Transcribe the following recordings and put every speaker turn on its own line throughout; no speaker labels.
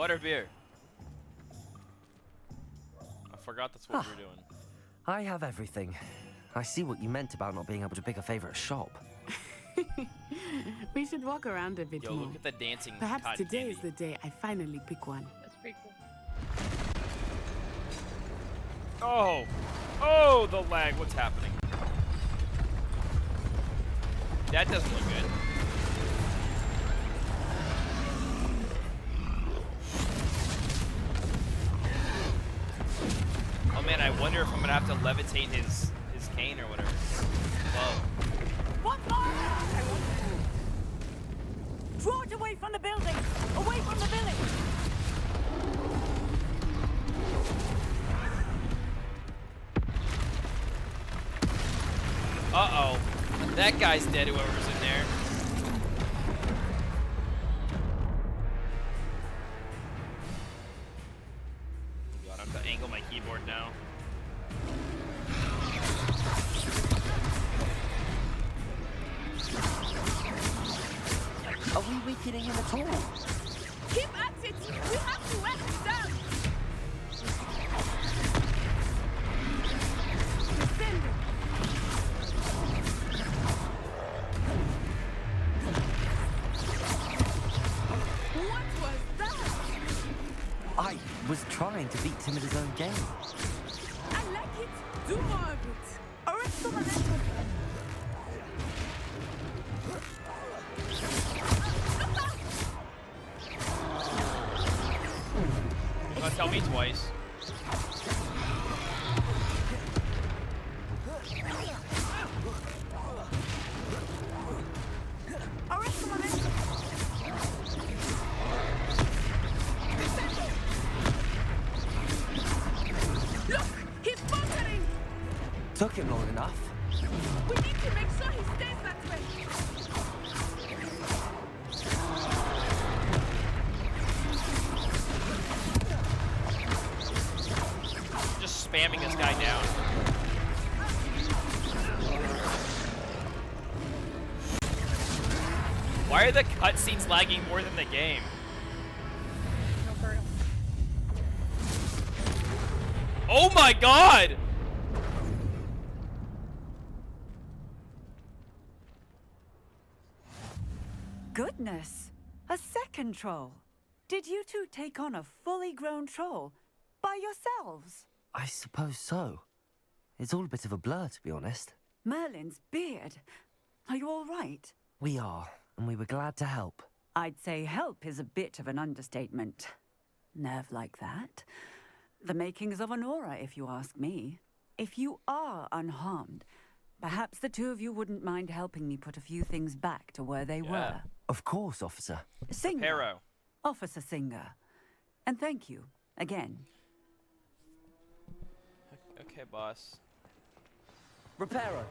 Butterbeer. I forgot that's what we were doing.
I have everything. I see what you meant about not being able to pick a favorite shop.
We should walk around a bit
Yo,
more.
look at the dancing
Perhaps
cotton
today
candy.
is the day I finally pick one.
That's pretty cool.
Oh! Oh, the lag. What's happening? That doesn't look good. Oh man, I wonder if I'm gonna have to levitate his cane or whatever. Whoa.
What more? Draw it away from the building! Away from the village!
Uh-oh. That guy's dead, whoever's in there. God, I have to angle my keyboard now.
Are we weakening him at all?
Keep at it! We have to wear him down! Descend! What was that?
I was trying to beat him at his own game.
I like it! Do more of it! Arrest the momentum!
Don't tell me twice.
Arrest the momentum! Look! He's bunkering!
Took him long enough.
We need to make sure he stays that way!
Just spamming this guy down. Why are the cutscenes lagging more than the game?
No, for real.
Oh my god!
Goodness! A second troll! Did you two take on a fully grown troll by yourselves?
I suppose so. It's all a bit of a blur, to be honest.
Merlin's beard. Are you all right?
We are, and we were glad to help.
I'd say help is a bit of an understatement. Nerve like that. The makings of an aura, if you ask me. If you are unharmed, perhaps the two of you wouldn't mind helping me put a few things back to where they were.
Of course, officer.
Singer.
Hero.
Officer Singer. And thank you, again.
Okay, boss.
Reparo.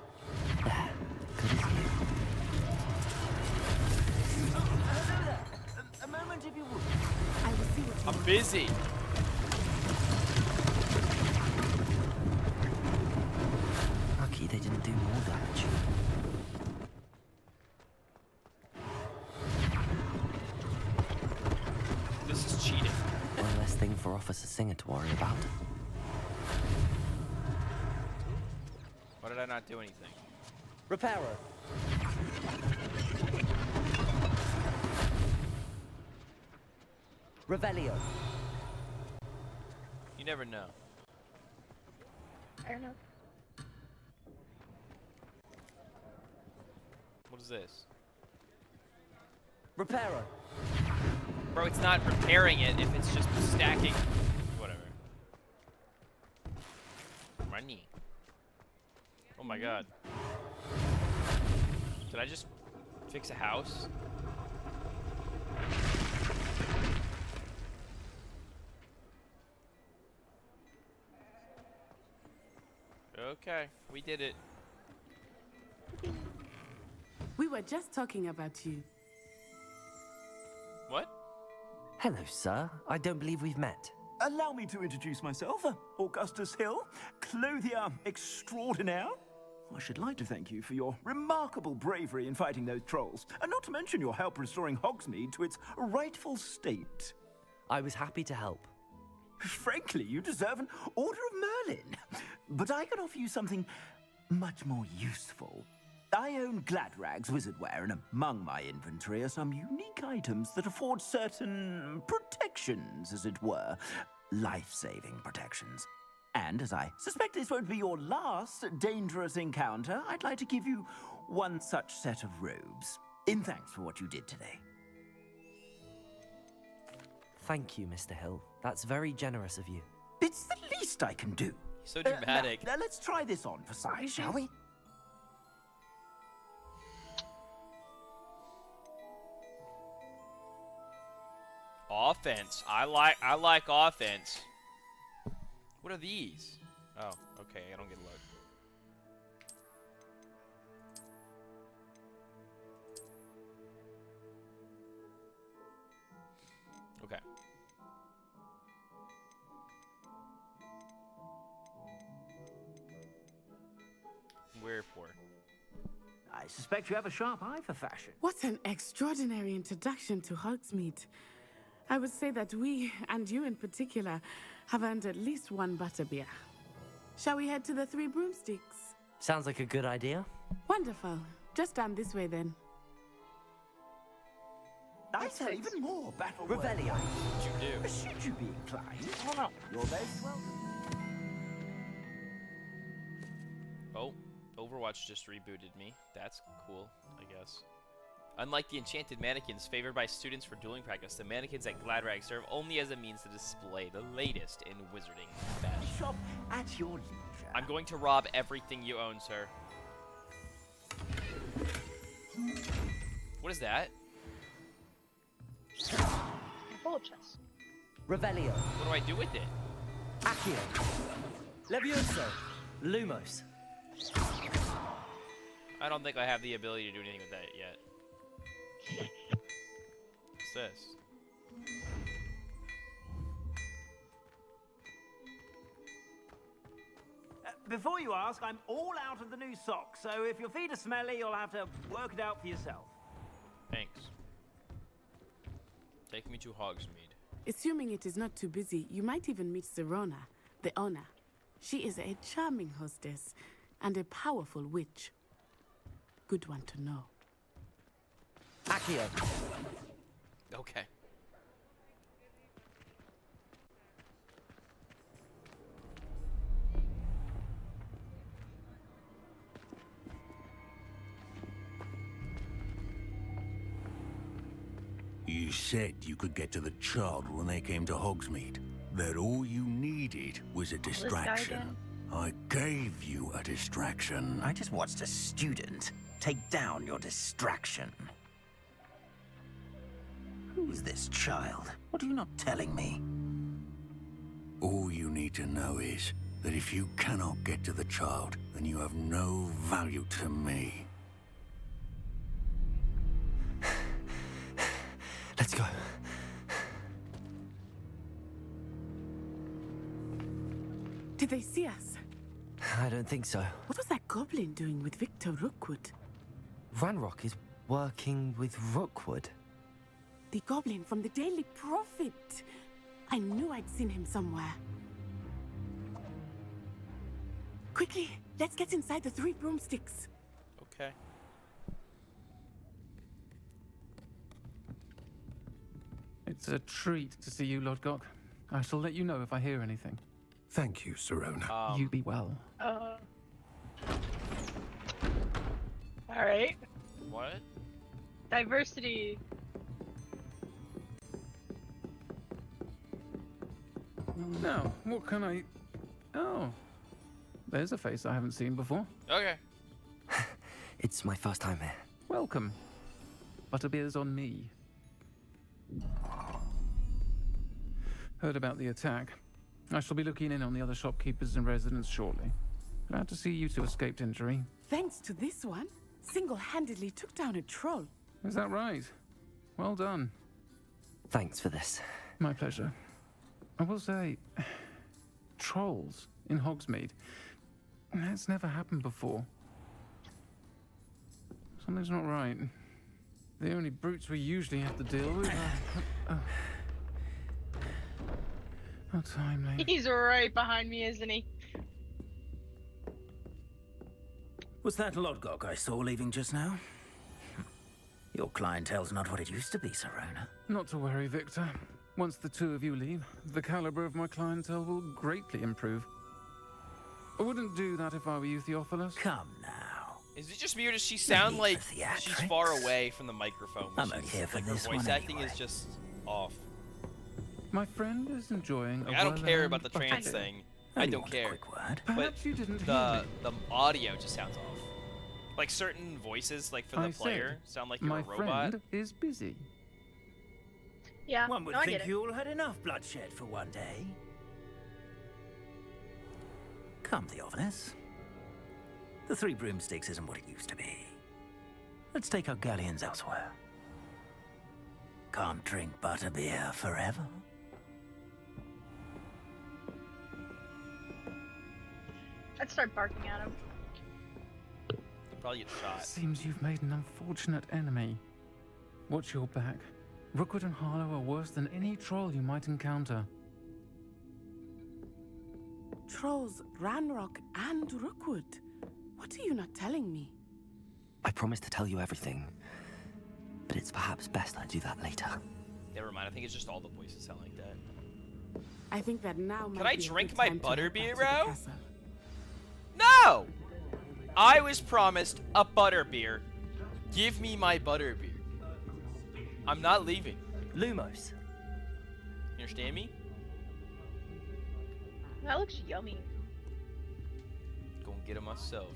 A moment, if you would.
I will see what you
I'm busy.
Lucky they didn't do more damage.
This is cheating.
One less thing for Officer Singer to worry about.
Why did I not do anything?
Reparo. Revelio.
You never know.
I don't know.
What is this?
Reparo.
Bro, it's not repairing it if it's just stacking. Whatever. Money. Oh my god. Did I just fix a house? Okay, we did it.
We were just talking about you.
What?
Hello, sir. I don't believe we've met.
Allow me to introduce myself, Augustus Hill, clothier extraordinaire. I should like to thank you for your remarkable bravery in fighting those trolls, and not to mention your help restoring Hogsmeade to its rightful state.
I was happy to help.
Frankly, you deserve an Order of Merlin. But I can offer you something much more useful. I own Gladrag's wizardware, and among my inventory are some unique items that afford certain protections, as it were. Life-saving protections. And as I suspect this won't be your last dangerous encounter, I'd like to give you one such set of robes, in thanks for what you did today.
Thank you, Mr. Hill. That's very generous of you.
It's the least I can do.
So dramatic.
Now, let's try this on for size, shall we?
Offense. I like offense. What are these? Oh, okay. I don't get luck. Okay. We're poor.
I suspect you have a sharp eye for fashion.
What an extraordinary introduction to Hogsmeade. I would say that we, and you in particular, have earned at least one butterbeer. Shall we head to the Three Broomsticks?
Sounds like a good idea.
Wonderful. Just down this way then.
I tell even more battle
Revelio.
What'd you do?
Should you be inclined?
Oh no.
You're most welcome.
Oh, Overwatch just rebooted me. That's cool, I guess. Unlike the enchanted mannequins favored by students for dueling practice, the mannequins at Gladrag serve only as a means to display the latest in wizarding fashion.
Shop at your leisure.
I'm going to rob everything you own, sir. What is that?
Bullet chest.
Revelio.
What do I do with it?
Accio. Levioso. Lumos.
I don't think I have the ability to do anything with that yet. What's this?
Before you ask, I'm all out of the new socks, so if your feet are smelly, you'll have to work it out for yourself.
Thanks. Take me to Hogsmeade.
Assuming it is not too busy, you might even meet Serona, the owner. She is a charming hostess and a powerful witch. Good one to know.
Accio.
Okay.
You said you could get to the child when they came to Hogsmeade. That all you needed was a distraction. I gave you a distraction.
I just watched a student take down your distraction. Who is this child? What are you not telling me?
All you need to know is that if you cannot get to the child, then you have no value to me.
Let's go.
Did they see us?
I don't think so.
What was that goblin doing with Victor Rookwood?
Ranrock is working with Rookwood.
The goblin from the Daily Prophet. I knew I'd seen him somewhere. Quickly, let's get inside the Three Broomsticks.
Okay.
It's a treat to see you, Lodgok. I shall let you know if I hear anything.
Thank you, Serona.
You be well.
Alright.
What?
Diversity.
Now, what can I... Oh. There's a face I haven't seen before.
Okay.
It's my first time here.
Welcome. Butterbeer's on me. Heard about the attack. I shall be looking in on the other shopkeepers and residents shortly. Glad to see you two escaped injury.
Thanks to this one, single-handedly took down a troll.
Is that right? Well done.
Thanks for this.
My pleasure. I will say, trolls in Hogsmeade. That's never happened before. Something's not right. The only brutes we usually have to deal with are... How timely.
He's right behind me, isn't he?
Was that Lodgok I saw leaving just now? Your clientele's not what it used to be, Serona.
Not to worry, Victor. Once the two of you leave, the caliber of my clientele will greatly improve. I wouldn't do that if I were you, Theophilus.
Come now.
Is it just me or does she sound
need
like
for
she's
theatrics.
far away from the microphone?
I'm only here for
like her
this
voice
one
acting
anyway.
is just off.
My friend is enjoying
Like,
a
I don't care
well-earned
about the trans
buffet.
thing. I
Only
don't
want
care.
A quick word.
Perhaps you didn't hear
The
me.
the audio just sounds off. Like certain voices, like for the
I
player,
said,
sound like you're
my
a robot.
friend is busy.
Yeah.
One would
no, I
think
get it.
you all had enough bloodshed for one day. Come, Theophilus. The Three Broomsticks isn't what it used to be. Let's take our galleons elsewhere. Can't drink butterbeer forever.
I'd start barking at him.
You'll probably get shot.
Seems you've made an unfortunate enemy. Watch your back. Rookwood and Harlow are worse than any troll you might encounter.
Trolls, Ranrock, and Rookwood. What are you not telling me?
I promise to tell you everything, but it's perhaps best I do that later.
Never mind. I think it's just all the voices sound like that.
I think that now might
Can I
be a
drink
good
my
time to head
butterbeer,
back to the
bro?
castle.
No! I was promised a butterbeer. Give me my butterbeer. I'm not leaving.
Lumos.
You understand me?
That looks yummy.
Go and get it myself.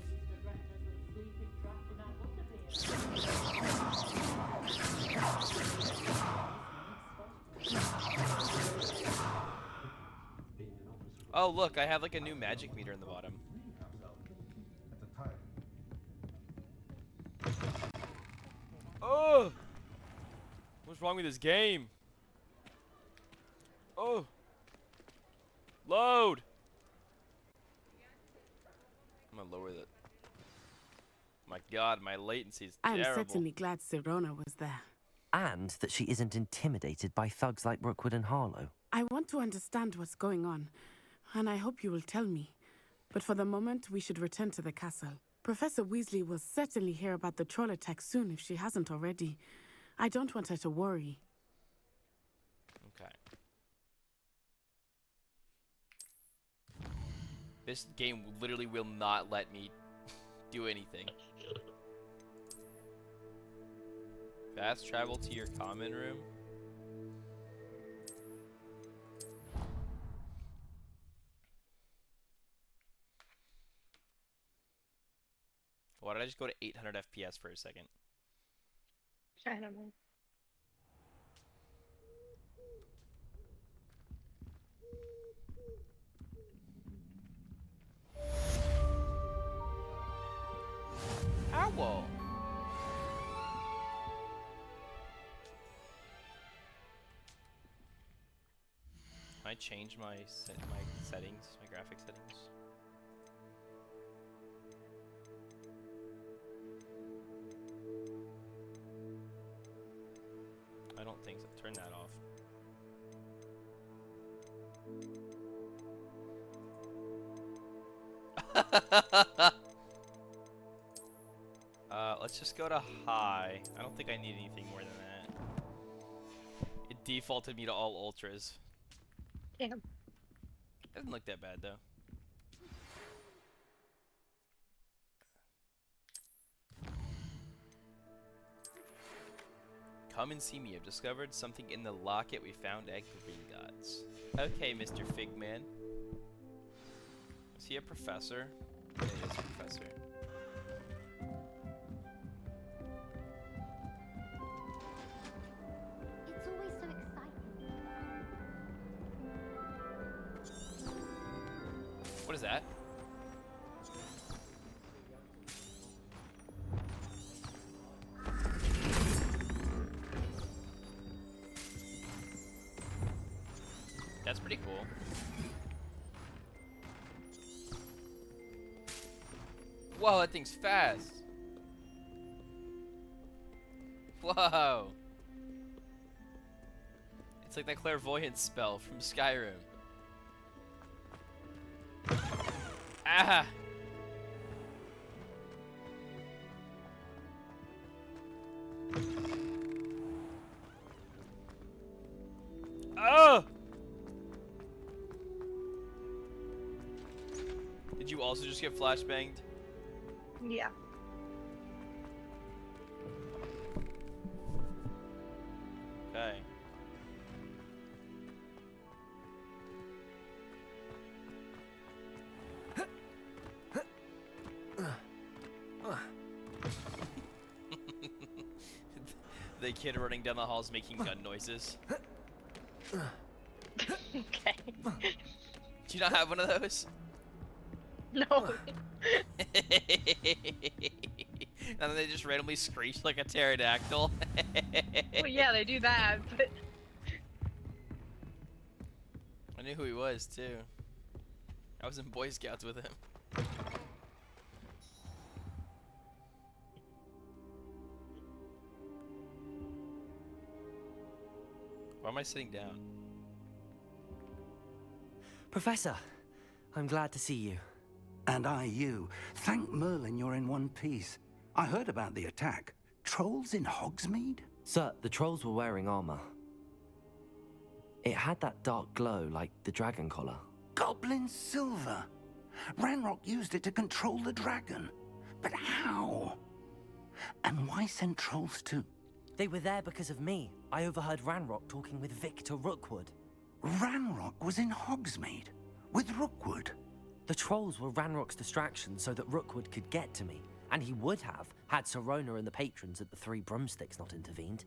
Oh, look, I have like a new magic meter in the bottom. Oh! What's wrong with this game? Oh! Load! I'm gonna lower that. My god, my latency is
I'm
terrible.
certainly glad Serona was there.
And that she isn't intimidated by thugs like Rookwood and Harlow.
I want to understand what's going on, and I hope you will tell me. But for the moment, we should return to the castle. Professor Weasley will certainly hear about the troll attack soon if she hasn't already. I don't want her to worry.
Okay. This game literally will not let me do anything. Fast travel to your common room. Why did I just go to 800 FPS for a second?
I don't know.
Owl. Can I change my settings, my graphic settings? I don't think so. Turn that off. Let's just go to high. I don't think I need anything more than that. It defaulted me to all ultras.
Damn.
Doesn't look that bad though. Come and see me. I've discovered something in the locket we found at Gringotts. Okay, Mr. Figman. Is he a professor? Yeah, he is a professor.
It's always so exciting.
What is that? That's pretty cool. Whoa, that thing's fast. Whoa. It's like that clairvoyance spell from Skyrim. Ah! Oh! Did you also just get flashbanged?
Yeah.
Okay. The kid running down the halls making gun noises.
Okay.
Do you not have one of those?
No.
And then they just randomly screech like a pterodactyl.
Well, yeah, they do that, but
I knew who he was too. I was in Boy Scouts with him. Why am I sitting down?
Professor, I'm glad to see you.
And I you. Thank Merlin you're in one piece. I heard about the attack. Trolls in Hogsmeade?
Sir, the trolls were wearing armor. It had that dark glow like the dragon collar.
Goblin silver. Ranrock used it to control the dragon. But how? And why send trolls too?
They were there because of me. I overheard Ranrock talking with Victor Rookwood.
Ranrock was in Hogsmeade with Rookwood.
The trolls were Ranrock's distraction so that Rookwood could get to me, and he would have had Sirona and the patrons at the Three Broomsticks not intervened.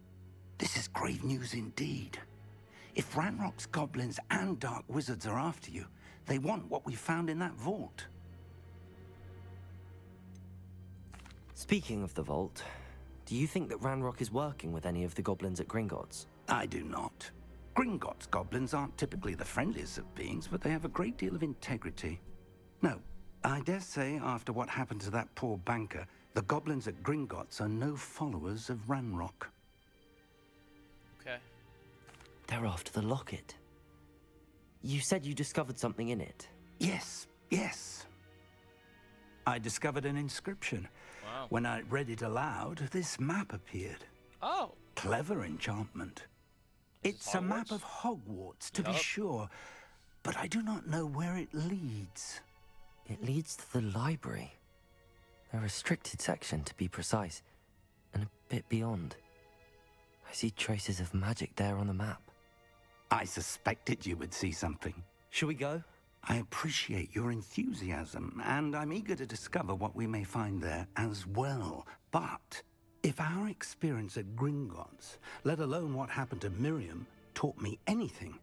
This is grave news indeed. If Ranrock's goblins and dark wizards are after you, they want what we found in that vault.
Speaking of the vault, do you think that Ranrock is working with any of the goblins at Gringotts?
I do not. Gringotts goblins aren't typically the friendliest of beings, but they have a great deal of integrity. No, I dare say after what happened to that poor banker, the goblins at Gringotts are no followers of Ranrock.
Okay.
They're after the locket. You said you discovered something in it.
Yes, yes. I discovered an inscription.
Wow.
When I read it aloud, this map appeared.
Oh.
Clever enchantment. It's a map of Hogwarts, to be
Yup.
sure, but I do not know where it leads.
It leads to the library. A restricted section, to be precise, and a bit beyond. I see traces of magic there on the map.
I suspected you would see something.
Shall we go?
I appreciate your enthusiasm, and I'm eager to discover what we may find there as well. But if our experience at Gringotts, let alone what happened to Miriam, taught me anything,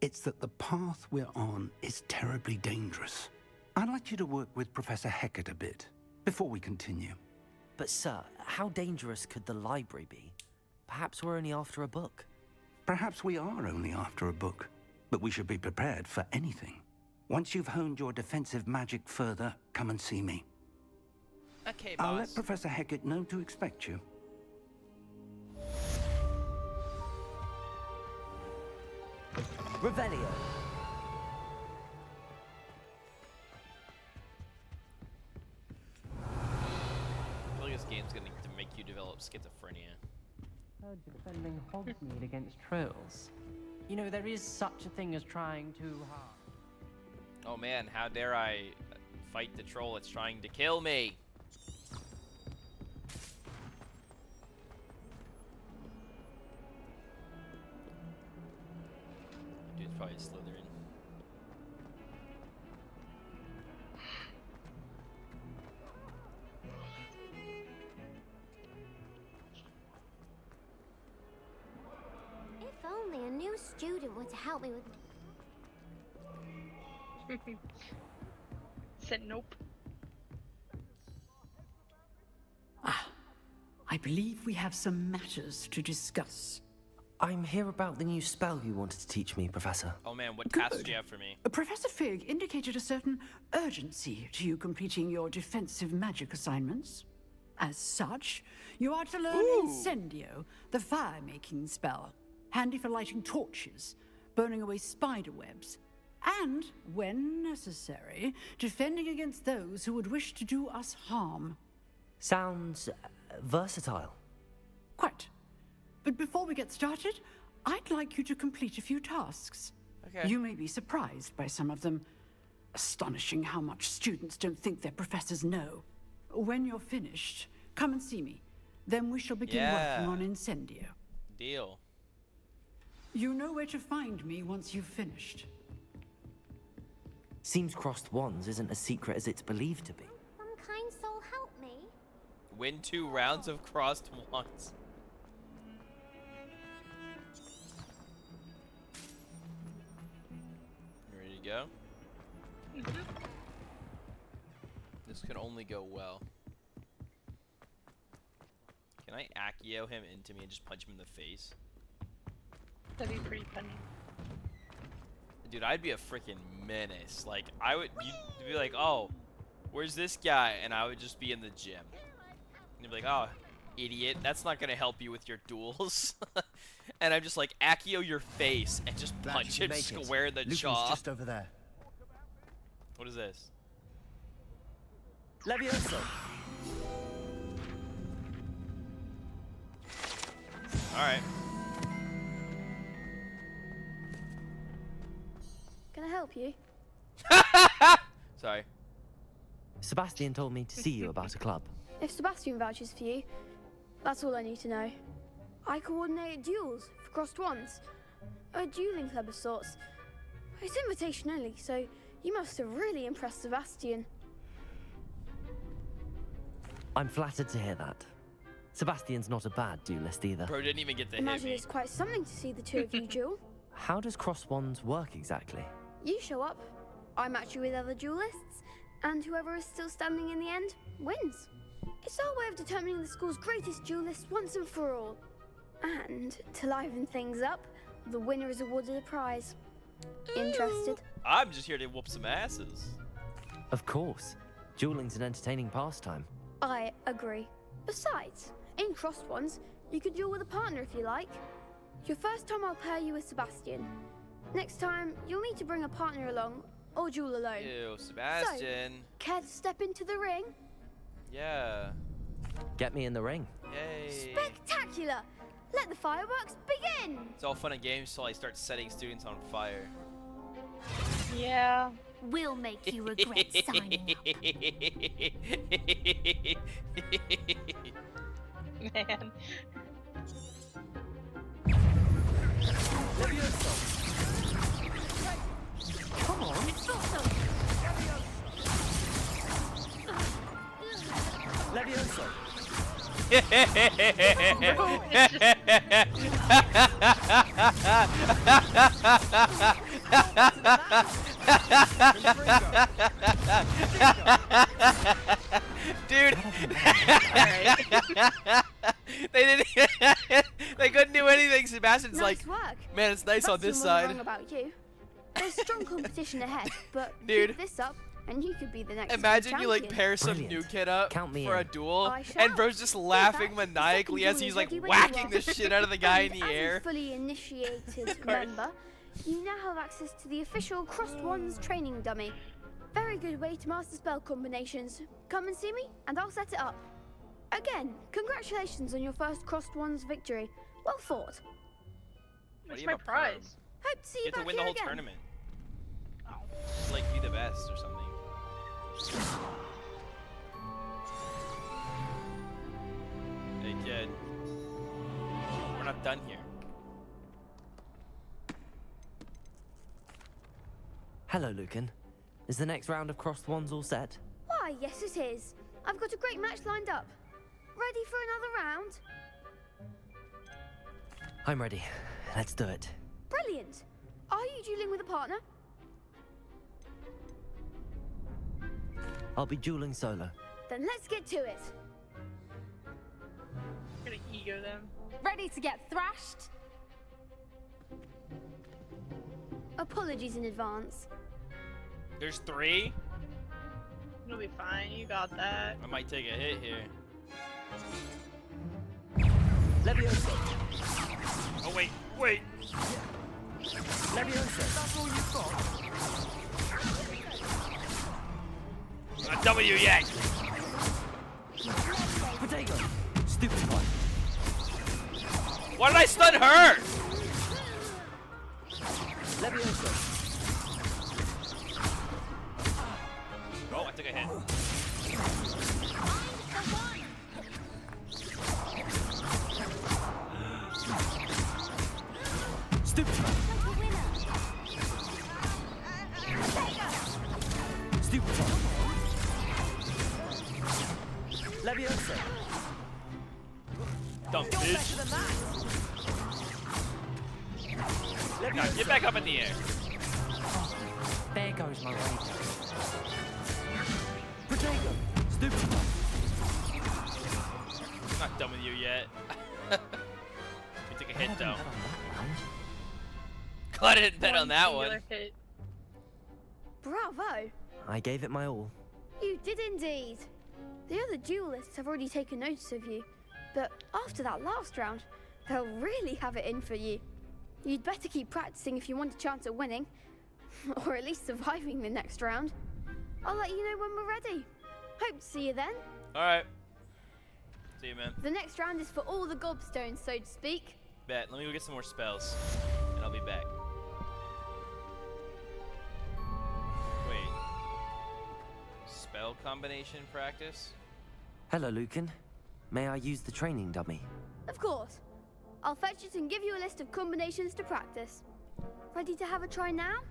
it's that the path we're on is terribly dangerous. I'd like you to work with Professor Hecat a bit before we continue.
But sir, how dangerous could the library be? Perhaps we're only after a book.
Perhaps we are only after a book, but we should be prepared for anything. Once you've honed your defensive magic further, come and see me.
Okay, boss.
I'll let Professor Hecat know to expect you.
Revelio.
I feel like this game's gonna to make you develop schizophrenia.
Heard you're defending Hogsmeade against trolls. You know, there is such a thing as trying too hard.
Oh man, how dare I fight the troll that's trying to kill me? Dude's probably Slytherin.
If only a new student were to help me with...
said nope.
I believe we have some matters to discuss.
I'm here about the new spell you wanted to teach me, Professor.
Oh man, what tasks do you have for me?
Professor Fig indicated a certain urgency to you completing your defensive magic assignments. As such, you are to learn Incendio, the fire-making spell, handy for lighting torches, burning away spider webs, And, when necessary, defending against those who would wish to do us harm.
Sounds versatile.
Quite. But before we get started, I'd like you to complete a few tasks.
Okay.
You may be surprised by some of them. Astonishing how much students don't think their professors know. When you're finished, come and see me. Then we shall begin working on Incendio.
Deal.
You know where to find me once you've finished.
Seems crossed wands isn't as secret as it's believed to be.
Some kind soul help me.
Win 2 rounds of crossed wands. You ready to go? This can only go well. Can I Accio him into me and just punch him in the face?
That'd be pretty funny.
Dude, I'd be a freaking menace. Like, you'd be like, oh, where's this guy? And I would just be in the gym. And you'd be like, oh, idiot, that's not gonna help you with your duels. And I'm just like, Accio your face and just punch him square in the jaw.
Just over there.
What is this?
Levioso.
Alright.
Can I help you?
Sorry.
Sebastian told me to see you about a club.
If Sebastian vouches for you, that's all I need to know. I coordinate duels for crossed wands. A dueling club of sorts. It's invitation only, so you must have really impressed Sebastian.
I'm flattered to hear that. Sebastian's not a bad duelist either.
Bro didn't even get to hit
Imagine
me.
it's quite something to see the two of you duel.
How does crossed wands work exactly?
You show up, I match you with other duelists, and whoever is still standing in the end wins. It's our way of determining the school's greatest duelist once and for all. And to liven things up, the winner is awarded a prize. Interested?
I'm just here to whoop some asses.
Of course. Dueling's an entertaining pastime.
I agree. Besides, in crossed ones, you could duel with a partner if you like. Your first time I'll pair you with Sebastian. Next time, you'll need to bring a partner along, or duel alone.
Ew, Sebastian.
So, care to step into the ring?
Yeah.
Get me in the ring.
Yay.
Spectacular! Let the fireworks begin!
It's all fun and games till I start setting students on fire.
Yeah.
We'll make you regret signing up.
Man.
Come on. Levioso.
Dude. They didn't. They couldn't do anything. Sebastian's
Nice
like,
work.
man, it's nice on this
Sebastian wasn't
side.
wrong about you. There's strong competition ahead, but
Dude.
keep this up, and you could be the next
Imagine you like
champion.
pair some
Brilliant.
new kid up
Count me
for a
in.
duel,
I shall.
and bro's just laughing
fact, the
maniacally
second
as
duel
he's
is
like
ready when you
whacking
are.
the shit out of the guy in
And
the
as
air.
a fully initiated member, you now have access to the official Crossed Wands training dummy. Very good way to master spell combinations. Come and see me, and I'll set it up. Again, congratulations on your first Crossed Wands victory. Well fought.
What do
What's
you
my
have a perm?
prize?
Hope to see
You
you
have to
back
win the
here
whole
again.
tournament.
Oh.
Like be the best or something. Hey kid. We're not done here.
Hello, Lucan. Is the next round of crossed wands all set?
Why, yes it is. I've got a great match lined up. Ready for another round?
I'm ready. Let's do it.
Brilliant. Are you dueling with a partner?
I'll be dueling solo.
Then let's get to it.
I'm gonna ego them.
Ready to get thrashed?
Apologies in advance.
There's 3?
You'll be fine. You got that.
I might take a hit here.
Levioso.
Oh wait, wait.
Levioso. That's all you've got?
Not W yet.
Potato! Stupid one.
Why did I stun her?
Levioso.
Oh, I took a hit.
Stupid one. Stupid one. Levioso.
Dumb bitch. Now get back up in the air.
There goes my radar.
Potato. Stupid one.
I'm not done with you yet. We took a hit though. Glad I didn't bet on that one.
Singular hit.
Bravo!
I gave it my all.
You did indeed. The other duelists have already taken notice of you, but after that last round, they'll really have it in for you. You'd better keep practicing if you want a chance at winning, or at least surviving the next round. I'll let you know when we're ready. Hope to see you then.
Alright. See you, man.
The next round is for all the gobstones, so to speak.
Bet. Let me go get some more spells, and I'll be back. Wait. Spell combination practice?
Hello, Lucan. May I use the training dummy?
Of course. I'll fetch it and give you a list of combinations to practice. Ready to have a try now?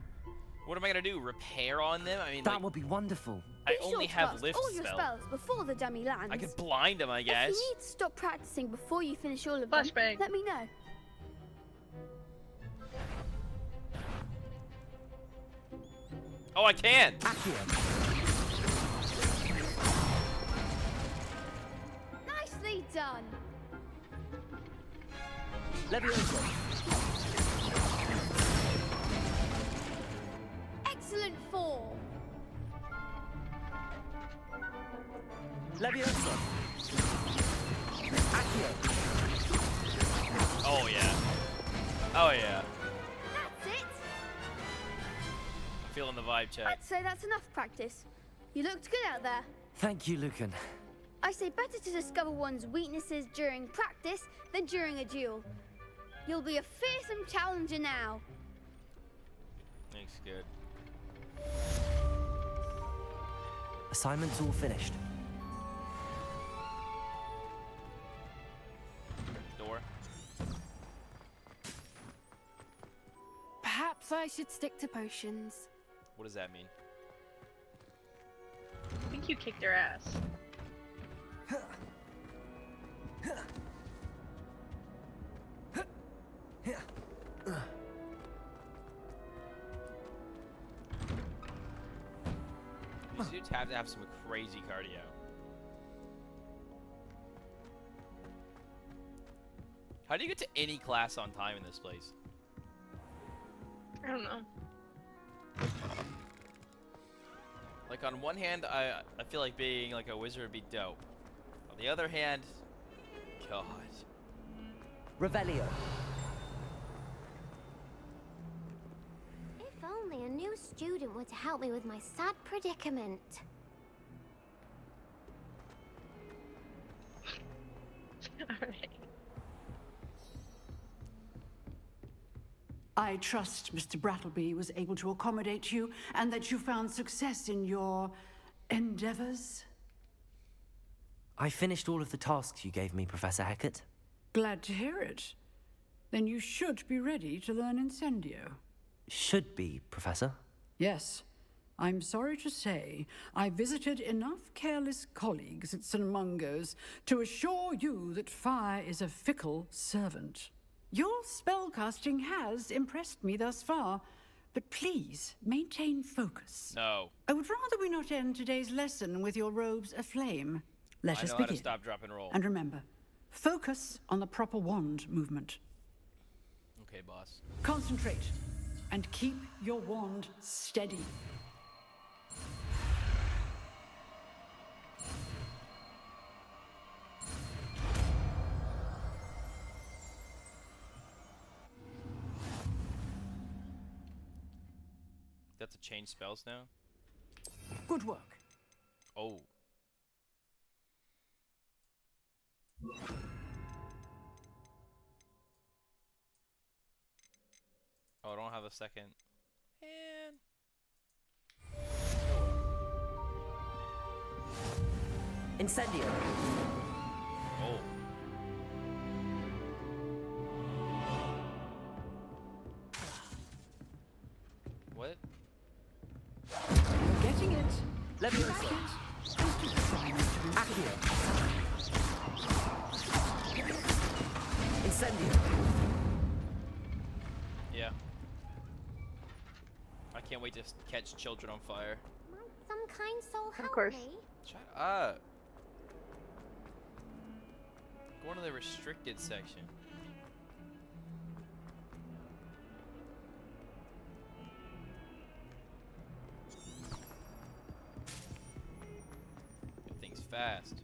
What am I gonna do? Repair on them? I mean,
That
like,
would be wonderful.
I
Be sure
only
to
have
cast
lift
all your
spell.
spells before the dummy lands.
I could blind them, I guess.
If you need to stop practicing before you finish all of
Flashbang.
them, let me know.
Oh, I can!
Nicely done.
Levioso.
Excellent form.
Levioso. Accio.
Oh, yeah. Oh, yeah.
That's it.
I'm feeling the vibe check.
I'd say that's enough practice. You looked good out there.
Thank you, Lucan.
I say better to discover one's weaknesses during practice than during a duel. You'll be a fearsome challenger now.
Thanks, good.
Assignment's all finished.
Door.
Perhaps I should stick to potions.
What does that mean?
I think you kicked her ass.
These dudes have to have some crazy cardio. How do you get to any class on time in this place?
I don't know.
Like, on one hand, I feel like being like a wizard would be dope. On the other hand, God.
Revelio.
If only a new student were to help me with my sad predicament.
Alright.
I trust Mr. Brattleby was able to accommodate you and that you found success in your endeavors.
I finished all of the tasks you gave me, Professor Hecat.
Glad to hear it. Then you should be ready to learn Incendio.
Should be, Professor.
Yes. I'm sorry to say, I visited enough careless colleagues at St. Mungo's to assure you that fire is a fickle servant. Your spellcasting has impressed me thus far, but please maintain focus.
No.
I would rather we not end today's lesson with your robes aflame. Let
I
us
know how to
begin.
stop, drop, and roll.
And remember, focus on the proper wand movement.
Okay, boss.
Concentrate and keep your wand steady.
That's to change spells now?
Good work.
Oh. Oh, I don't have a second. Man.
Incendio.
Oh. What?
You're getting it.
Leviosa. Accio. Incendio.
Yeah. I can't wait to catch children on fire.
Might some kind soul help
course.
me?
Shut up. Going to the restricted section. That thing's fast.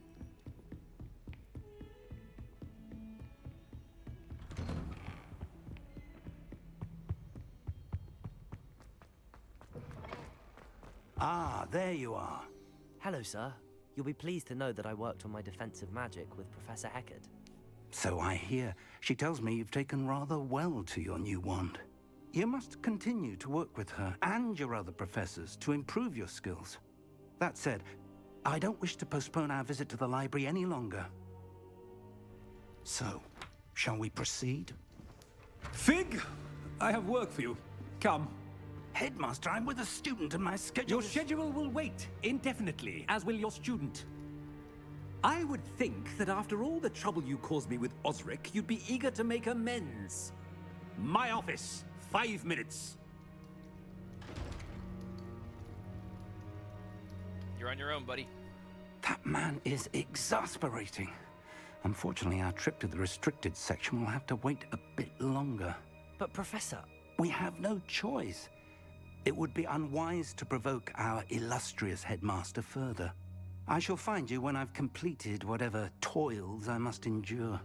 Ah, there you are.
Hello, sir. You'll be pleased to know that I worked on my defensive magic with Professor Eckert.
So I hear. She tells me you've taken rather well to your new wand. You must continue to work with her and your other professors to improve your skills. That said, I don't wish to postpone our visit to the library any longer. So, shall we proceed?
Fig, I have work for you. Come.
Headmaster, I'm with a student and my schedule
Your
is-
schedule will wait indefinitely, as will your student. I would think that after all the trouble you caused me with Osric, you'd be eager to make amends. My office, 5 minutes.
You're on your own, buddy.
That man is exasperating. Unfortunately, our trip to the restricted section will have to wait a bit longer.
But, Professor...
We have no choice. It would be unwise to provoke our illustrious headmaster further. I shall find you when I've completed whatever toils I must endure.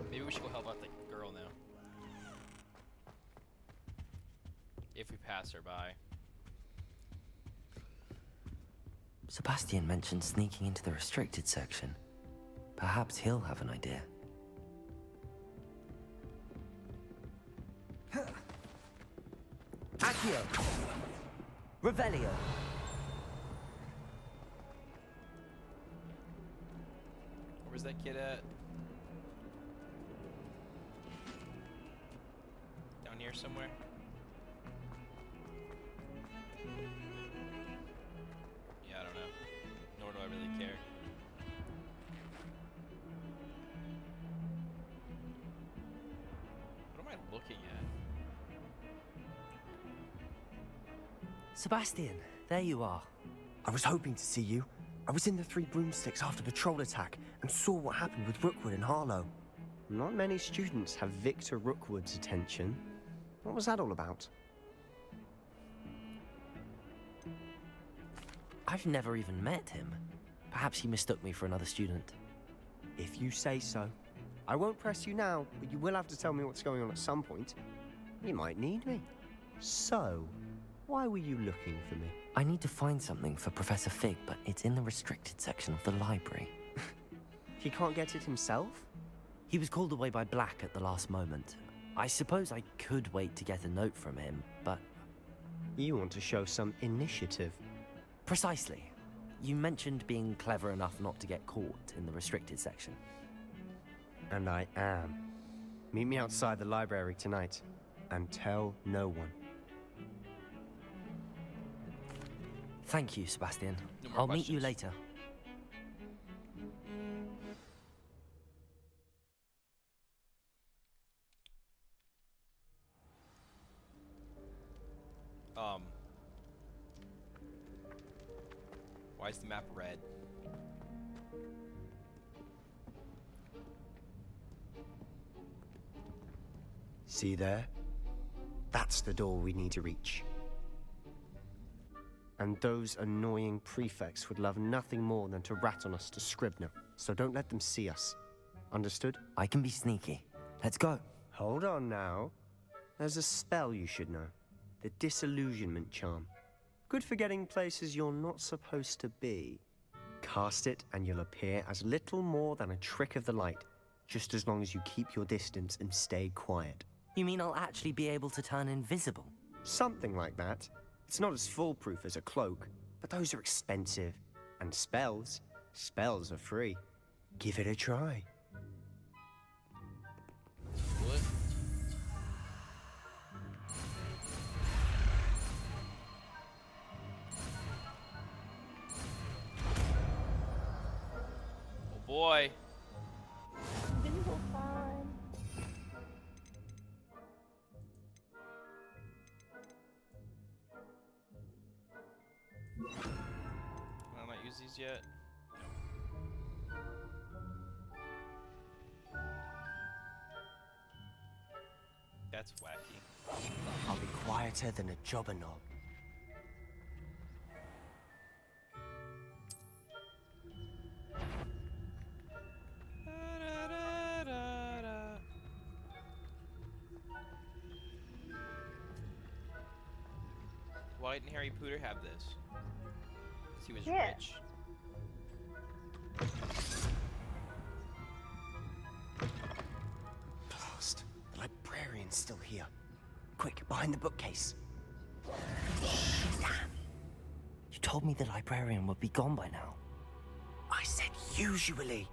Maybe we should go help out the girl now. If we pass her by.
Sebastian mentioned sneaking into the restricted section. Perhaps he'll have an idea. Accio! Revelio!
Where's that kid at? Down here somewhere? Yeah, I don't know. Nor do I really care. What am I looking at?
Sebastian, there you are.
I was hoping to see you. I was in the Three Broomsticks after the troll attack and saw what happened with Rookwood and Harlow.
Not many students have Victor Rookwood's attention. What was that all about?
I've never even met him. Perhaps he mistook me for another student.
If you say so. I won't press you now, but you will have to tell me what's going on at some point. You might need me. So, why were you looking for me?
I need to find something for Professor Fig, but it's in the restricted section of the library.
He can't get it himself?
He was called away by Black at the last moment. I suppose I could wait to get a note from him, but...
You want to show some initiative.
Precisely. You mentioned being clever enough not to get caught in the restricted section.
And I am. Meet me outside the library tonight, and tell no one.
Thank you, Sebastian.
No more
I'll meet you
questions.
later.
Why is the map red?
See there? That's the door we need to reach. And those annoying prefects would love nothing more than to rat on us to Scribner, so don't let them see us. Understood?
I can be sneaky. Let's go.
Hold on now. There's a spell you should know. The Disillusionment Charm. Good for getting places you're not supposed to be. Cast it and you'll appear as little more than a trick of the light, just as long as you keep your distance and stay quiet.
You mean I'll actually be able to turn invisible?
Something like that. It's not as foolproof as a cloak, but those are expensive. And spells are free. Give it a try.
What? Oh boy.
Invisible fun.
I might use these yet. That's wacky.
I'll be quieter than a jobberknoll.
Why didn't Harry Potter have this? Because he was
Yeah.
rich.
Blast. The librarian's still here. Quick, behind the bookcase.
Damn. You told me the librarian would be gone by now.
I said usually,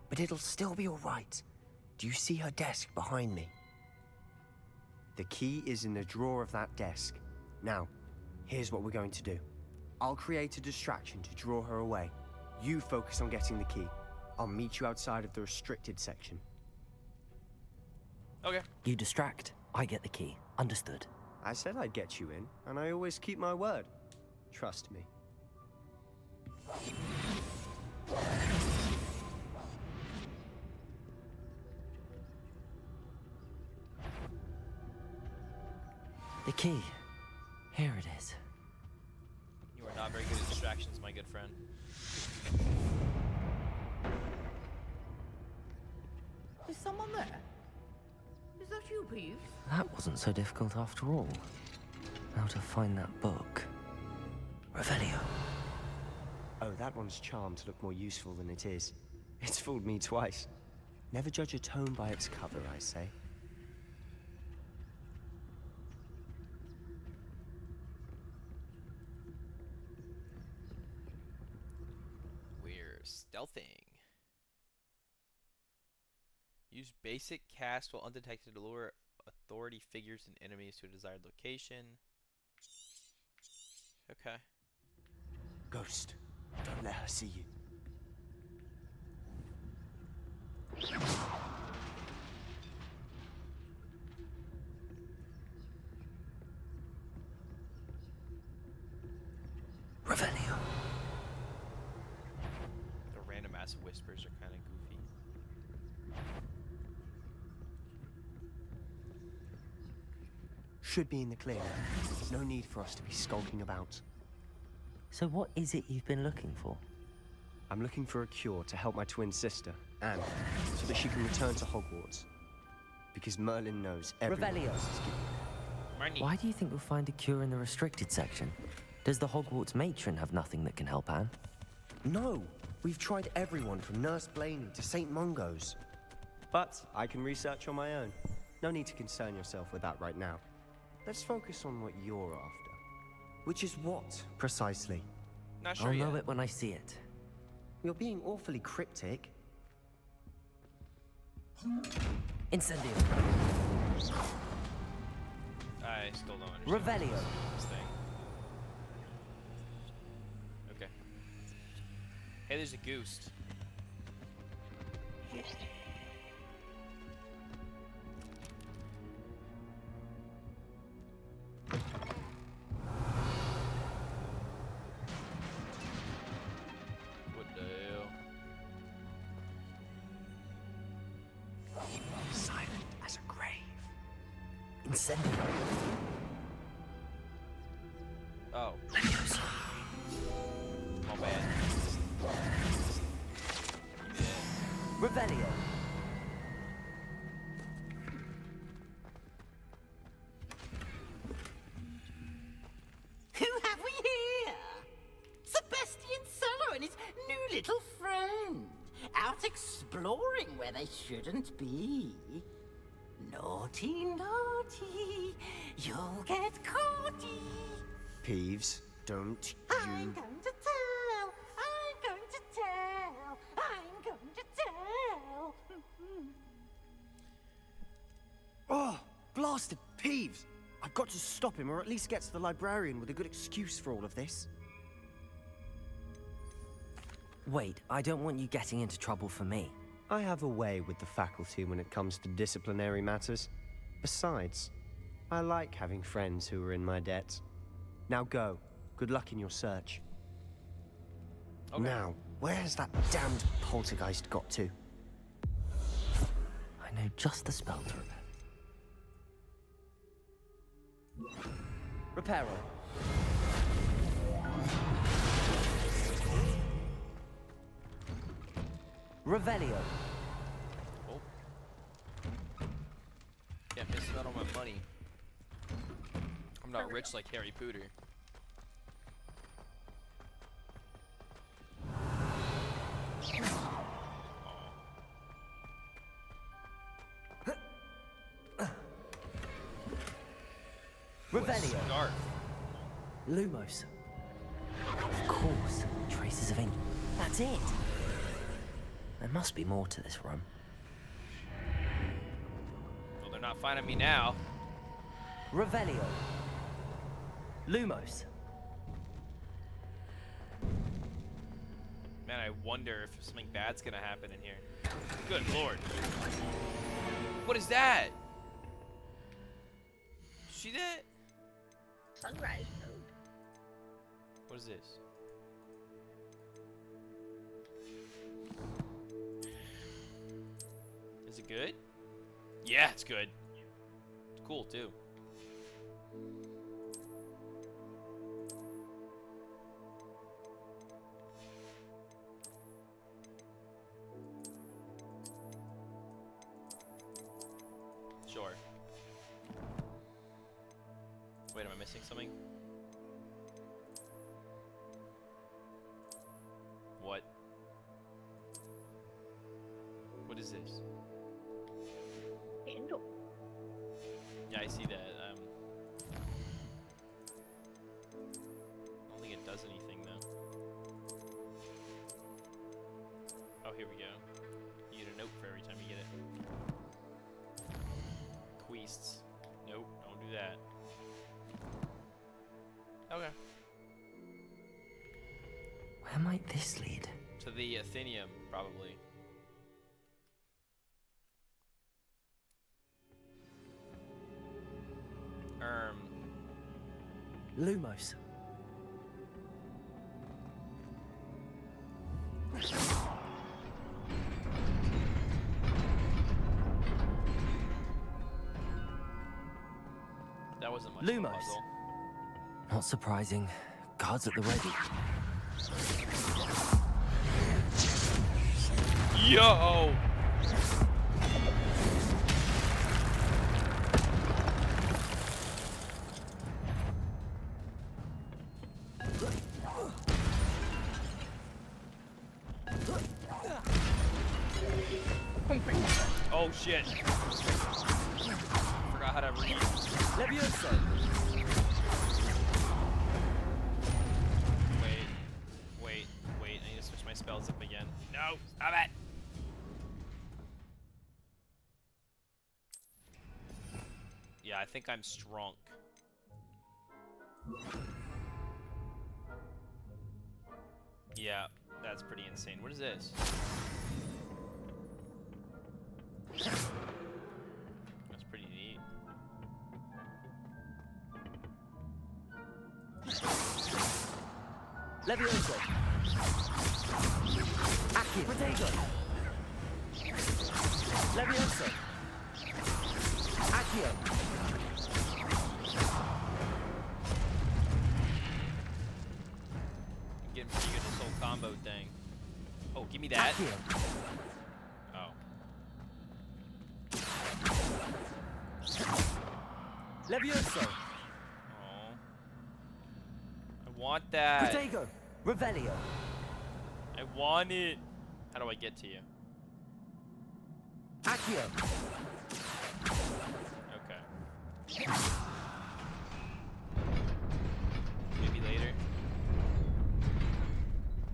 but it'll still be all right. Do you see her desk behind me?
The key is in the drawer of that desk. Now, here's what we're going to do. I'll create a distraction to draw her away. You focus on getting the key. I'll meet you outside of the restricted section.
Okay.
You distract, I get the key. Understood.
I said I'd get you in, and I always keep my word. Trust me.
The key. Here it is.
You are not very good at distractions, my good friend.
Is someone there? Is that you, Peeves?
That wasn't so difficult after all. Now to find that book. Revelio.
Oh, that one's charmed to look more useful than it is. It's fooled me twice. Never judge a tome by its cover, I say.
We're stealthing. Use basic cast while undetected to lure authority figures and enemies to a desired location. Okay.
Ghost, don't let her see you.
Revelio.
The random ass whispers are kind of goofy.
Should be in the clear now. There's no need for us to be skulking about.
So what is it you've been looking for?
I'm looking for a cure to help my twin sister, Anne, so that she can return to Hogwarts. Because Merlin knows everyone
Revelio.
else is giving.
Why do you think we'll find a cure in the restricted section? Does the Hogwarts matron have nothing that can help Anne?
No! We've tried everyone from Nurse Blaney to St. Mungo's. But I can research on my own. No need to concern yourself with that right now. Let's focus on what you're after. Which is what, precisely?
Not sure
I'll
yet.
know it when I see it.
You're being awfully cryptic.
Incendio.
I still don't understand
Revelio.
this thing. Okay. Hey, there's a goose. What the hell?
Silent as a grave.
Incendio.
Oh. Oh man.
Revelio.
little friend, out exploring where they shouldn't be. Naughty, naughty, you'll get caughty.
Peeves, don't
I'm
you...
going to tell, I'm going to tell, I'm going to tell.
Oh, blasted Peeves! I've got to stop him, or at least get to the librarian with a good excuse for all of this.
Wait, I don't want you getting into trouble for me.
I have a way with the faculty when it comes to disciplinary matters. Besides, I like having friends who are in my debt. Now go. Good luck in your search.
Okay.
Now, where's that damned poltergeist got to?
I know just the spell to repair. Reparo. Revelio.
Oh. Yeah, missing out on my money. I'm not rich like Harry Potter.
Revelio.
Scarf.
Lumos. Of course, traces of ink. That's it. There must be more to this room.
Well, they're not finding me now.
Revelio. Lumos.
Man, I wonder if something bad's gonna happen in here. Good lord. What is that? See that?
Sunrise mode.
What is this? Is it good? Yeah, it's good. It's cool too. Sure. Wait, am I missing something? What? What is this?
Candle.
Yeah, I see that. I don't think it does anything though. Oh, here we go. You get a note for every time you get it. Quests. Nope, don't do that. Okay.
Where might this lead?
To the Athenium, probably.
Lumos.
That wasn't much of a
Lumos.
puzzle.
Not surprising. Guards at the ready.
Yo! Oh shit. Forgot how to read.
Levioso.
Wait. I need to switch my spells up again. No, stop it! Yeah, I think I'm strong. Yeah, that's pretty insane. What is this? That's pretty neat.
Levioso. Accio. Protego. Levioso. Accio.
I'm getting pretty good at this whole combo thing. Oh, give me that.
Accio.
Oh.
Levioso.
I want that.
Protego. Revelio.
I want it. How do I get to you?
Accio!
Okay. Maybe later.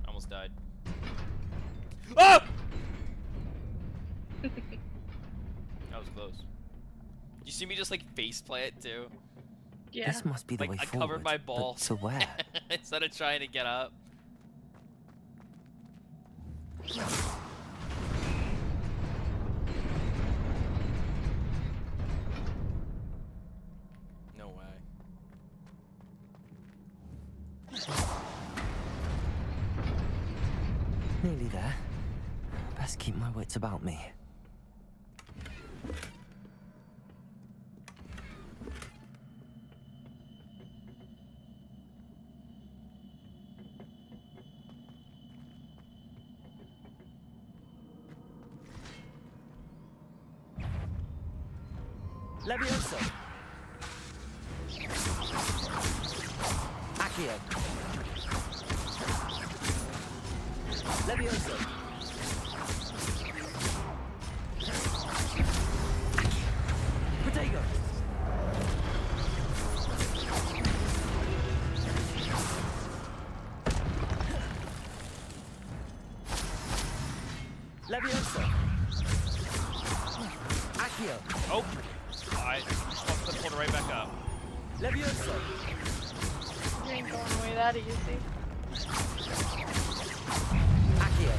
Almost died. Oh! That was close. You see me just like face plant too?
Yeah.
This must be the
Like,
way
I
forward.
covered my
but
balls.
to where?
Instead of trying to get up. No way.
Nearly there. Best keep my wits about me.
Levioso! Accio! Levioso! Protego! Levioso! Accio!
Oh! I just pulled it right back up.
Levioso!
You ain't going away that easy.
Accio!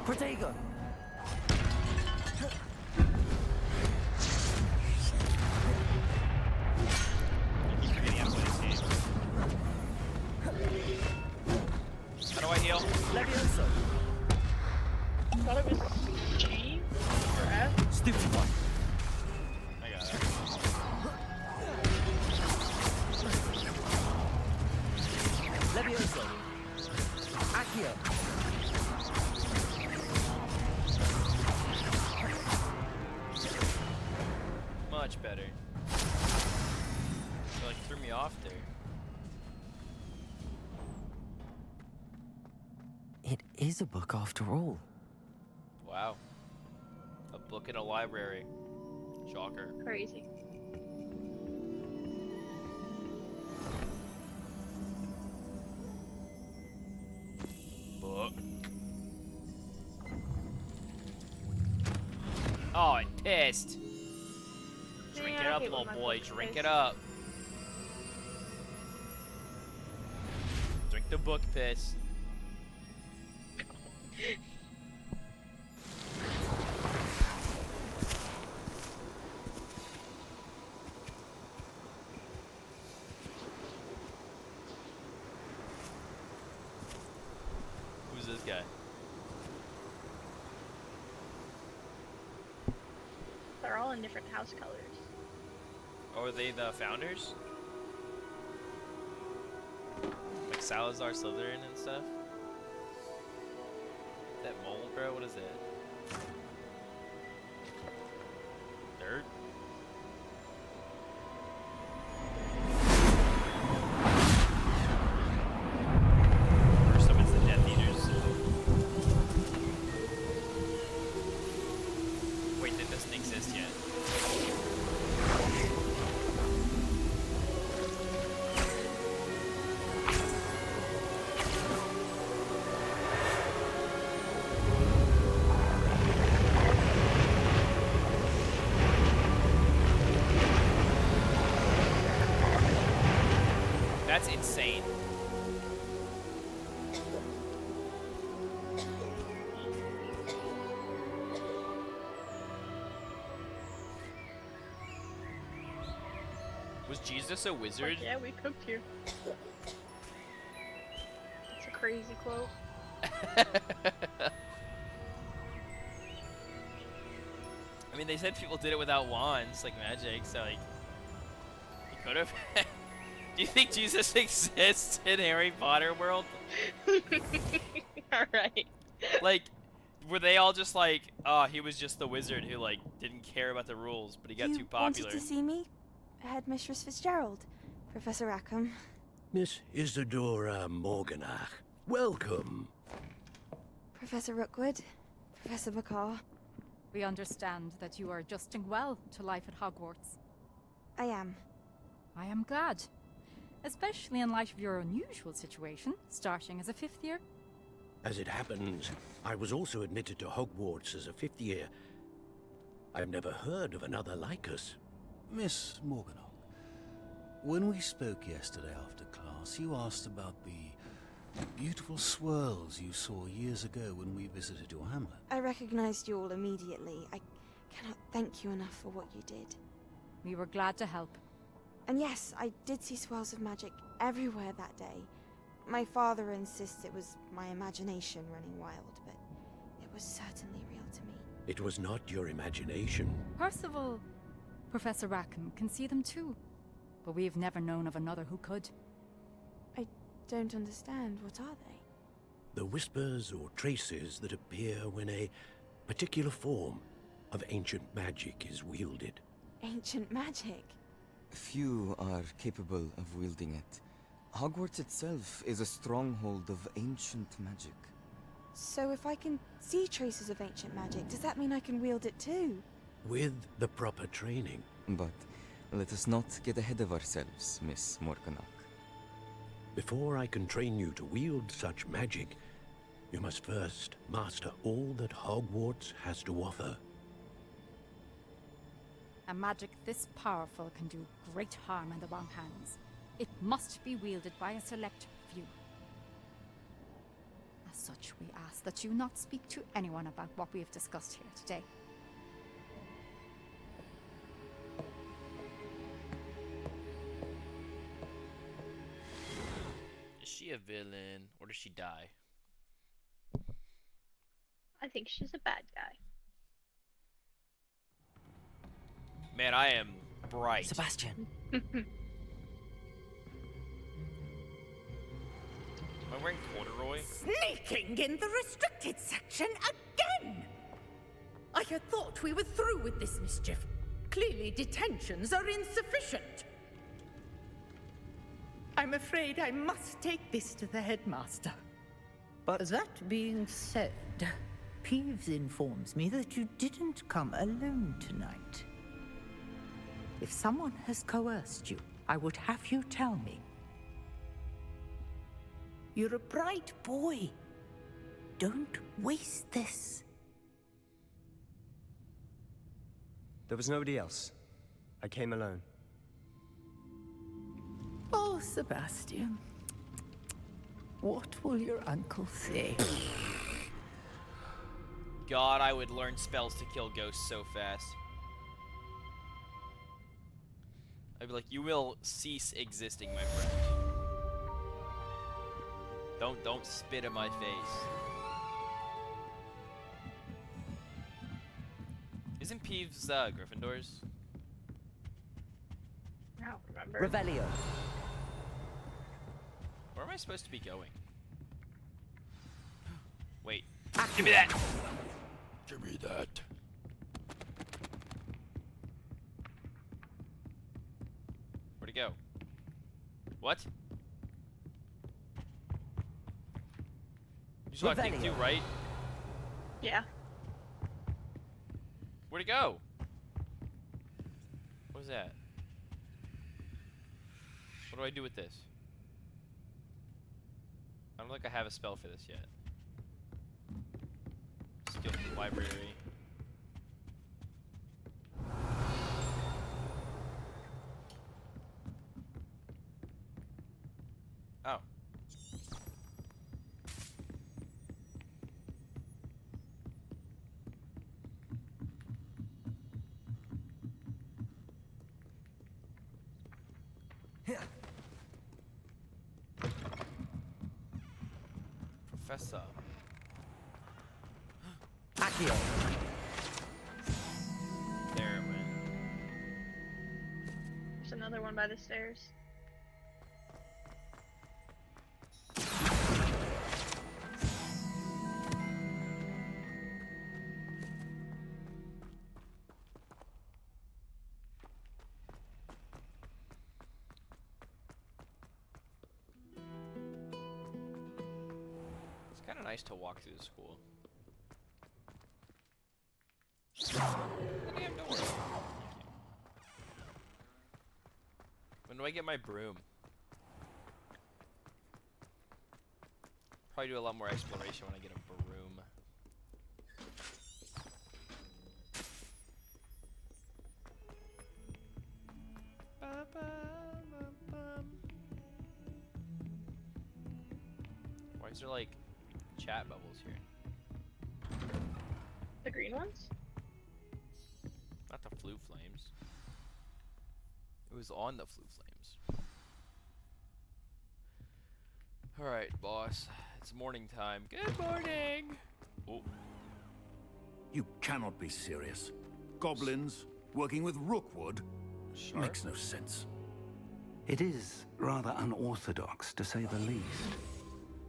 Protego!
I keep forgetting how to play this game. How do I heal?
Levioso!
I thought it was G or F.
Stupid one!
I got it.
Levioso! Accio!
Much better. You like threw me off there.
It is a book after all.
Wow. A book in a library. Shocker.
Crazy.
Book. Oh, it pissed. Drink
Yeah,
it
I
up,
hate when
little
my
boy.
book
Drink
pissed.
it up. Drink the book piss. Who's this guy?
They're all in different house colors.
Oh, are they the founders? Like Salazar, Slytherin, and stuff? That mold, bro? What is it? Dirt? Or some it's the Death Eaters. Wait, that doesn't exist yet. That's insane. Was Jesus a wizard?
Like, yeah, we cooked here. It's a crazy quote.
I mean, they said people did it without wands, like magic, so like, you could have. Do you think Jesus exists in Harry Potter world?
Alright.
Like, were they all just like, oh, he was just the wizard who like didn't care about the rules, but he got too popular?
Wanted to see me? Headmistress Fitzgerald, Professor Rackham.
Miss Isadora Morganach. Welcome.
Professor Rookwood, Professor McCaw.
We understand that you are adjusting well to life at Hogwarts.
I am.
I am glad. Especially in light of your unusual situation, starting as a 5th year.
As it happens, I was also admitted to Hogwarts as a 5th year. I've never heard of another like us.
Miss Morganach, when we spoke yesterday after class, you asked about the beautiful swirls you saw years ago when we visited your hamlet.
I recognized you all immediately. I cannot thank you enough for what you did.
We were glad to help.
And yes, I did see swirls of magic everywhere that day. My father insists it was my imagination running wild, but it was certainly real to me.
It was not your imagination.
Percival, Professor Rackham can see them too. But we've never known of another who could.
I don't understand. What are they?
The whispers or traces that appear when a particular form of ancient magic is wielded.
Ancient magic?
Few are capable of wielding it. Hogwarts itself is a stronghold of ancient magic.
So if I can see traces of ancient magic, does that mean I can wield it too?
With the proper training.
But let us not get ahead of ourselves, Miss Morganach.
Before I can train you to wield such magic, you must first master all that Hogwarts has to offer.
A magic this powerful can do great harm in the wrong hands. It must be wielded by a select few. As such, we ask that you not speak to anyone about what we have discussed here today.
Is she a villain, or does she die?
I think she's a bad guy.
Man, I am bright.
Sebastian.
Am I wearing corduroy?
Sneaking in the restricted section again! I had thought we were through with this mischief. Clearly detentions are insufficient. I'm afraid I must take this to the headmaster.
But
that being said, Peeves informs me that you didn't come alone tonight. If someone has coerced you, I would have you tell me. You're a bright boy. Don't waste this.
there was nobody else. I came alone.
Oh, Sebastian. What will your uncle say?
God, I would learn spells to kill ghosts so fast. I'd be like, you will cease existing, my friend. Don't spit in my face. Isn't Peeves Gryffindor's?
I don't remember.
Revelio.
Where am I supposed to be going? Wait. Give me that!
Give me that.
Where'd it go? What? You saw King 2, right?
Yeah.
Where'd it go? What was that? What do I do with this? I don't think I have a spell for this yet. Skill from the library. Oh. Professor.
Accio.
There it went.
There's another one by the stairs.
nice to walk through the school. Damn, don't worry. When do I get my broom? Probably do a lot more exploration when I get a broom. Why is there like chat bubbles here?
The green ones?
Not the flue flames. It was on the flue flames. Alright, boss. It's morning time. Good morning! Oh.
You cannot be serious. Goblins working with Rookwood?
Sure.
Makes
no sense.
It is rather unorthodox, to say the least.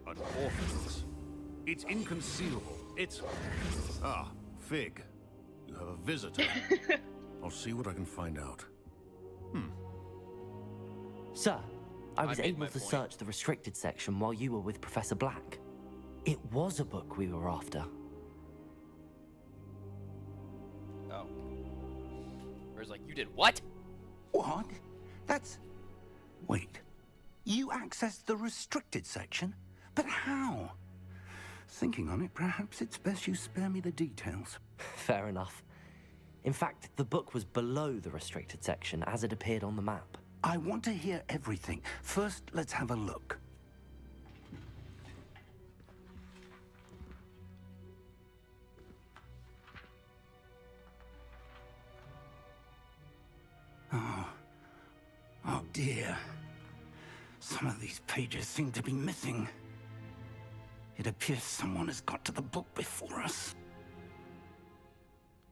Unorthodox? It's inconceivable. It's... Ah, Fig. You have a visitor. I'll see what I can find out.
Sir, I was
made
able
my
to
point.
search the restricted section while you were with Professor Black. It was a book we were after.
Oh. Whereas like, you did what?
What? That's... Wait. You accessed the restricted section? But how? Thinking on it, perhaps it's best you spare me the details.
Fair enough. In fact, the book was below the restricted section as it appeared on the map.
I want to hear everything. First, let's have a look. Oh dear. Some of these pages seem to be missing. It appears someone has got to the book before us.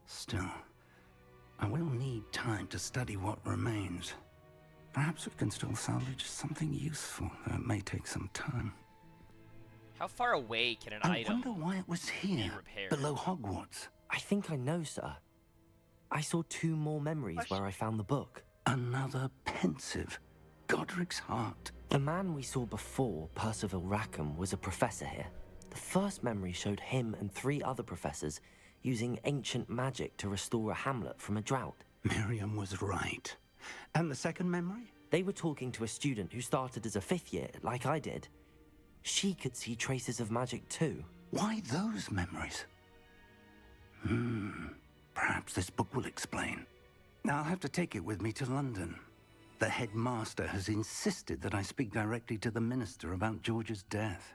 Still, I will need time to study what remains. Perhaps we can still salvage something useful, though it may take some time.
How far away can an
I
item
wonder why it was here,
repaired?
below Hogwarts.
I think I know, sir. I saw 2 more memories where I found the book.
Another pensive. Godric's heart.
The man we saw before, Percival Rackham, was a professor here. The first memory showed him and 3 other professors using ancient magic to restore a hamlet from a drought.
Miriam was right. And the second memory?
They were talking to a student who started as a 5th year, like I did. She could see traces of magic too.
Why those memories? Perhaps this book will explain. I'll have to take it with me to London. The headmaster has insisted that I speak directly to the minister about George's death.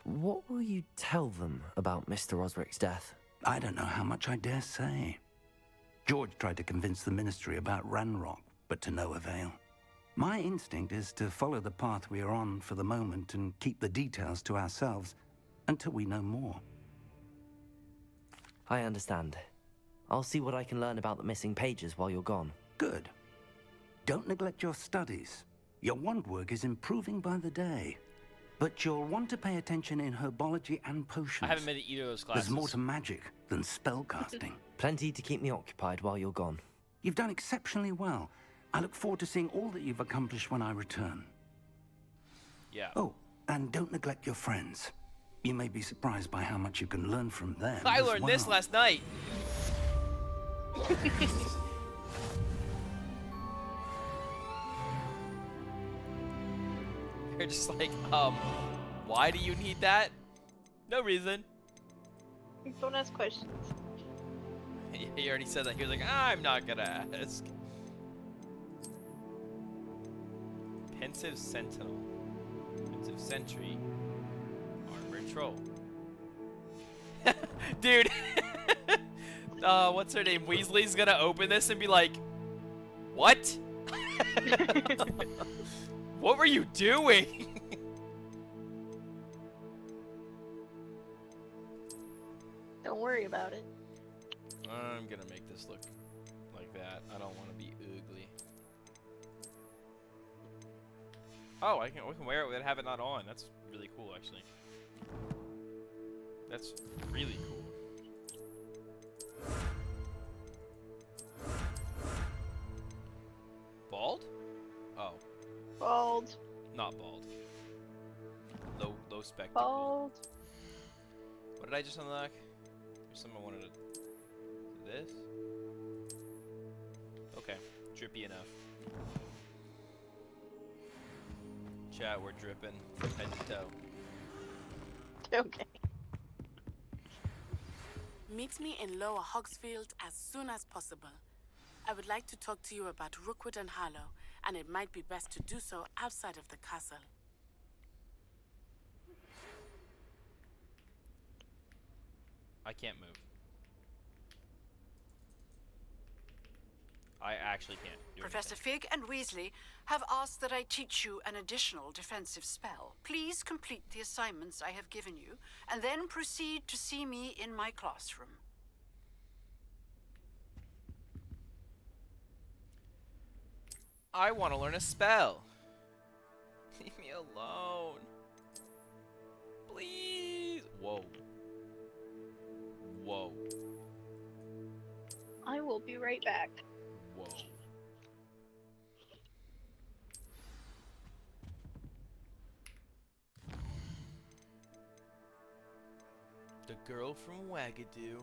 What will you tell them about Mr. Osric's death?
I don't know how much I dare say. George tried to convince the ministry about Ranrock, but to no avail. My instinct is to follow the path we are on for the moment and keep the details to ourselves until we know more.
I understand. I'll see what I can learn about the missing pages while you're gone.
Good. Don't neglect your studies. Your wand work is improving by the day. But you'll want to pay attention in herbology and potions.
I haven't been to either of those classes.
There's more to magic than spellcasting.
Plenty to keep me occupied while you're gone.
You've done exceptionally well. I look forward to seeing all that you've accomplished when I return.
Yeah.
Oh, and don't neglect your friends. You may be surprised by how much you can learn from them.
I
as
learned this
well.
last night. They're just like, why do you need that? No reason.
Don't ask questions.
He already said that. He was like, I'm not gonna ask. Pensive Sentinel. Pensive Sentry. Armored Troll. Dude. What's her name? Weasley's gonna open this and be like, what? What were you doing?
Don't worry about it.
I'm gonna make this look like that. I don't want to be ugly. Oh, we can wear it and have it not on. That's really cool, actually. That's really cool. Bald? Oh.
Bald.
Not bald. Bow spectacle.
Bald.
What did I just unlock? There's something I wanted to... This? Okay. Drippy enough. Chat, we're dripping from head to toe.
Okay.
Meet me in Lower Hogsfield as soon as possible. I would like to talk to you about Rookwood and Harlow, and it might be best to do so outside of the castle.
I can't move. I actually can't do
Professor
anything.
Fig and Weasley have asked that I teach you an additional defensive spell. Please complete the assignments I have given you, and then proceed to see me in my classroom.
I want to learn a spell. Leave me alone. Please. Whoa. Whoa.
I will be right back.
Whoa. The girl from Wagadoo.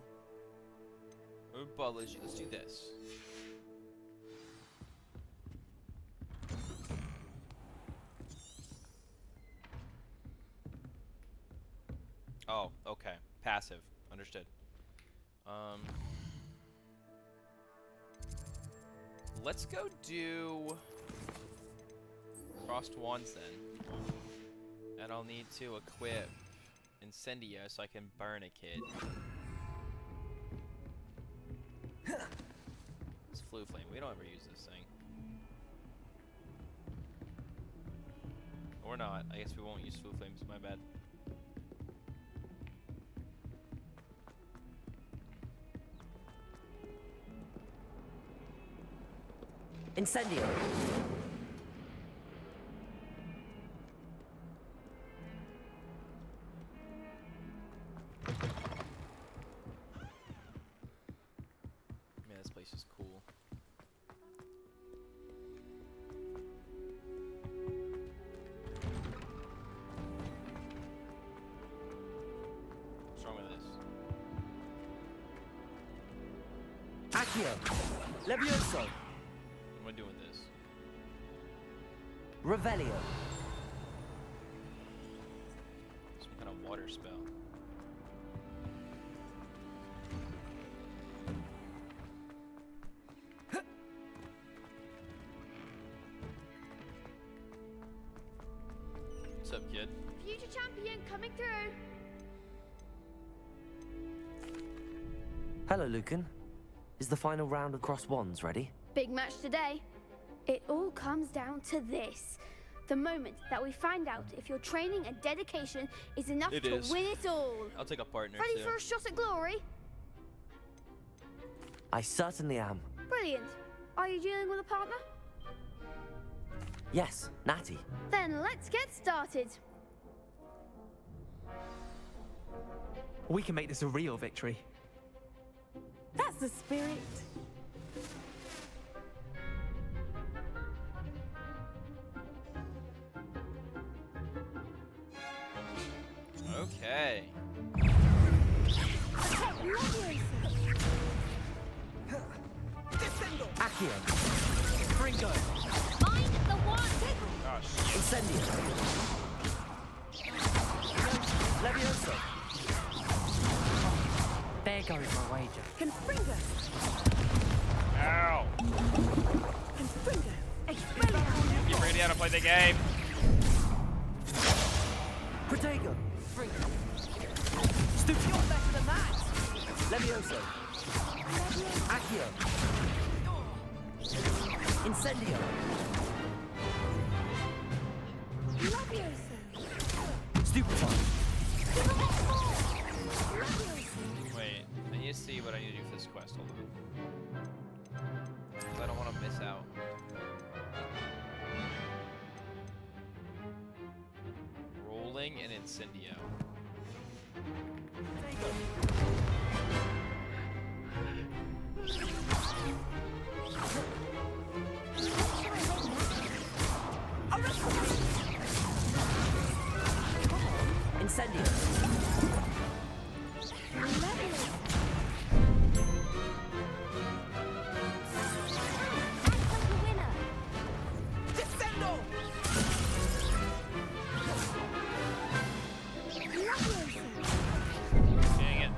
Herbology. Let's do this. Oh, okay. Passive. Understood. Let's go do Crossed Wands then. And I'll need to equip Incendio so I can burn a kid. It's Flu Flame. We don't ever use this thing. Or not. I guess we won't use Flu Flames. My bad.
Incendio.
Man, this place is cool. What's wrong with this?
Accio. Levioso.
What am I doing this?
Revelio.
Some kind of water spell. What's up, kid?
Future champion coming through.
Hello, Lucan. Is the final round of Crossed Wands ready?
Big match today. It all comes down to this. The moment that we find out if your training and dedication is enough
It
to
is.
win it all.
I'll take a partner
Ready
too.
for a shot at glory?
I certainly am.
Brilliant. Are you dealing with a partner?
Yes, Natty.
Then let's get started.
We can make this a real victory.
That's the spirit.
Okay.
Accio.
Ringo.
Mind the one.
Gosh.
Incendio. Levioso.
There goes my wager.
Confringo.
Ow.
Confringo. Expelliarmus.
Get ready how to play the game.
Protego.
Stupid, you're better than that.
Levioso. Accio. Incendio.
Levioso.
Stupefy.
Wait, I need to see what I need to do for this quest. Hold on. 'Cause I don't want to miss out. Rolling and Incendio.
Incendio.
Descendo!
Dang it.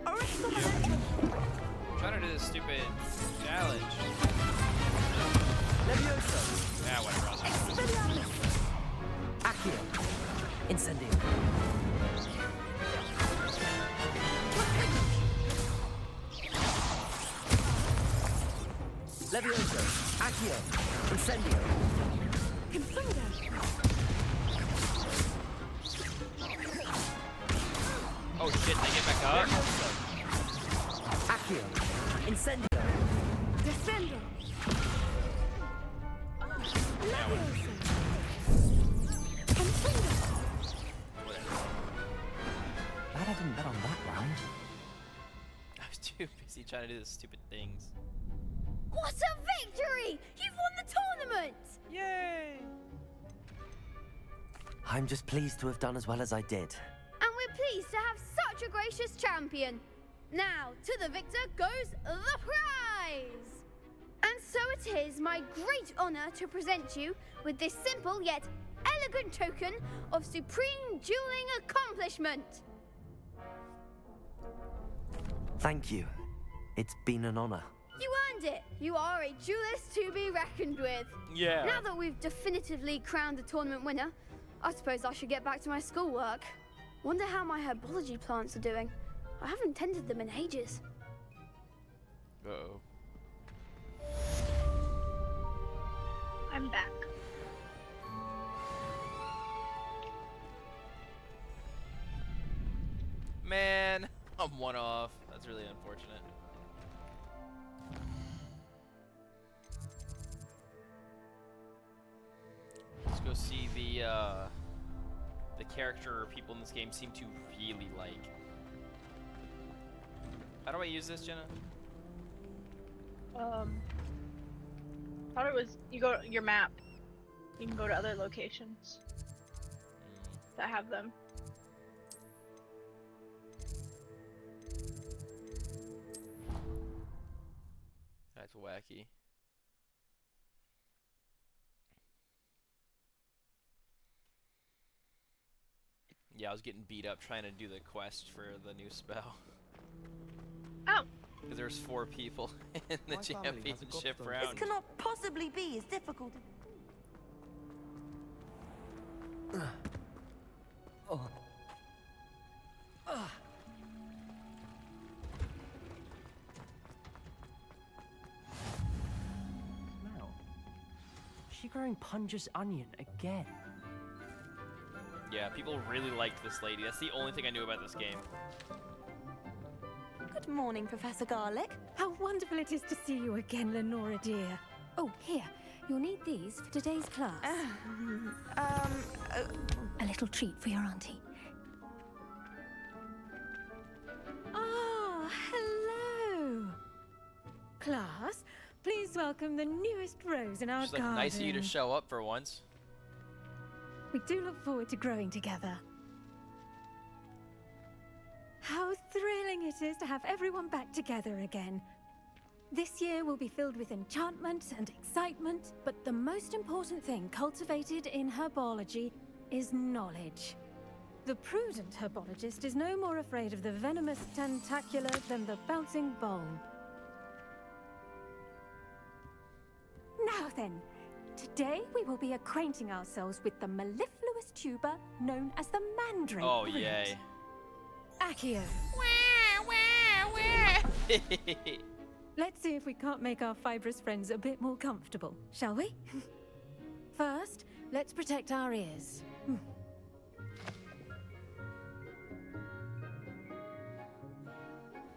I'm trying to do this stupid challenge.
Levioso.
Yeah, whatever. I'll do it.
Accio. Incendio. Levioso. Accio. Incendio.
Oh shit, they get back up?
Accio. Incendio.
Descendo.
Glad I didn't bet on that round.
I was too busy trying to do the stupid things.
What a victory! You've won the tournament!
Yay!
I'm just pleased to have done as well as I did.
And we're pleased to have such a gracious champion. Now, to the victor goes the prize! And so it is my great honor to present you with this simple yet elegant token of supreme dueling accomplishment.
Thank you. It's been an honor.
You earned it. You are a duelist to be reckoned with.
Yeah.
Now that we've definitively crowned the tournament winner, I suppose I should get back to my schoolwork. Wonder how my herbology plants are doing. I haven't tended them in ages.
Uh-oh.
I'm back.
Man, I'm one off. That's really unfortunate. Let's go see the character people in this game seem to really like. How do I use this, Jenna?
Thought it was you go to your map. You can go to other locations that have them.
That's wacky. Yeah, I was getting beat up trying to do the quest for the new spell.
Oh.
Because there's 4 people in the championship round.
This cannot possibly be as difficult.
Smell. Is she growing Punja's onion again?
Yeah, people really liked this lady. That's the only thing I knew about this game.
Good morning, Professor Garlick.
How wonderful it is to see you again, Lenora dear. Oh, here. You'll need these for today's class. A little treat for your auntie. Ah, hello. Class, please welcome the newest rose in our
She's like,
garden.
nice of you to show up for once.
We do look forward to growing together. How thrilling it is to have everyone back together again. This year will be filled with enchantment and excitement, but the most important thing cultivated in herbology is knowledge. The prudent herbologist is no more afraid of the venomous tentacular than the bouncing bulb. Now then, today we will be acquainting ourselves with the mellifluous tuber known as the mandrake
Oh,
root.
yay.
Accio. Let's see if we can't make our fibrous friends a bit more comfortable, shall we? First, let's protect our ears.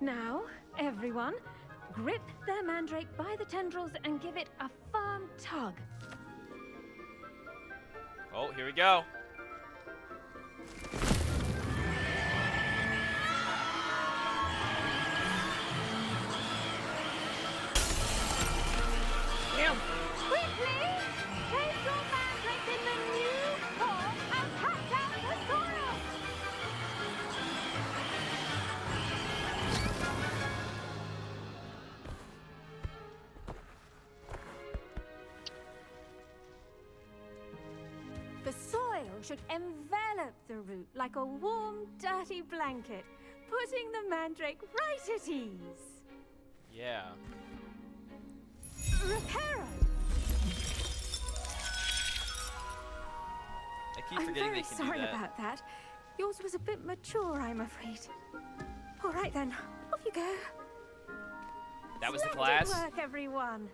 Now, everyone, grip their mandrake by the tendrils and give it a firm tug.
Oh, here we go.
Quickly! Take your mandrake in the
should envelop the root like a warm, dirty blanket, putting the mandrake right at ease.
Yeah.
Reparo!
I keep
I'm
forgetting
very
they can do
sorry
that.
about that. Yours was a bit mature, I'm afraid. All right then, off you go.
That was the
Splendid
class?
work, everyone.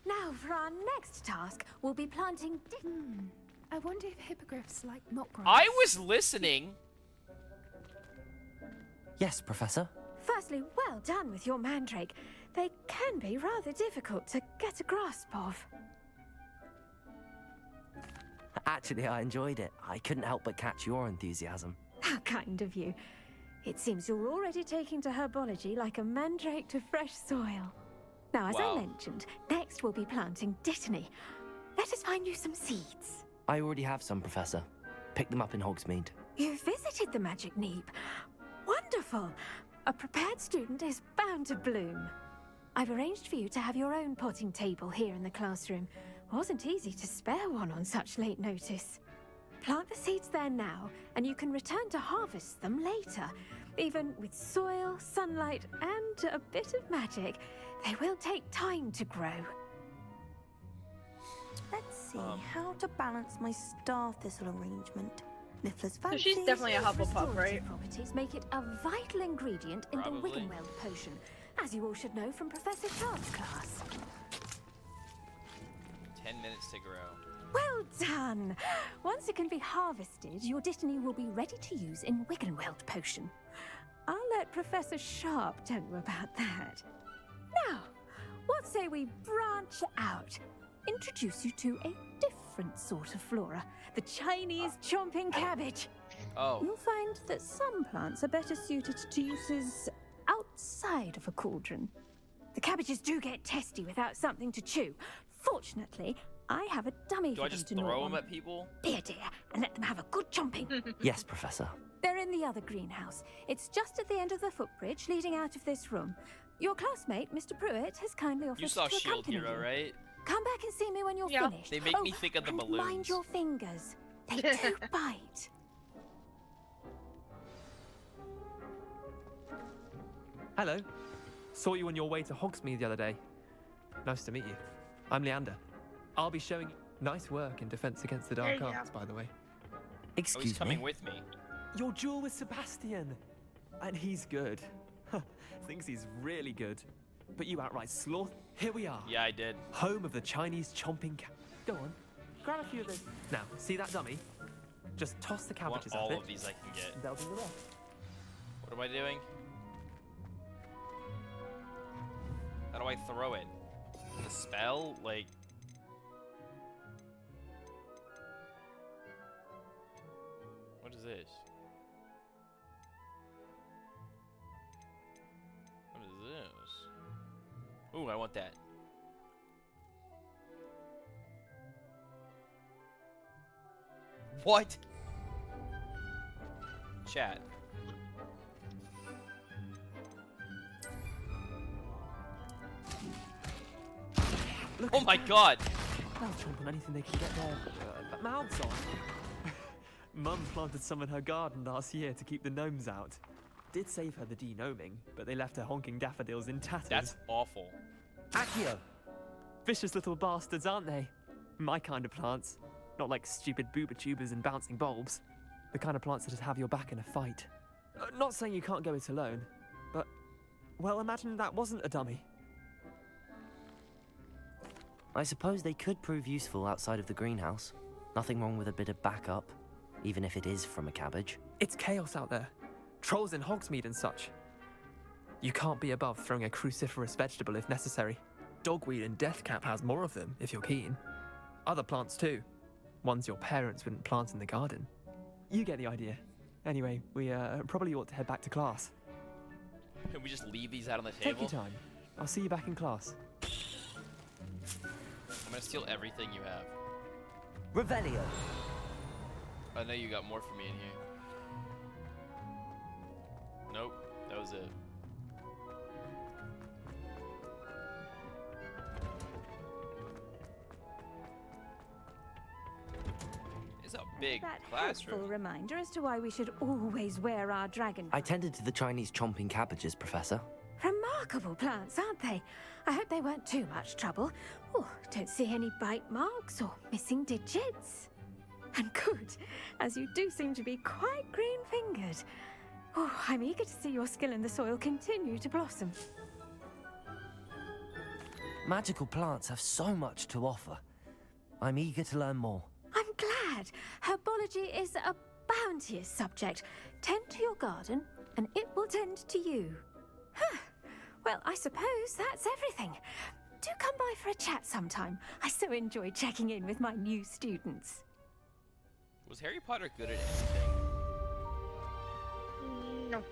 Now, for our next task, we'll be planting.
I wonder if hippogriffs like knot grass.
I was listening.
Yes, Professor.
Firstly, well done with your mandrake. They can be rather difficult to get a grasp of.
Actually, I enjoyed it. I couldn't help but catch your enthusiasm.
How kind of you. It seems you're already taking to herbology like a mandrake to fresh soil. Now, as I mentioned, next we'll be planting dittany. Let us find you some seeds.
I already have some, Professor. Picked them up in Hogsmeade.
You visited the Magic Neep. Wonderful! A prepared student is bound to bloom. I've arranged for you to have your own potting table here in the classroom. Wasn't easy to spare one on such late notice. Plant the seeds there now, and you can return to harvest them later. Even with soil, sunlight, and a bit of magic, they will take time to grow.
Let's see how to balance my star thistle arrangement. Niffler's
So
fancy.
she's definitely a Hufflepuff, right?
Properties make it a vital ingredient in the
Probably.
Wiggenweld potion, as you all should know from Professor Charles' class.
10 minutes to grow.
Well done! Once it can be harvested, your dittany will be ready to use in Wiggenweld potion. I'll let Professor Sharp tell you about that. Now, what say we branch out? Introduce you to a different sort of flora, the Chinese chomping cabbage.
Oh.
You'll find that some plants are better suited to uses outside of a cauldron. The cabbages do get testy without something to chew. Fortunately, I have a dummy
Do
for
I
them
just
to gnaw
throw
on.
them at people?
Be a dear and let them have a good chomping.
Yes, Professor.
They're in the other greenhouse. It's just at the end of the footbridge leading out of this room. Your classmate, Mr. Pruitt, has kindly offered
You saw
to
Shield
accompany
Hero,
you.
right?
Come back and see me when you're
Yeah.
finished.
They make me think of the
and
balloons.
Mind your fingers. They do bite.
Hello. Saw you on your way to Hogsmeade the other day. Nice to meet you. I'm Leander. I'll be showing you nice work in Defense Against the Dark
There you
Arts, by the way.
Oh, he's
Excuse
coming
me.
with me.
Your duel with Sebastian. And he's good. Thinks he's really good. But you outright sloth. Here we are.
Yeah, I did.
Home of the Chinese chomping cat. Go on. Grab a few of those. Now, see that dummy? Just toss the
I want
cabbages at
all
it.
of these I can get.
They'll do the rest.
What am I doing? How do I throw it? The spell? Like... What is this? What is this? Ooh, I want that. What? Chat. Oh my god!
They'll chomp on anything they can get their mouths on. Mum planted some in her garden last year to keep the gnomes out. Did save her the de-gnoming, but they left her honking daffodils in tatters.
That's awful.
Accio! Vicious little bastards, aren't they? My kind of plants. Not like stupid booba tubers and bouncing bulbs. The kind of plants that have your back in a fight. Not saying you can't go it alone, but... Well, imagine that wasn't a dummy.
I suppose they could prove useful outside of the greenhouse. Nothing wrong with a bit of backup, even if it is from a cabbage.
It's chaos out there. Trolls in Hogsmeade and such. You can't be above throwing a cruciferous vegetable if necessary. Dogweed and deathcap has more of them, if you're keen. Other plants too. Ones your parents wouldn't plant in the garden. You get the idea. Anyway, we probably ought to head back to class.
Can we just leave these out on the
Take
table?
your time. I'll see you back in class.
I'm gonna steal everything you have.
Revelio.
I know you got more for me in here. Nope, that was it. That's a big
That
classroom.
helpful reminder as to why we should always wear our dragon.
I tended to the Chinese chomping cabbages, Professor.
Remarkable plants, aren't they? I hope they weren't too much trouble. Oh, don't see any bite marks or missing digits. And good, as you do seem to be quite green-fingered. Oh, I'm eager to see your skill in the soil continue to blossom.
Magical plants have so much to offer. I'm eager to learn more.
I'm glad. Herbology is a bounteous subject. Tend to your garden, and it will tend to you. Huh. Well, I suppose that's everything. Do come by for a chat sometime. I so enjoy checking in with my new students.
Was Harry Potter good at anything?
No.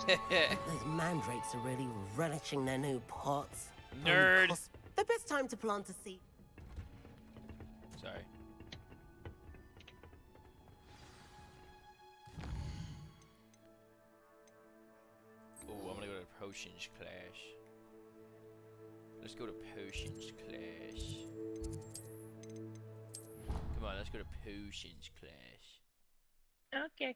Those mandrakes are really relishing their new pots.
Nerd.
The best time to plant a seed.
Sorry. Oh, I'm gonna go to potions class. Let's go to potions class. Come on, let's go to potions class.
Okay.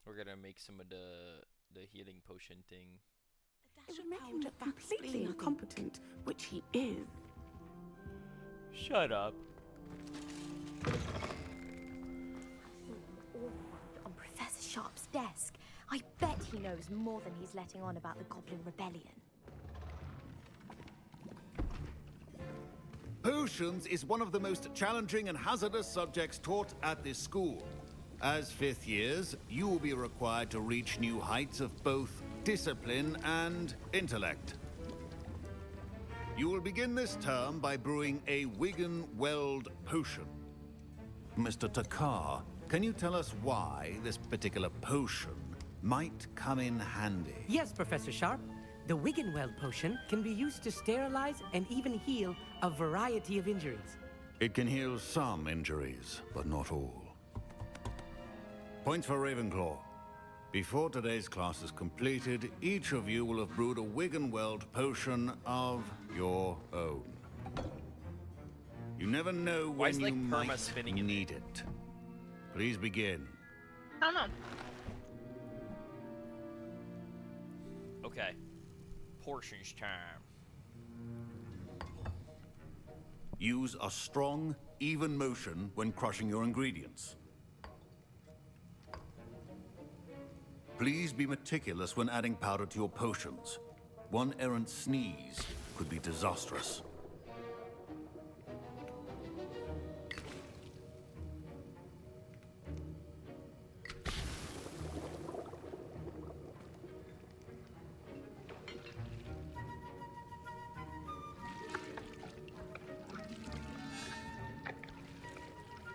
We're gonna make some of the healing potion thing.
It would make him look completely incompetent, which he is.
Shut up.
On Professor Sharp's desk. I bet he knows more than he's letting on about the Goblin Rebellion.
Potions is one of the most challenging and hazardous subjects taught at this school. As fifth years, you will be required to reach new heights of both discipline and intellect. You will begin this term by brewing a Wigan-Weld potion. Mr. Takar, can you tell us why this particular potion might come in handy?
Yes, Professor Sharp. The Wiggenweld potion can be used to sterilize and even heal a variety of injuries.
It can heal some injuries, but not all. Points for Ravenclaw. Before today's class is completed, each of you will have brewed a Wiggenweld potion of your own. You never know
Why is,
when you
like, perma
might
spinning in
need it. Please begin.
I don't know.
Okay. Portions time.
Use a strong, even motion when crushing your ingredients. Please be meticulous when adding powder to your potions. One errant sneeze could be disastrous.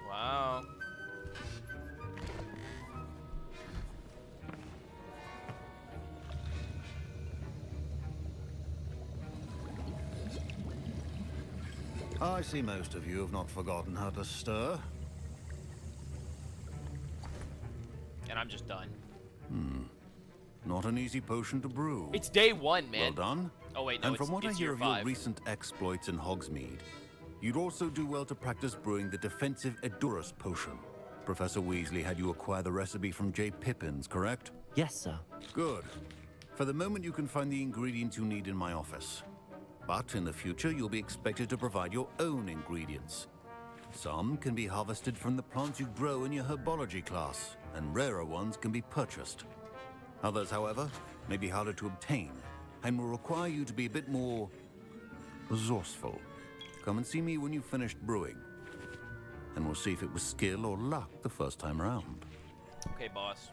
Wow.
I see most of you have not forgotten how to stir.
And I'm just done.
Not an easy potion to brew.
It's day one, man.
Well done.
Oh wait, no,
and from what I
it's
hear
year
of
5.
your recent exploits in Hogsmeade, you'd also do well to practice brewing the defensive Edurus potion. Professor Weasley had you acquire the recipe from J. Pippin's, correct?
Yes, sir.
Good. For the moment, you can find the ingredients you need in my office. But in the future, you'll be expected to provide your own ingredients. Some can be harvested from the plants you grow in your herbology class, and rarer ones can be purchased. Others, however, may be harder to obtain, and will require you to be a bit more resourceful. Come and see me when you've finished brewing, and we'll see if it was skill or luck the first time around.
Okay, boss.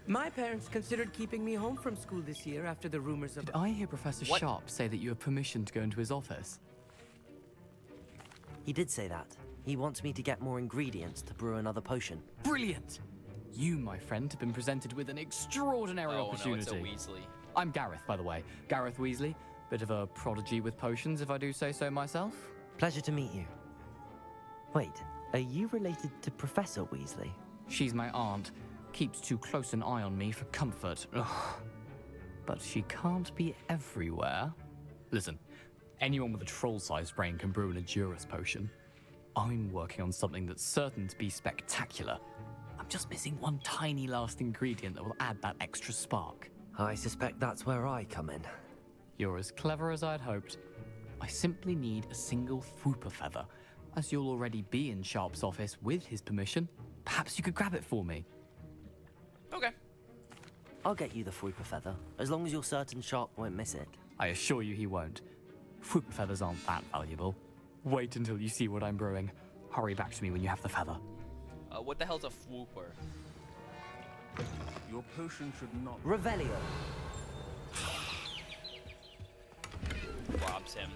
My parents considered keeping me home from school this year after the rumors of...
Did I hear Professor
What?
Sharp say that you have permission to go into his office?
He did say that. He wants me to get more ingredients to brew another potion.
Brilliant! You, my friend, have been presented with an extraordinary
Oh
opportunity.
no, it's a Weasley.
I'm Gareth, by the way. Gareth Weasley. Bit of a prodigy with potions, if I do say so myself.
Pleasure to meet you. Wait, are you related to Professor Weasley?
She's my aunt. Keeps too close an eye on me for comfort. Ugh. But she can't be everywhere. Listen, Anyone with a troll-sized brain can brew an Edurus potion. I'm working on something that's certain to be spectacular. I'm just missing one tiny last ingredient that will add that extra spark.
I suspect that's where I come in.
You're as clever as I'd hoped. I simply need a single Fwooper feather. As you'll already be in Sharp's office with his permission, perhaps you could grab it for me.
Okay.
I'll get you the Fwooper feather, as long as you're certain Sharp won't miss it.
I assure you he won't. Fwooper feathers aren't that valuable. Wait until you see what I'm brewing. Hurry back to me when you have the feather.
What the hell's a Fwooper?
Your potion should not...
Revelio.
Robs him.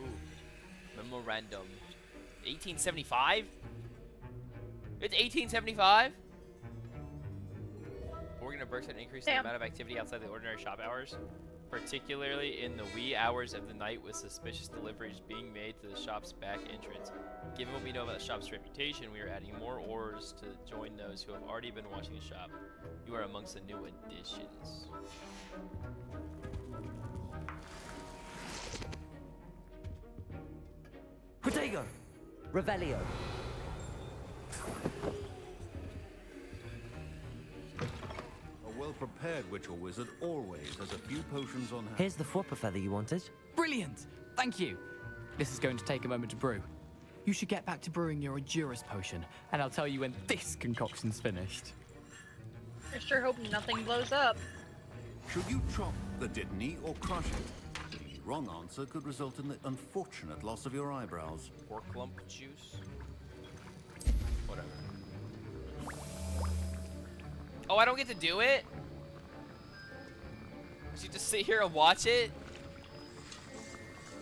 Ooh. Memorandum. 1875? It's 1875? We're gonna burst and increase the amount of activity outside the ordinary shop hours, particularly in the wee hours of the night, with suspicious deliveries being made to the shop's back entrance. Given what we know about the shop's reputation, we are adding more orders to join those who have already been watching the shop. You are amongst the new additions.
Protego! Revelio.
A well-prepared witch or wizard always has a few potions on hand.
Here's the Fwooper feather you wanted.
Brilliant! Thank you! This is going to take a moment to brew. You should get back to brewing your Edurus potion, and I'll tell you when this concoction's finished.
I sure hope nothing blows up.
Should you chop the Didney or crush it? The wrong answer could result in the unfortunate loss of your eyebrows.
Pork lump juice? Whatever. Oh, I don't get to do it? Should you just sit here and watch it?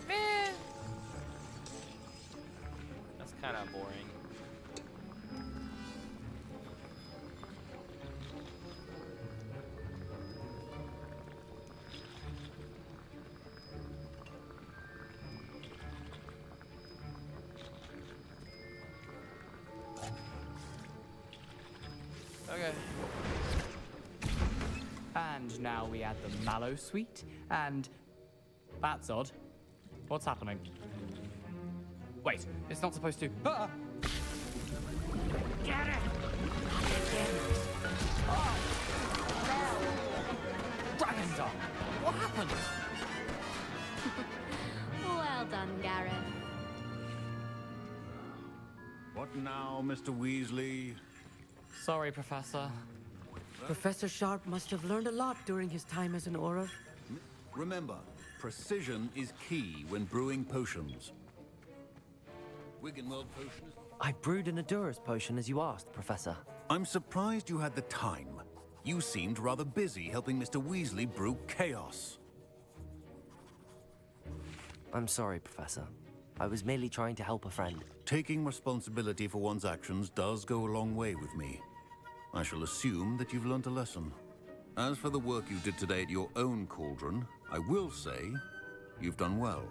Man. That's kind of boring. Okay.
And now we add the mallow sweet, and that's odd. What's happening? Wait, it's not supposed to. Ah!
Get it!
Oh! Dragondar! What happened?
Well done, Gareth.
What now, Mr. Weasley?
Sorry, Professor.
Professor Sharp must have learned a lot during his time as an Auror.
Remember, precision is key when brewing potions. Wiggenweld potion is...
I brewed an Edurus potion as you asked, Professor.
I'm surprised you had the time. You seemed rather busy helping Mr. Weasley brew chaos.
I'm sorry, Professor. I was merely trying to help a friend.
Taking responsibility for one's actions does go a long way with me. I shall assume that you've learnt a lesson. As for the work you did today at your own cauldron, I will say you've done well.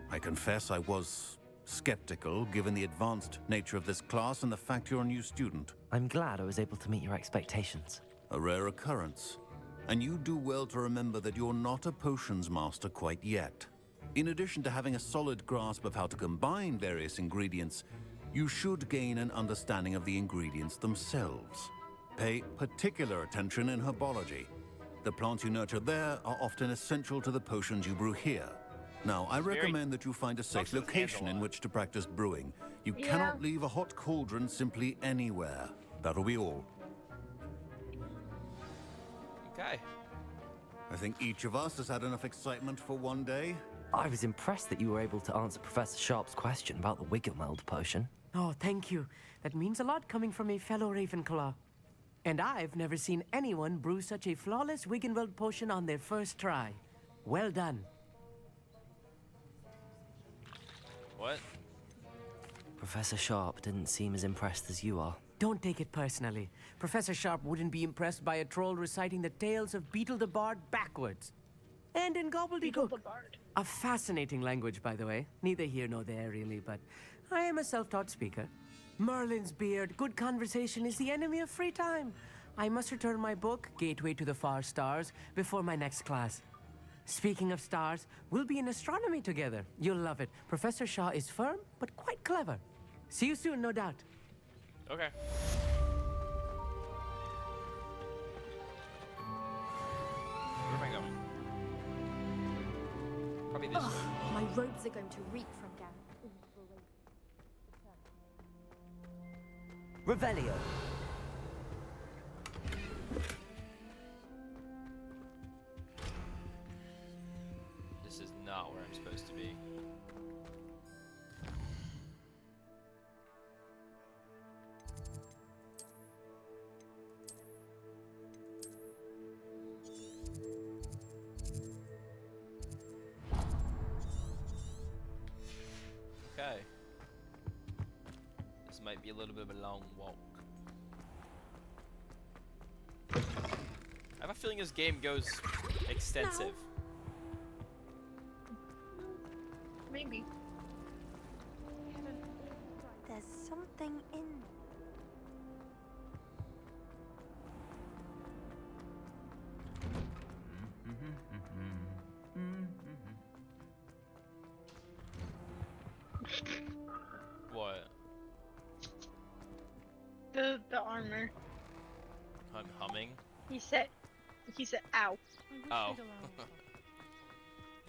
I confess I was skeptical given the advanced nature of this class and the fact you're a new student.
I'm glad I was able to meet your expectations.
A rare occurrence. And you do well to remember that you're not a potions master quite yet. In addition to having a solid grasp of how to combine various ingredients, you should gain an understanding of the ingredients themselves. Pay particular attention in herbology. The plants you nurture there are often essential to the potions you brew here. Now, I recommend that you find a safe location in which to practice brewing. You cannot leave a hot cauldron simply anywhere. That'll be all.
Okay.
I think each of us has had enough excitement for one day.
I was impressed that you were able to answer Professor Sharp's question about the Wiggenweld potion.
Oh, thank you. That means a lot coming from a fellow Ravenclaw. And I've never seen anyone brew such a flawless Wiggenweld potion on their first try. Well done.
What?
Professor Sharp didn't seem as impressed as you are.
Don't take it personally. Professor Sharp wouldn't be impressed by a troll reciting the tales of Beetle the Bard backwards. And in gobbledygook. A fascinating language, by the way. Neither here nor there, really, but I am a self-taught speaker. Merlin's beard, good conversation is the enemy of free time. I must return my book, Gateway to the Far Stars, before my next class. Speaking of stars, we'll be in astronomy together. You'll love it. Professor Shah is firm, but quite clever. See you soon, no doubt.
Okay. Where am I going? Probably this way.
My robes are going to reek from Garrett.
Revelio.
This is not where I'm supposed to be. Okay. This might be a little bit of a long walk. I have a feeling this game goes extensive.
Maybe.
There's something in
What?
The armor.
I'm humming.
He said ow.
Oh.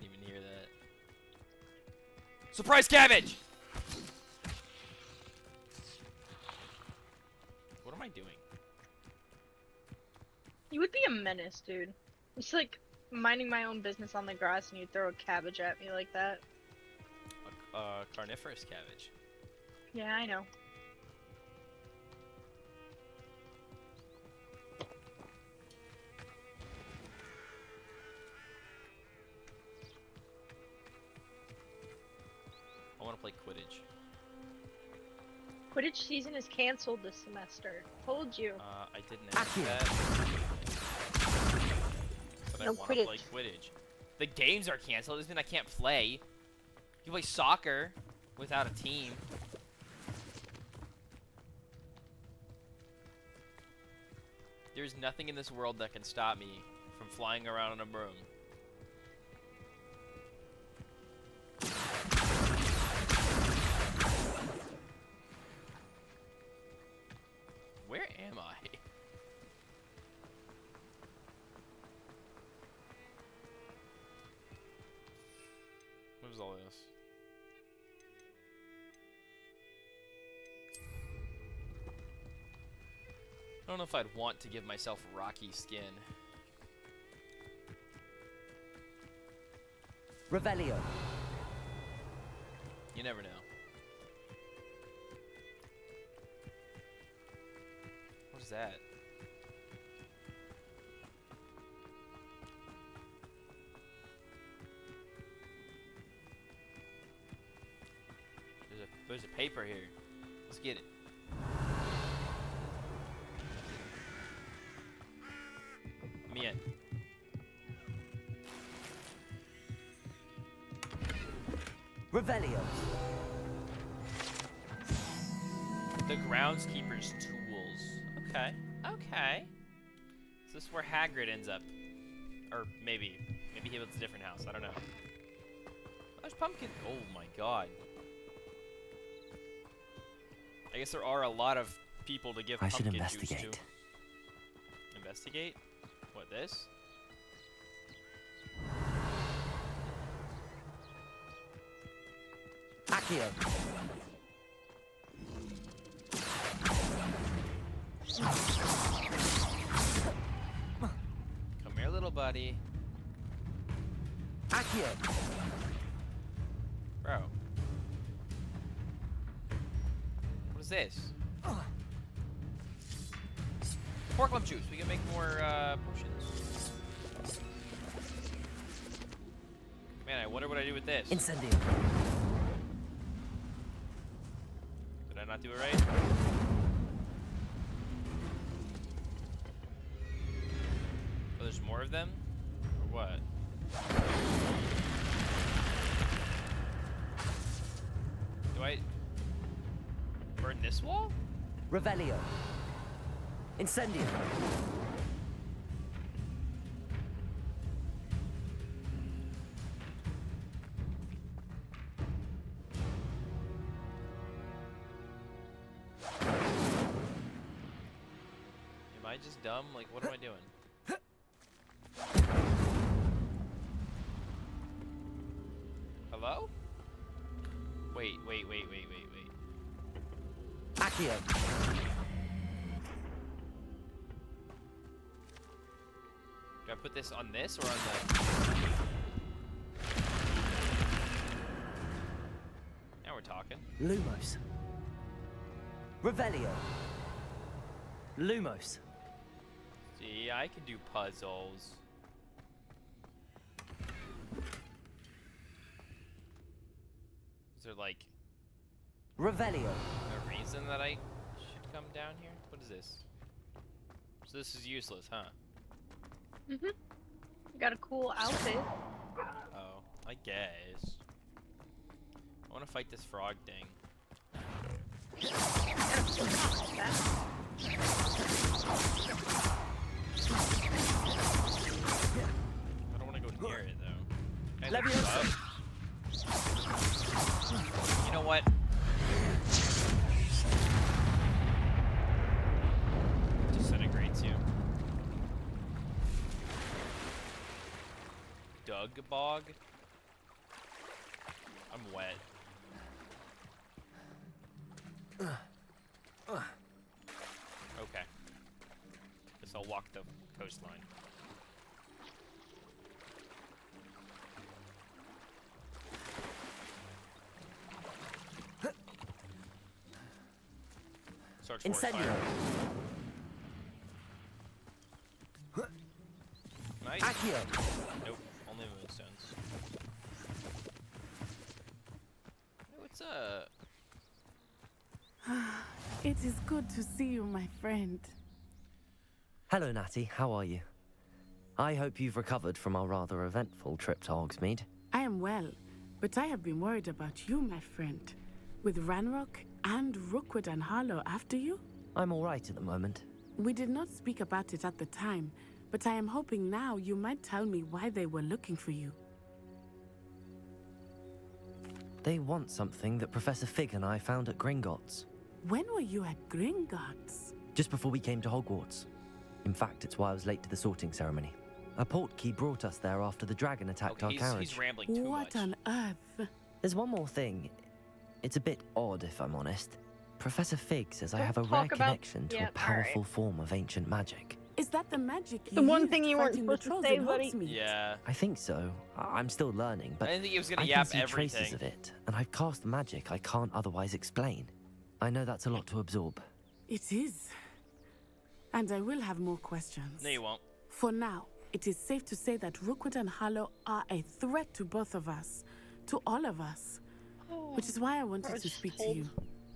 Didn't even hear that. Surprise cabbage! What am I doing?
You would be a menace, dude. It's like minding my own business on the grass and you throw a cabbage at me like that.
A carnivorous cabbage.
Yeah, I know.
I want to play Quidditch.
Quidditch season is canceled this semester. Told you.
I didn't ask that. But
No
I want to play
Quidditch.
Quidditch. The games are canceled. Doesn't mean I can't play. You play soccer without a team. There's nothing in this world that can stop me from flying around on a broom. Where am I? What is all this? I don't know if I'd want to give myself rocky skin.
Revelio.
You never know. What's that? There's a paper here. Let's get it. Let me in.
Revelio.
The groundskeeper's tools. Okay. Okay. Is this where Hagrid ends up? Or maybe he builds a different house. I don't know. There's pumpkin. Oh my god. I guess there are a lot of people to give
I should
pumpkin juice
investigate.
to. Investigate? What, this?
Accio.
Come here, little buddy.
Accio.
Bro. What is this? Pork lump juice. We can make more potions. Man, I wonder what I do with this.
Incendio.
Did I not do it right? Oh, there's more of them? Or what? Do I burn this wall?
Revelio. Incendio.
I just dumb? Like, what am I doing? Hello? Wait.
Accio.
Do I put this on this or on the... Now we're talking.
Lumos. Revelio. Lumos.
See, I can do puzzles. Is there like
Revelio.
a reason that I should come down here? What is this? So this is useless, huh?
Mhm. You got a cool outfit.
Oh, I guess. I want to fight this frog thing. I don't want to go near it though. You know what? Disintegrates you. Doug bog? I'm wet. Okay. Guess I'll walk the coastline. Search for
Incendio.
fire. Nice.
Accio.
Nope, only moonstones. What's
It is good to see you, my friend.
Hello, Natty. How are you? I hope you've recovered from our rather eventful trip to Hogsmeade.
I am well, but I have been worried about you, my friend. With Ranrock and Rookwood and Harlow after you?
I'm all right at the moment.
We did not speak about it at the time, but I am hoping now you might tell me why they were looking for you.
They want something that Professor Fig and I found at Gringotts.
When were you at Gringotts?
Just before we came to Hogwarts. In fact, it's why I was late to the sorting ceremony. A portkey brought us there after the dragon attacked our carriage.
He's rambling too much.
What on earth?
There's one more thing. It's a bit odd, if I'm honest. Professor Fig says I
Don't
have a
talk
rare
about-
connection to
Yep,
a powerful form of ancient magic.
Is that the magic you
The one
used
thing you weren't
fighting the
supposed to
trolls
say,
in
buddy.
Hogsmeade?
Yeah.
I think so. I'm still learning, but
I didn't think he was gonna
I
yap
can see traces
everything.
of it, and I've cast magic I can't otherwise explain. I know that's a lot to absorb.
It is. And I will have more questions.
No, you won't.
For now, it is safe to say that Rookwood and Harlow are a threat to both of us. To all of us. Which is why I wanted to speak to you.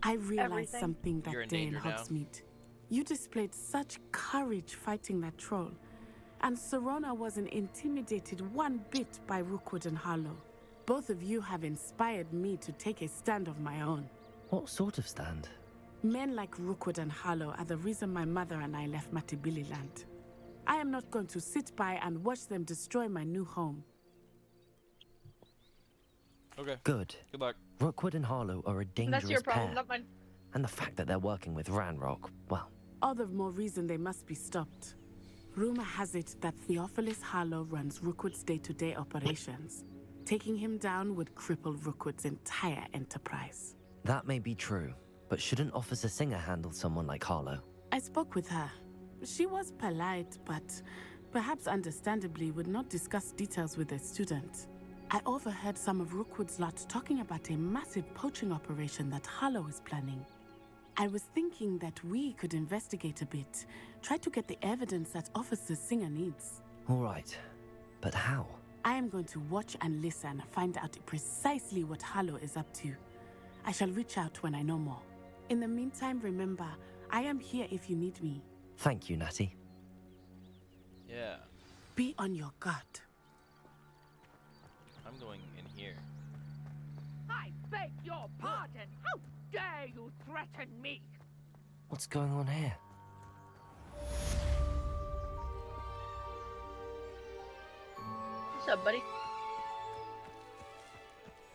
I realized
everything.
something
You're
that
in
day in
danger now.
Hogsmeade. You displayed such courage fighting that troll. And Serona wasn't intimidated one bit by Rookwood and Harlow. Both of you have inspired me to take a stand of my own.
What sort of stand?
Men like Rookwood and Harlow are the reason my mother and I left Matabeleland. I am not going to sit by and watch them destroy my new home.
Okay.
Good.
Good luck.
Rookwood and Harlow are a dangerous
That's your problem,
pair.
not mine.
And the fact that they're working with Ranrock, well,
All the more reason they must be stopped. Rumor has it that Theophilus Harlow runs Rookwood's day-to-day operations. Taking him down would cripple Rookwood's entire enterprise.
that may be true. But shouldn't Officer Singer handle someone like Harlow?
I spoke with her. She was polite, but perhaps understandably would not discuss details with a student. I overheard some of Rookwood's lot talking about a massive poaching operation that Harlow is planning. I was thinking that we could investigate a bit, try to get the evidence that Officer Singer needs.
All right. But how?
I am going to watch and listen, find out precisely what Harlow is up to. I shall reach out when I know more. In the meantime, remember, I am here if you need me.
Thank you, Natty.
Yeah.
Be on your guard.
I'm going in here.
I beg your pardon. How dare you threaten me?
What's going on here?
What's up, buddy?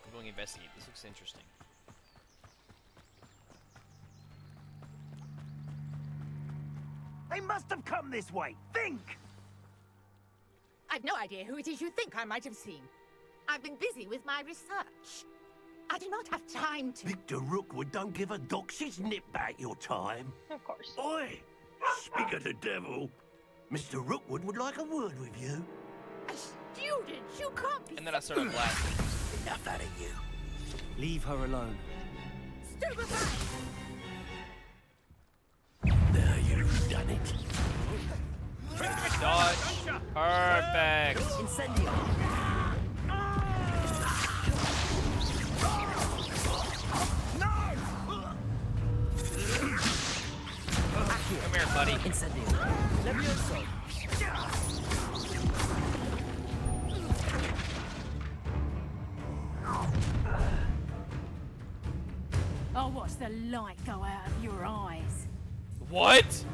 I'm going to investigate. This looks interesting.
They must have come this way. Think!
I've no idea who it is you think I might have seen. I've been busy with my research. I do not have time to...
Victor Rookwood don't give a doxy's nip back your time.
Of course.
Oi! Speak of the devil. Mr. Rookwood would like a word with you.
A student? You can't be...
And then I started blasting.
Enough out of you.
Leave her alone.
Stupefy!
Now you've done it.
Dodge. Perfect.
Incendio.
Come here, buddy.
Incendio. Levioso.
I'll watch the light go out of your eyes.
What?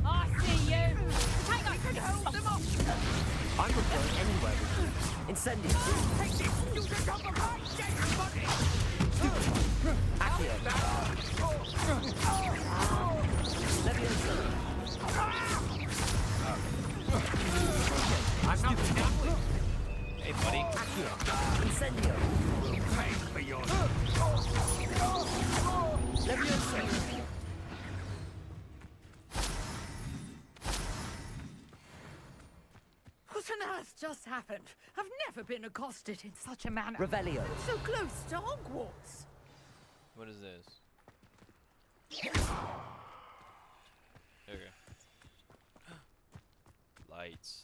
I see you. Take I can hold them off.
I'm not going anywhere with you. Incendio.
Take this. You can come behind, everybody.
Accio. Levioso.
I'm not done with.
Hey, buddy.
Accio. Incendio.
Thanks for your...
Levioso.
What on earth just happened? I've never been accosted in such a manner.
Revelio.
So close to Hogwarts.
What is this? Okay. Lights.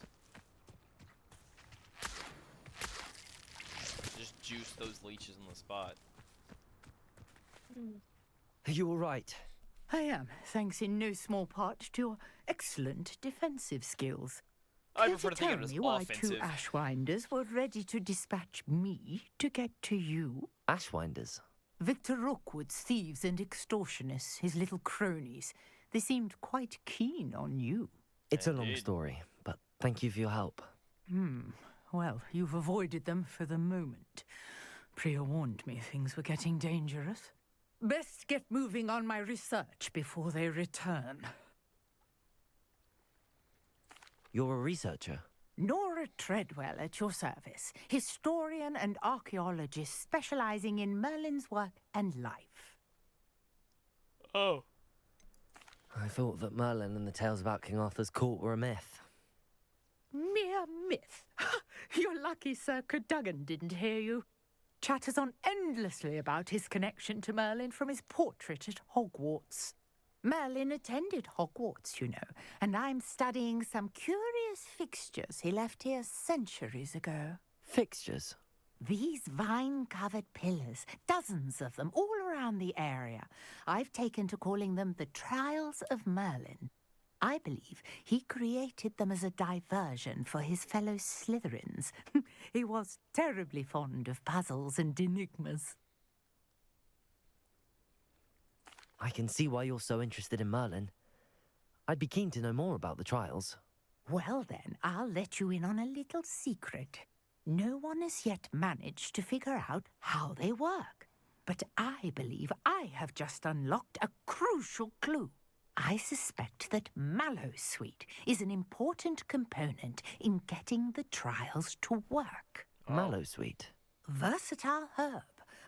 Just juice those leeches on the spot.
Are you all right?
I am, thanks in no small part to your excellent defensive skills.
I
Care
prefer to think
tell
of it as
me why
offensive.
two Ashwinders were ready to dispatch me to get to you?
Ashwinders.
Victor Rookwood's thieves and extortionists, his little cronies. They seemed quite keen on you.
It's a long story, but thank you for your help.
Well, you've avoided them for the moment. Priya warned me things were getting dangerous. Best get moving on my research before they return.
You're a researcher?
Nora Treadwell at your service, historian and archaeologist specializing in Merlin's work and life.
Oh.
I thought that Merlin and the tales about King Arthur's court were a myth.
Mere myth. You're lucky Sir Cadogan didn't hear you. Chatters on endlessly about his connection to Merlin from his portrait at Hogwarts. Merlin attended Hogwarts, you know, and I'm studying some curious fixtures he left here centuries ago.
Fixtures?
These vine-covered pillars, dozens of them, all around the area. I've taken to calling them the Trials of Merlin. I believe he created them as a diversion for his fellow Slytherins. He was terribly fond of puzzles and enigmas.
I can see why you're so interested in Merlin. I'd be keen to know more about the trials.
Well then, I'll let you in on a little secret. No one has yet managed to figure out how they work. But I believe I have just unlocked a crucial clue. I suspect that Mallowsweet is an important component in getting the trials to work.
Mallowsweet?
Versatile herb.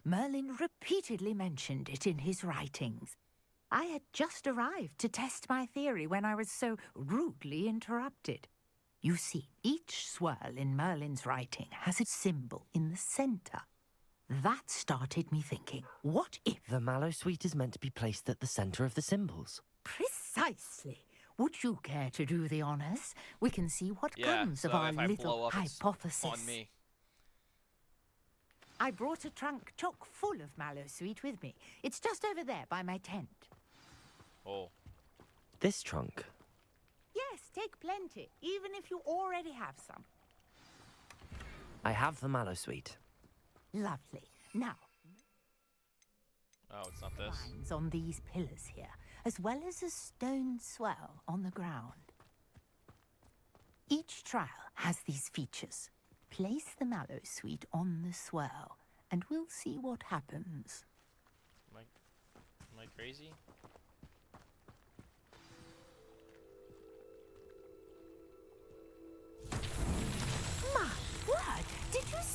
Merlin repeatedly mentioned it in his writings. I had just arrived to test my theory when I was so rudely interrupted. You see, each swirl in Merlin's writing has a symbol in the center. That started me thinking, what if...
The Mallowsweet is meant to be placed at the center of the symbols.
Precisely. Would you care to do the honors? We can see what comes
so
of our
if I blow
little
up, it's
hypothesis.
on me.
I brought a trunk chock full of Mallowsweet with me. It's just over there by my tent.
Oh.
This trunk?
Yes, take plenty, even if you already have some.
I have the Mallowsweet.
Lovely. Now,
Oh, it's not this.
lines on these pillars here, as well as a stone swell on the ground. Each trial has these features. Place the Mallowsweet on the swell, and we'll see what happens.
Am I crazy?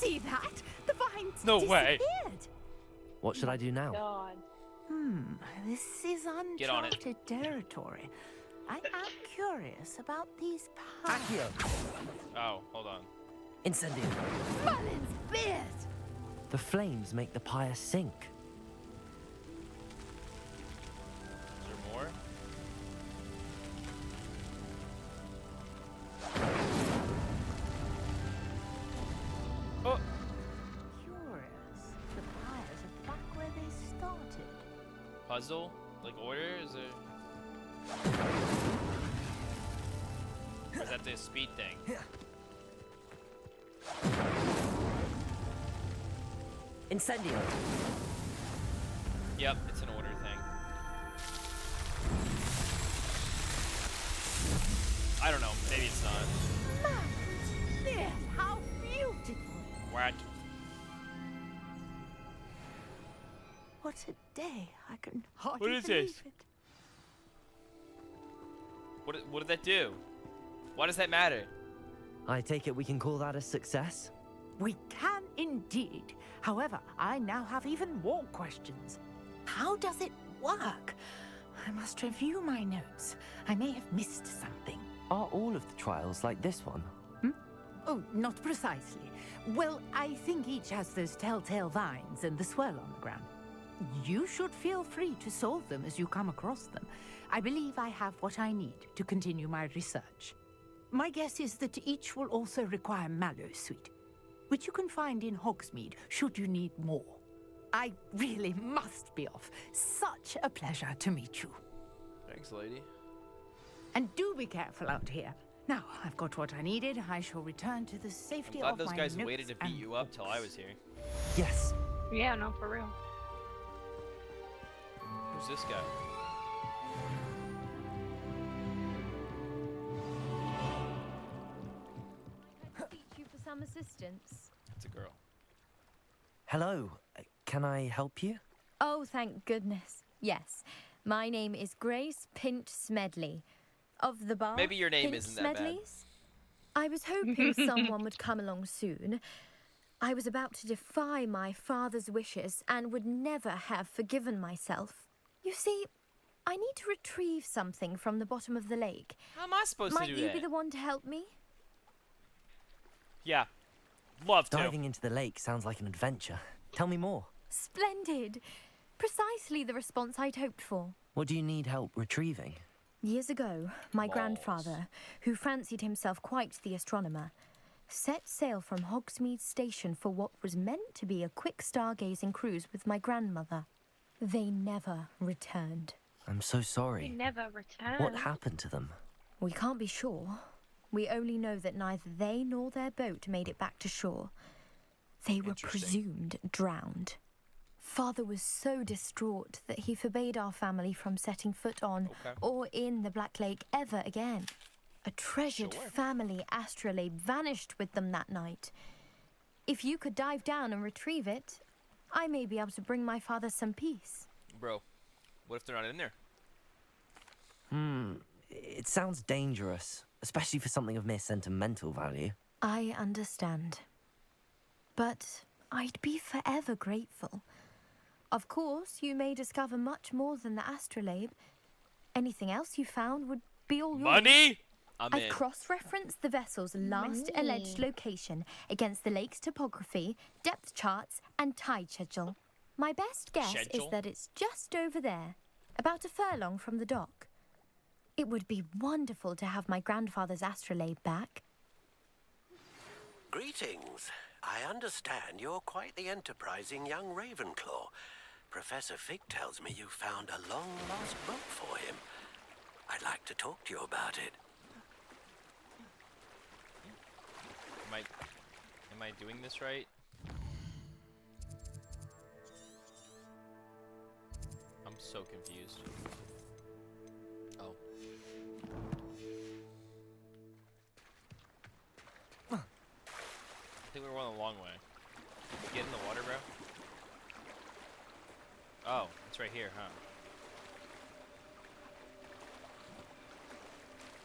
See that? The vines
No way.
disappeared.
What should I do now?
God.
This is
Get on it.
uncharted territory. I am curious about these powers.
Accio!
Oh, hold on.
Incendio!
Merlin's beard!
The flames make the pyre sink.
Is there more? Oh!
Curious. The pyres are back where they started.
Puzzle? Like order? Is there... Or is that the speed thing?
Incendio!
Yep, it's an order thing. I don't know, maybe it's not.
There, how beautiful!
What?
What a day! I can hardly
What is
believe
this?
it.
What did that do? Why does that matter?
I take it we can call that a success?
We can indeed. However, I now have even more questions. How does it work? I must review my notes. I may have missed something.
Are all of the trials like this one?
Oh, not precisely. Well, I think each has those telltale vines and the swirl on the ground. You should feel free to solve them as you come across them. I believe I have what I need to continue my research. My guess is that each will also require mallow sweet, which you can find in Hogsmeade should you need more. I really must be off. Such a pleasure to meet you.
Thanks, lady.
And do be careful out here. Now, I've got what I needed. I shall return to the safety
I'm
of
glad
my
those guys
notes
waited to beat
and
you up till I was here.
Yes.
Yeah, no, for real.
Who's this guy?
Teach you for some assistance.
It's a girl.
Hello. Can I help you?
Oh, thank goodness. Yes. My name is Grace Pint Smedley. Of the bar.
Maybe your name
Pint
isn't that bad.
Smedleys? I was hoping someone would come along soon. I was about to defy my father's wishes and would never have forgiven myself. You see, I need to retrieve something from the bottom of the lake.
How am I supposed to
Might
do
you
that?
be the one to help me?
Yeah. Love to.
Diving into the lake sounds like an adventure. Tell me more.
Splendid. Precisely the response I'd hoped for.
What do you need help retrieving?
Years ago, my
Balls.
grandfather, who fancied himself quite the astronomer, set sail from Hogsmeade Station for what was meant to be a quick stargazing cruise with my grandmother. They never returned.
I'm so
They
sorry.
never return.
What happened to them?
We can't be sure. We only know that neither they nor their boat made it back to shore. They were presumed drowned. Father was so distraught that he forbade our family from setting foot on or in the Black Lake ever again. A treasured family astrolabe vanished with them that night. If you could dive down and retrieve it, I may be able to bring my father some peace.
Bro, what if they're not in there?
It sounds dangerous, especially for something of mere sentimental value.
I understand. But I'd be forever grateful. Of course, you may discover much more than the astrolabe. Anything else you found would be all yours.
Money? I'm
I've
in.
cross-referenced the vessel's last alleged location against the lake's topography, depth charts, and tide schedule. My best guess is
Schedule?
that it's just over there, about a furlong from the dock. It would be wonderful to have my grandfather's astrolabe back.
Greetings. I understand you're quite the enterprising young Ravenclaw. Professor Fig tells me you found a long-lost book for him. I'd like to talk to you about it.
Am I doing this right? I'm so confused. Oh. I think we're going the long way. Get in the water, bro. Oh, it's right here, huh?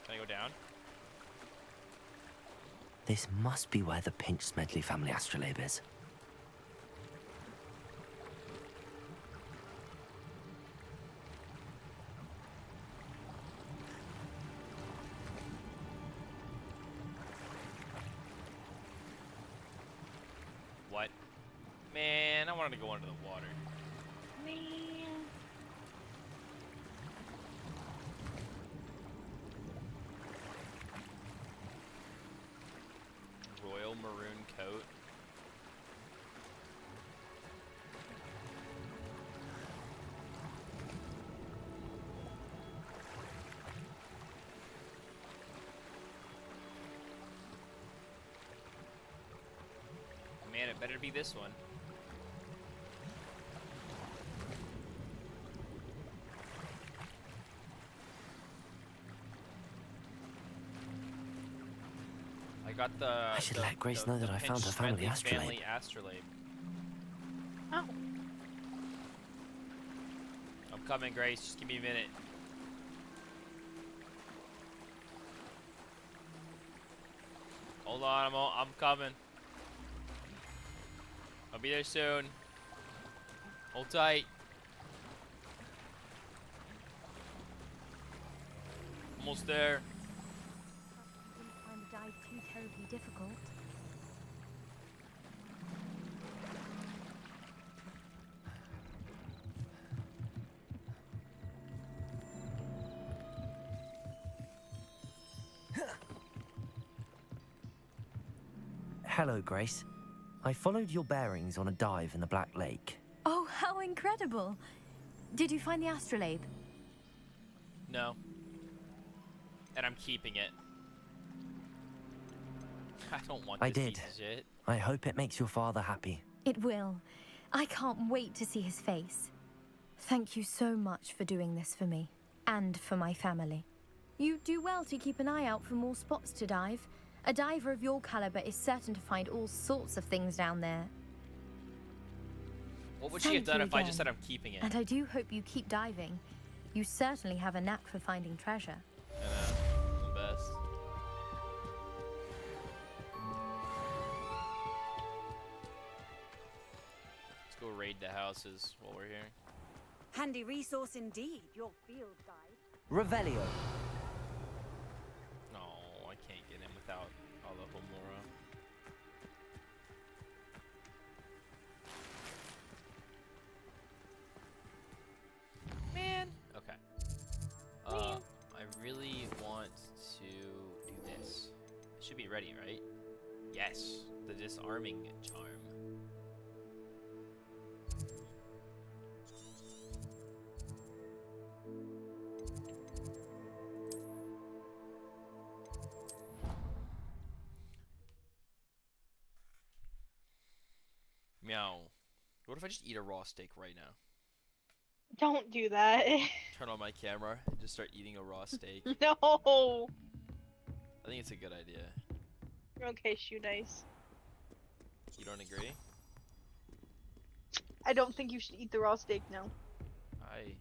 Can I go down?
This must be where the Pinch Smedley family astrolabe is.
What? Man, I wanted to go under the water.
Man.
Royal maroon coat. Man, it better be this one. I got the.
I should let Grace know that I found her family astrolabe.
Family astrolabe.
Oh.
I'm coming, Grace. Just give me a minute. Hold on, I'm coming. I'll be there soon. Hold tight. Almost there.
Didn't find the dive too terribly difficult.
Hello, Grace. I followed your bearings on a dive in the Black Lake.
Oh, how incredible! Did you find the astrolabe?
No. And I'm keeping it. I don't want
I
this
did.
piece of shit.
I hope it makes your father happy.
It will. I can't wait to see his face. Thank you so much for doing this for me, and for my family. You do well to keep an eye out for more spots to dive. A diver of your caliber is certain to find all sorts of things down there.
What would she have done if I just said I'm keeping it?
And I do hope you keep diving. You certainly have a knack for finding treasure.
I know. The best. Let's go raid the houses while we're here.
Handy resource indeed, your field guide.
Revelio.
No, I can't get in without Alahomora. Man. Okay. I really want to do this. It should be ready, right? Yes. The disarming charm. Meow. What if I just eat a raw steak right now?
Don't do that.
Turn on my camera and just start eating a raw steak.
No.
I think it's a good idea.
Okay, shoot ice.
You don't agree?
I don't think you should eat the raw steak now.
I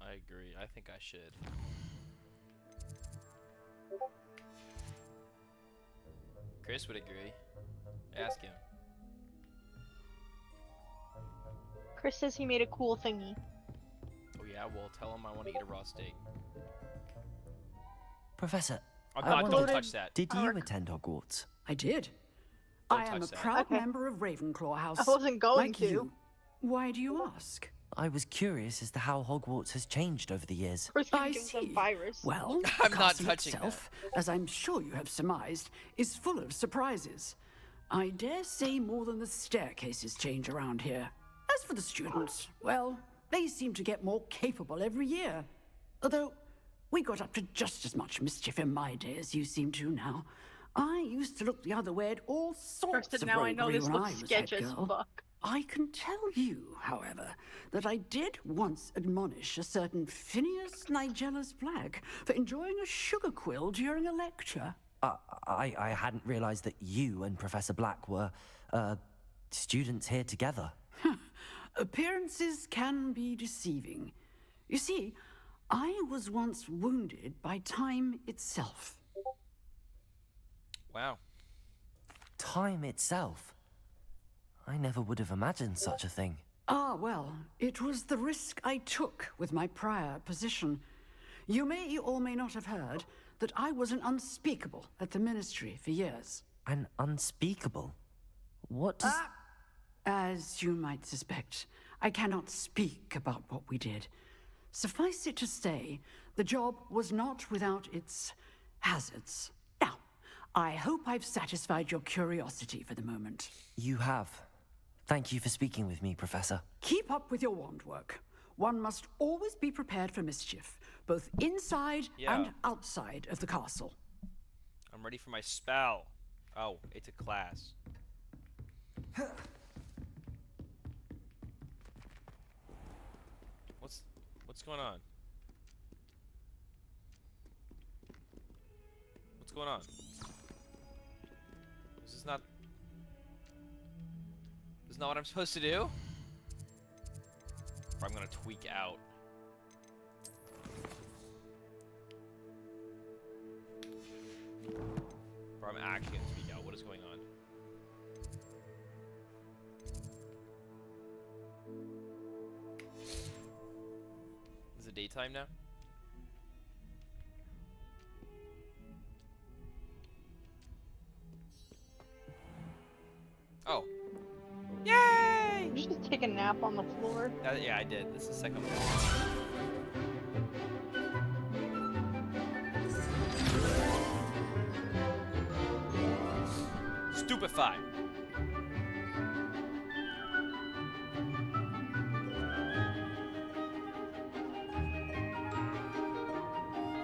agree. I think I should. Chris would agree. Ask him.
Chris says he made a cool thingy.
Oh yeah, well tell him I want to eat a raw steak.
Professor,
I'm
I
not,
wondered,
don't touch that.
Did you attend Hogwarts?
I did.
Don't
I am a
touch that.
proud member of Ravenclaw House.
I wasn't going
like
to.
You. Why do you ask?
I was curious as to how Hogwarts has changed over the years.
I see.
Virus.
Well, the
I'm not
castle
touching
itself, as I'm sure you have surmised, is full of surprises. I dare say more than the staircases change around here. As for the students, well, they seem to get more capable every year. Although, we got up to just as much mischief in my day as you seem to now. I used to look the other way at all sorts of
now I know
roguery
this
when I
looks
was
sketch
that
as
girl.
fuck.
I can tell you, however, that I did once admonish a certain Phineas Nigella's Black for enjoying a sugar quill during a lecture.
I hadn't realized that you and Professor Black were, students here together.
Appearances can be deceiving. You see, I was once wounded by time itself.
Wow.
Time itself. I never would have imagined such a thing.
Ah, well, it was the risk I took with my prior position. You may or may not have heard that I was an unspeakable at the Ministry for years.
An unspeakable? What does...
As you might suspect, I cannot speak about what we did. Suffice it to say, the job was not without its hazards. Now, I hope I've satisfied your curiosity for the moment.
You have. Thank you for speaking with me, Professor.
Keep up with your wand work. One must always be prepared for mischief, both inside and outside of the castle.
I'm ready for my spell. Oh, it's a class. What's going on? What's going on? This is not what I'm supposed to do? Or I'm gonna tweak out. Or I'm actually gonna tweak out. What is going on? Is it daytime now? Oh. Yay!
Did you just take a nap on the floor?
Yeah, I did. This is the second one. Stupefy.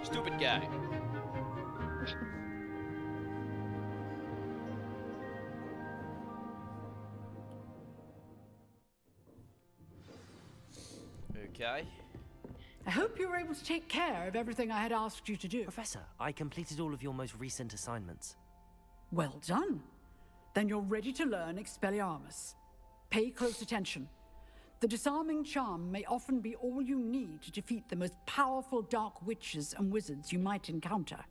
Stupid guy. Okay.
I hope you were able to take care of everything I had asked you to do.
Professor, I completed all of your most recent assignments.
Well done. Then you're ready to learn Expelliarmus. Pay close attention. The disarming charm may often be all you need to defeat the most powerful dark witches and wizards you might encounter.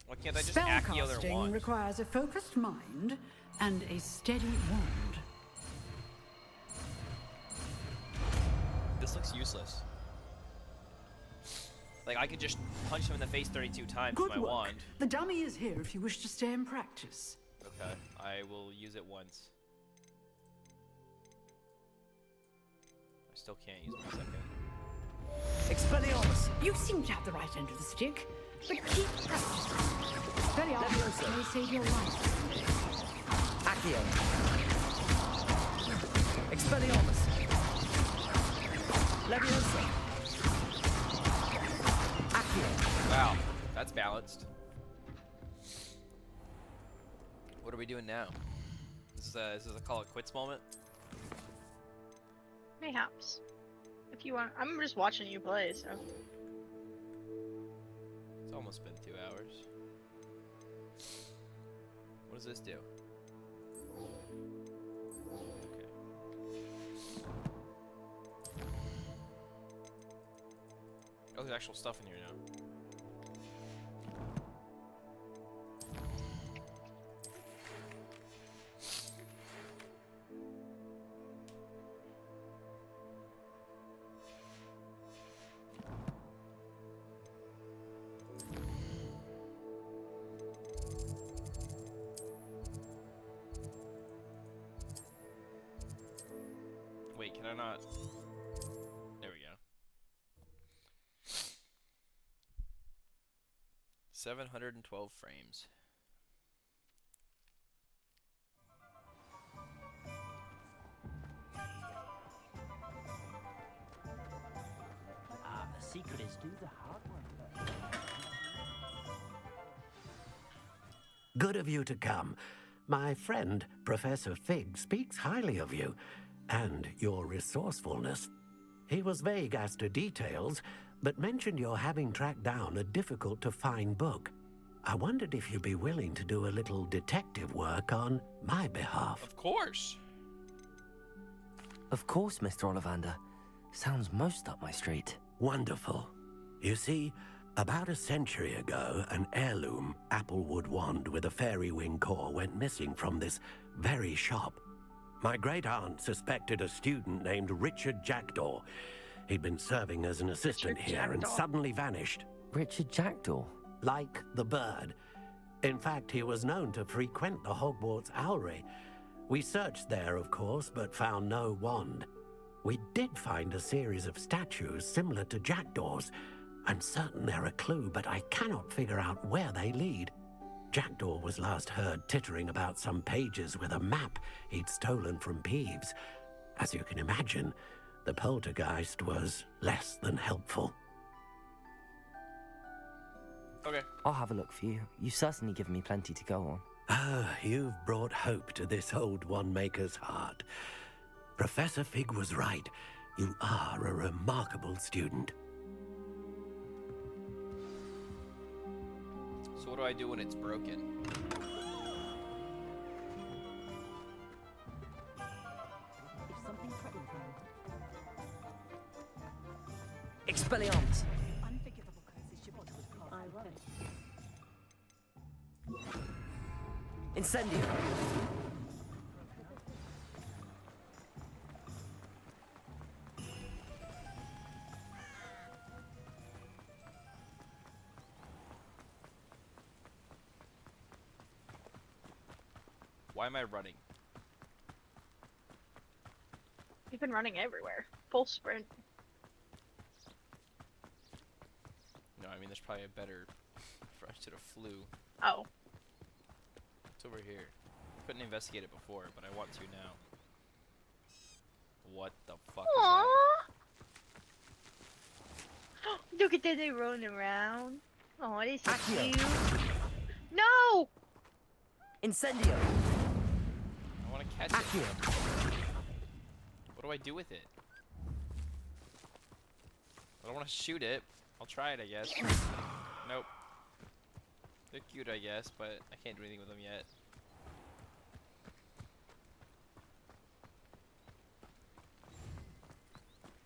Why can't I just hack the other
Spellcasting
wand?
requires a focused mind and a steady wand.
This looks useless. Like, I could just punch him in the face 32 times with my
Good work.
wand.
The dummy is here if you wish to stay in practice.
Okay, I will use it once. I still can't use my second.
Expelliarmus! You seem to have the right end of the stick, but keep practicing. Expelliarmus may save your life.
Accio. Expelliarmus. Leviosa. Accio.
Wow, that's balanced. What are we doing now? Is this a call it quits moment?
Mayhaps. If you want, I'm just watching you play, so.
It's almost been 2 hours. What does this do? Okay. Oh, there's actual stuff in here now. Wait, can I not? There we go. 712 frames.
The secret is do the hard work.
Good of you to come. My friend, Professor Fig, speaks highly of you and your resourcefulness. He was vague as to details, but mentioned your having tracked down a difficult-to-find book. I wondered if you'd be willing to do a little detective work on my behalf.
Of course.
Of course, Mr. Ollivander. Sounds most up my street.
Wonderful. You see, About a century ago, an heirloom applewood wand with a fairy wing core went missing from this very shop. My great-aunt suspected a student named Richard Jackdaw. He'd been serving as an assistant here and suddenly vanished.
Richard Jackdaw?
Like the bird. In fact, he was known to frequent the Hogwarts Owlry. We searched there, of course, but found no wand. We did find a series of statues similar to Jackdaw's. I'm certain they're a clue, but I cannot figure out where they lead. Jackdaw was last heard tittering about some pages with a map he'd stolen from Peeves. As you can imagine, the poltergeist was less than helpful.
Okay.
I'll have a look for you. You've certainly given me plenty to go on.
Ah, you've brought hope to this old one-maker's heart. Professor Fig was right. You are a remarkable student.
So what do I do when it's broken?
If something threatens him.
Expelliarmus!
Unforgivable curses should be cast. I won't.
Incendio!
Why am I running?
You've been running everywhere. Full sprint.
No, I mean there's probably a better. I should have flew.
Oh.
It's over here. Couldn't investigate it before, but I want to now. What the fuck is
Aww.
that?
Look at that, they rolling around. Oh, it is so cute. No!
Incendio!
I want to catch it. What do I do with it? I don't want to shoot it. I'll try it, I guess. Nope. They're cute, I guess, but I can't do anything with them yet.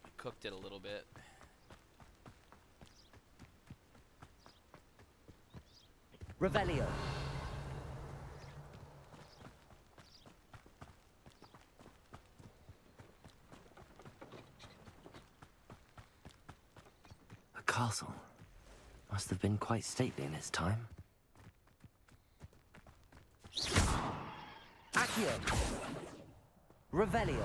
I cooked it a little bit.
Revelio!
A castle. Must have been quite stately in its time.
Accio! Revelio!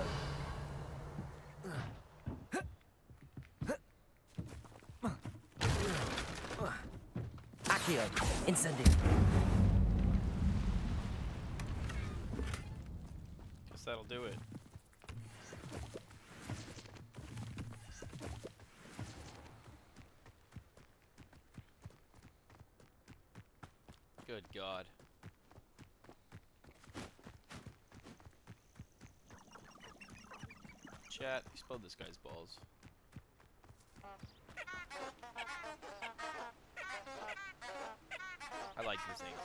Accio! Incendio!
Guess that'll do it. Good God. Chat, explode this guy's balls. I like these things.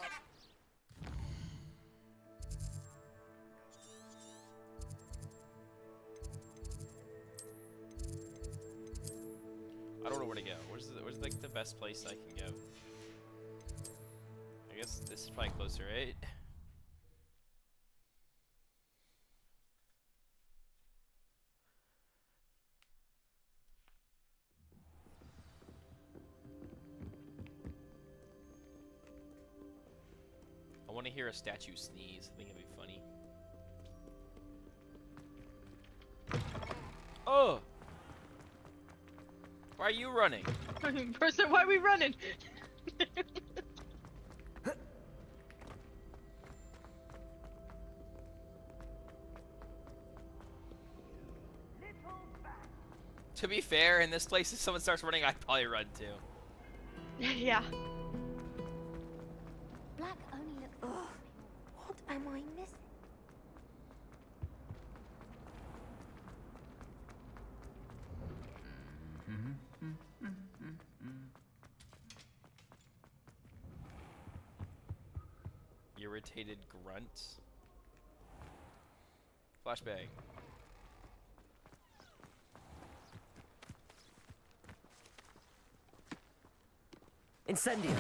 I don't know where to go. Where's like the best place I can go? I guess this is probably closer, right? I want to hear a statue sneeze. I think it'd be funny. Oh! Why are you running?
Person, why are we running?
To be fair, in this place, if someone starts running, I'd probably run too.
Yeah.
Black only looks. Ugh. What am I missing?
Irritated grunt. Flashbang.
Incendio.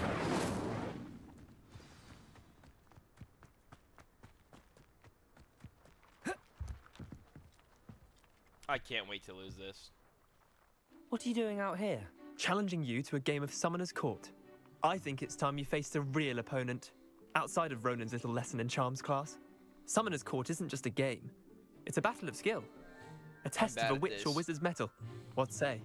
I can't wait to lose this.
What are you doing out here?
Challenging you to a game of Summoner's Court. I think it's time you faced a real opponent, outside of Ronan's little lesson in charms class. Summoner's Court isn't just a game. It's a battle of skill. A test of a witch or wizard's mettle. What say?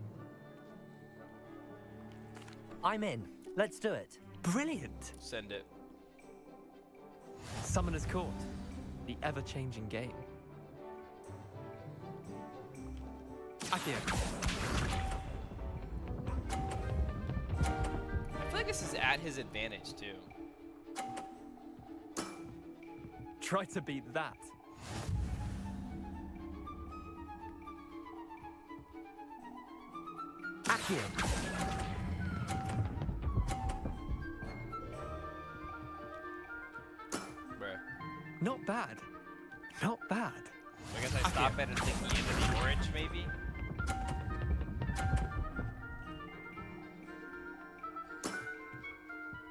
I'm in. Let's do it.
Brilliant.
Send it.
Summoner's Court. The ever-changing game. Akio.
I feel like this is at his advantage, too.
Try to beat that.
Akio.
Bruh.
Not bad. Not bad.
I guess I stop at the end of the orange, maybe?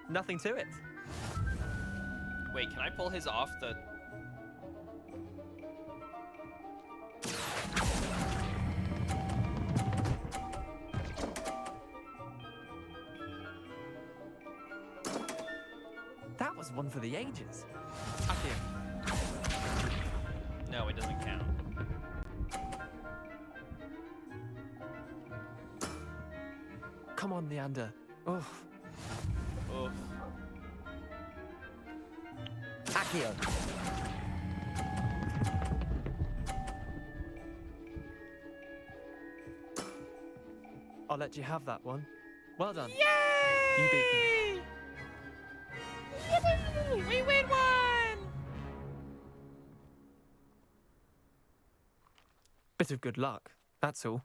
Nothing to it.
Wait, can I pull his off the...
That was one for the ages. Akio.
No, it doesn't count.
Come on, Leander. Oh.
Oof.
Akio.
I'll let you have that one. Well done.
Yay!
You beat me.
Yippee! We win one!
Bit of good luck, that's all.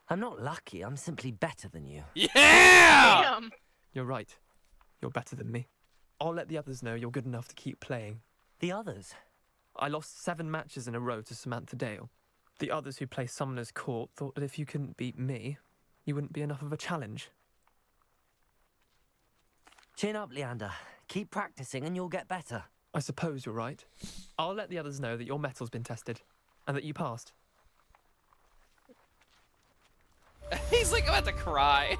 I'm not lucky, I'm simply better than you.
Yeah!
Damn.
You're right. You're better than me. I'll let the others know you're good enough to keep playing.
The others?
I lost 7 matches in a row to Samantha Dale. The others who play Summoner's Court thought that if you couldn't beat me, you wouldn't be enough of a challenge.
Chin up, Leander. Keep practicing and you'll get better.
I suppose you're right. I'll let the others know that your metal's been tested, and that you passed.
He's like about to cry.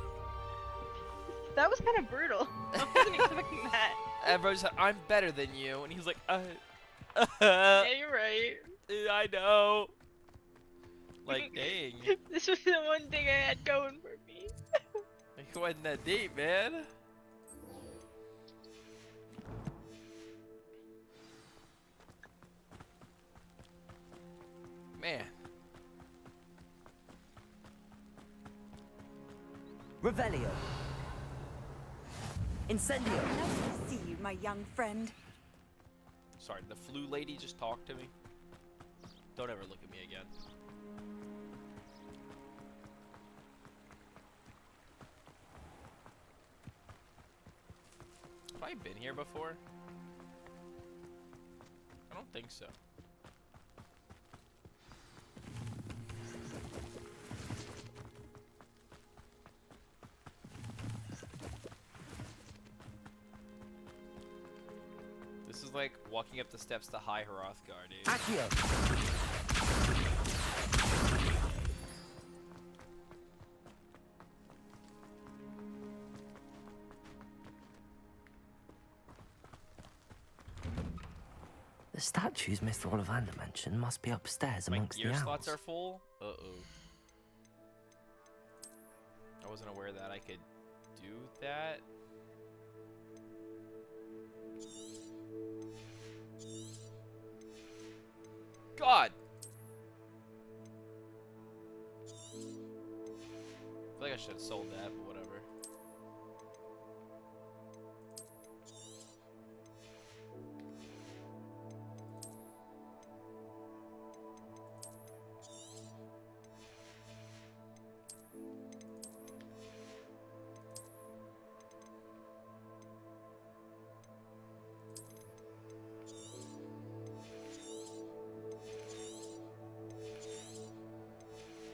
That was kind of brutal. I wasn't expecting that.
Everyone's like, I'm better than you. And he's like,
Yeah, you're right.
I know. Like, dang.
This was the one thing I had going for me.
It wasn't that deep, man. Man.
Revelio. Incendio.
Nice to see you, my young friend.
Sorry, the flu lady just talked to me. Don't ever look at me again. Have I been here before? I don't think so. This is like walking up the steps to High Hrothgar, dude.
Akio.
The statues Mr. Ollivander mentioned must be upstairs
My
amongst the
gear
owls.
slots are full? Uh-oh. I wasn't aware that I could do that. God! I feel like I should have sold that, but whatever.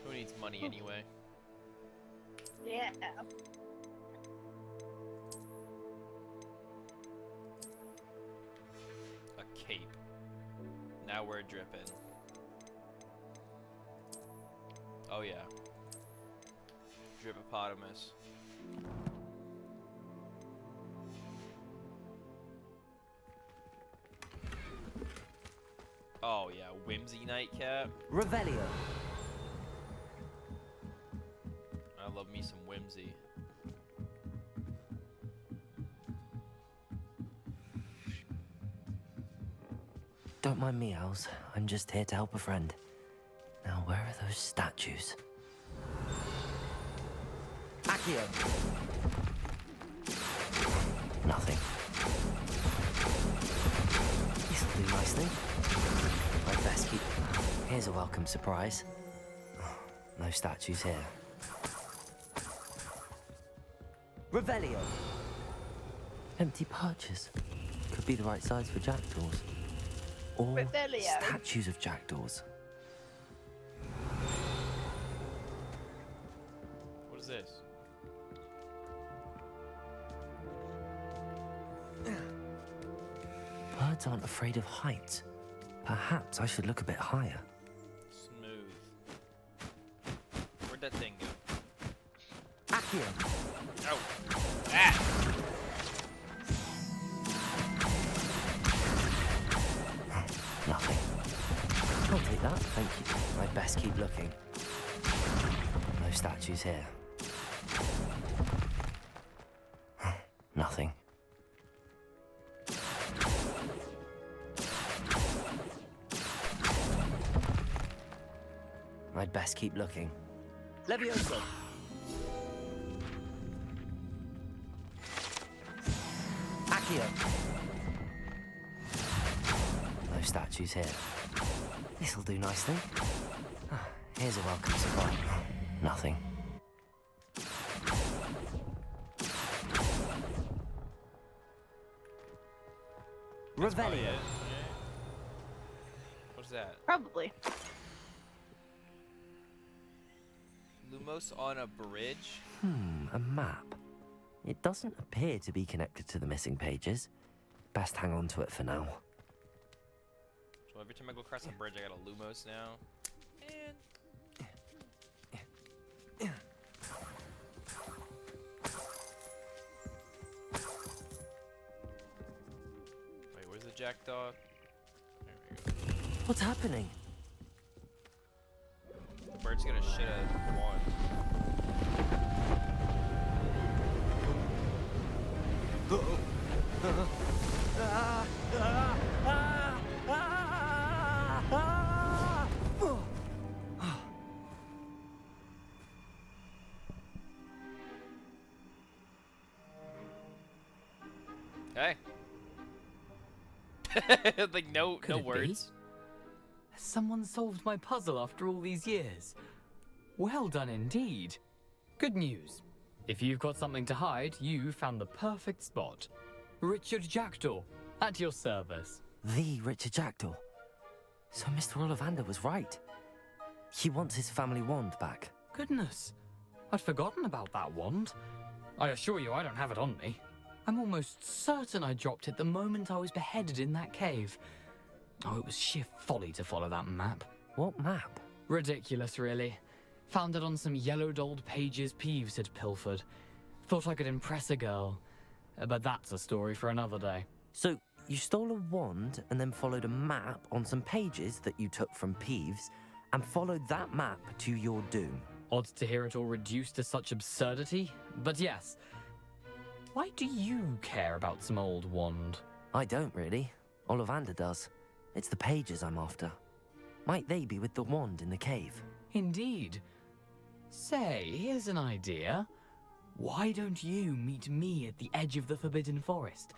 Who needs money anyway?
Yeah.
cape. Now we're dripping. Oh yeah. Dripopotamus. Oh yeah, Whimsy Nightcap.
Revelio.
I love me some Whimsy.
Don't mind me, Owls. I'm just here to help a friend. Now, where are those statues?
Accio.
Nothing. This'll do nicely. I'd best keep... Here's a welcome surprise. No statues here.
Revelio.
Empty perches. Could be the right size for jackdaws. Or
Revelio.
statues of jackdaws.
What is this?
Birds aren't afraid of heights. Perhaps I should look a bit higher.
Smooth. Where'd that thing go?
Accio.
Oh. Ah!
Nothing. I'll take that, thank you. I'd best keep looking. No statues here. Nothing. I'd best keep looking.
Levioso. Accio.
No statues here. This'll do nicely. Here's a welcome surprise. Nothing.
Revelio.
What's that?
Probably.
Lumos on a bridge?
A map. It doesn't appear to be connected to the missing pages. Best hang on to it for now.
So every time I go across a bridge, I got a Lumos now. And... Wait, where's the jackdaw? There we go.
What's happening?
The bird's gonna shit a wand. Hey. Like no
Could it
words.
Has someone solved my puzzle after all these years? Well done indeed. Good news. If you've got something to hide, you found the perfect spot. Richard Jackdaw, at your service.
The Richard Jackdaw. So Mr. Ollivander was right. He wants his family wand back.
Goodness, I'd forgotten about that wand. I assure you I don't have it on me. I'm almost certain I dropped it the moment I was beheaded in that cave. Oh, it was sheer folly to follow that map.
What map?
Ridiculous, really. Found it on some yellowed old pages Peeves had pilfered. Thought I could impress a girl. But that's a story for another day.
So, you stole a wand and then followed a map on some pages that you took from Peeves and followed that map to your doom.
Odd to hear it all reduced to such absurdity, but yes. Why do you care about some old wand?
I don't really. Ollivander does. It's the pages I'm after. Might they be with the wand in the cave?
Indeed. Say, here's an idea. Why don't you meet me at the edge of the Forbidden Forest?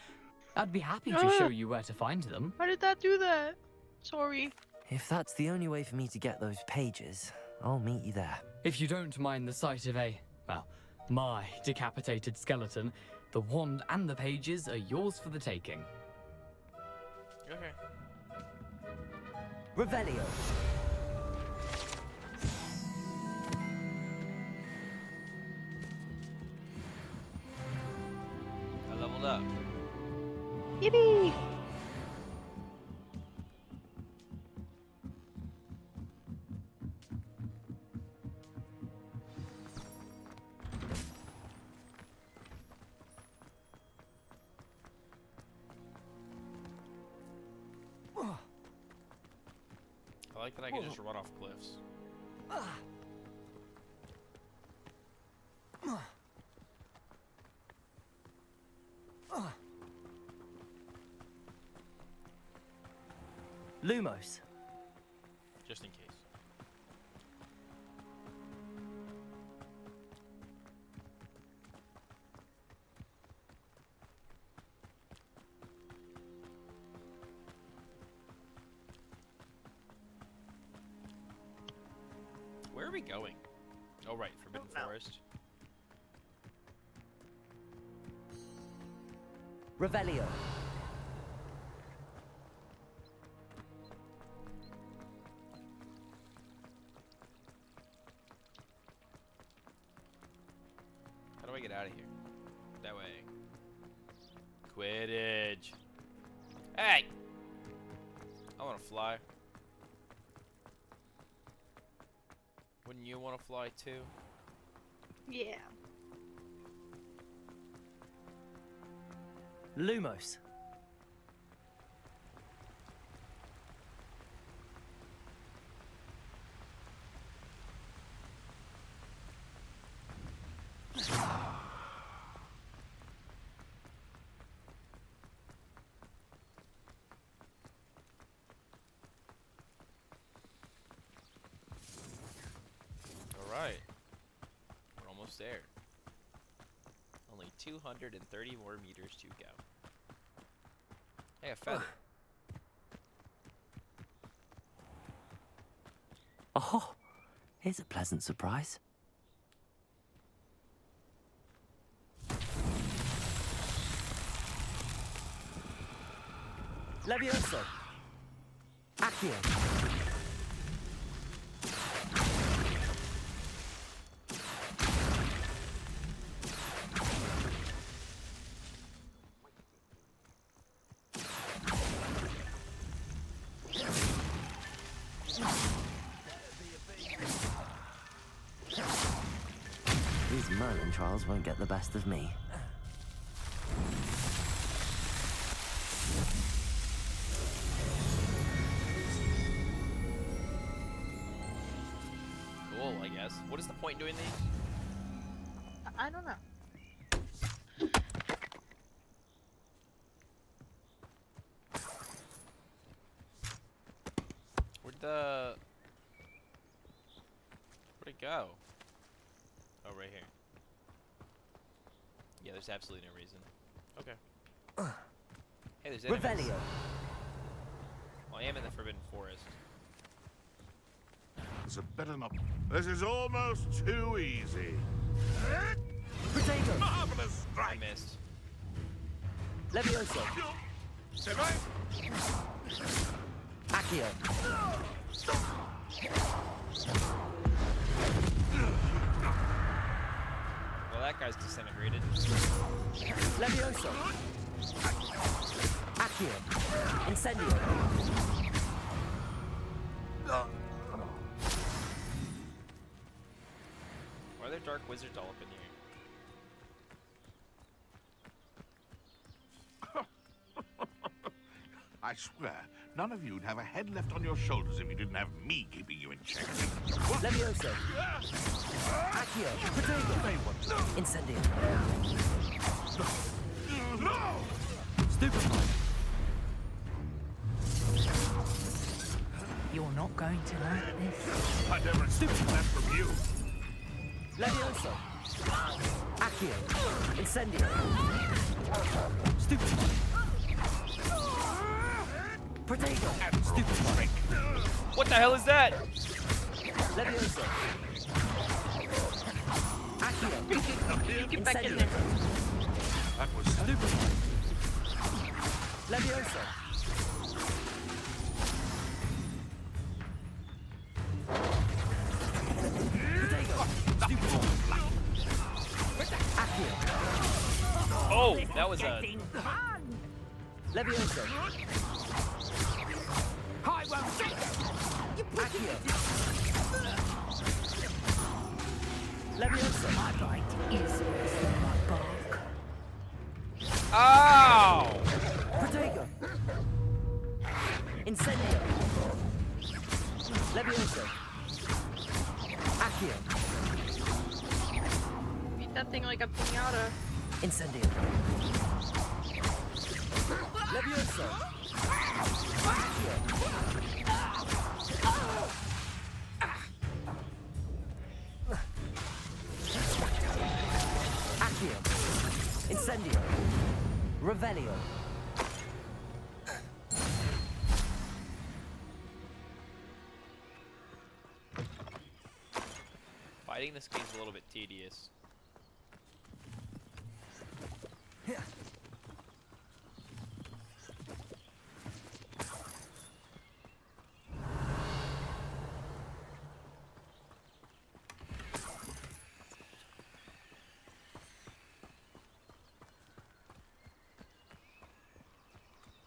I'd be happy to show you where to find them.
Why did that do that? Sorry.
If that's the only way for me to get those pages, I'll meet you there.
If you don't mind the sight of my decapitated skeleton, the wand and the pages are yours for the taking.
Okay.
Revelio.
I leveled up.
Yippee!
like that I can just run off cliffs.
Lumos.
Just in case. Where are we going? Oh, right, Forbidden Forest.
Revelio.
How do I get out of here? That way. Quidditch. Hey! I want to fly. Wouldn't you want to fly too?
Yeah.
Lumos.
Alright. We're almost there. Only 230 more meters to go. Hey, a feather.
Oh, here's a pleasant surprise.
Levioso. Accio.
These Merlin trials won't get the best of me.
Cool, I guess. What is the point in doing these?
I don't know.
Where'd it go? Oh, right here. Yeah, there's absolutely no reason. Okay. Hey, there's enemies.
Revelio.
Well, I am in the Forbidden Forest.
It's a better not. This is almost too easy.
Potato.
Marvelous
I
strike.
missed.
Levioso. Accio.
Well, that guy's disintegrated.
Levioso. Accio. Incendio.
Why are there dark wizards all up in here?
I swear, none of you'd have a head left on your shoulders if you didn't have me keeping you in check.
Levioso. Accio. Potato. Incendio.
No!
Stupefy.
You're not going to like this.
I never expected that from you.
Levioso. Accio. Incendio. Stupefy. Potato. Stupefy.
What the hell is that?
Levioso. Accio.
Get back in
Incendio.
there.
That was
Stupefy. Levioso.
Oh, that was a...
Levioso.
I won't get you.
Accio. Levioso.
My bite is worse than my bark.
Ow!
Protego. Incendio. Levioso. Accio.
Beat that thing like a pinata.
Incendio. Levioso. Accio. Accio. Incendio. Revelio.
Fighting this game's a little bit tedious.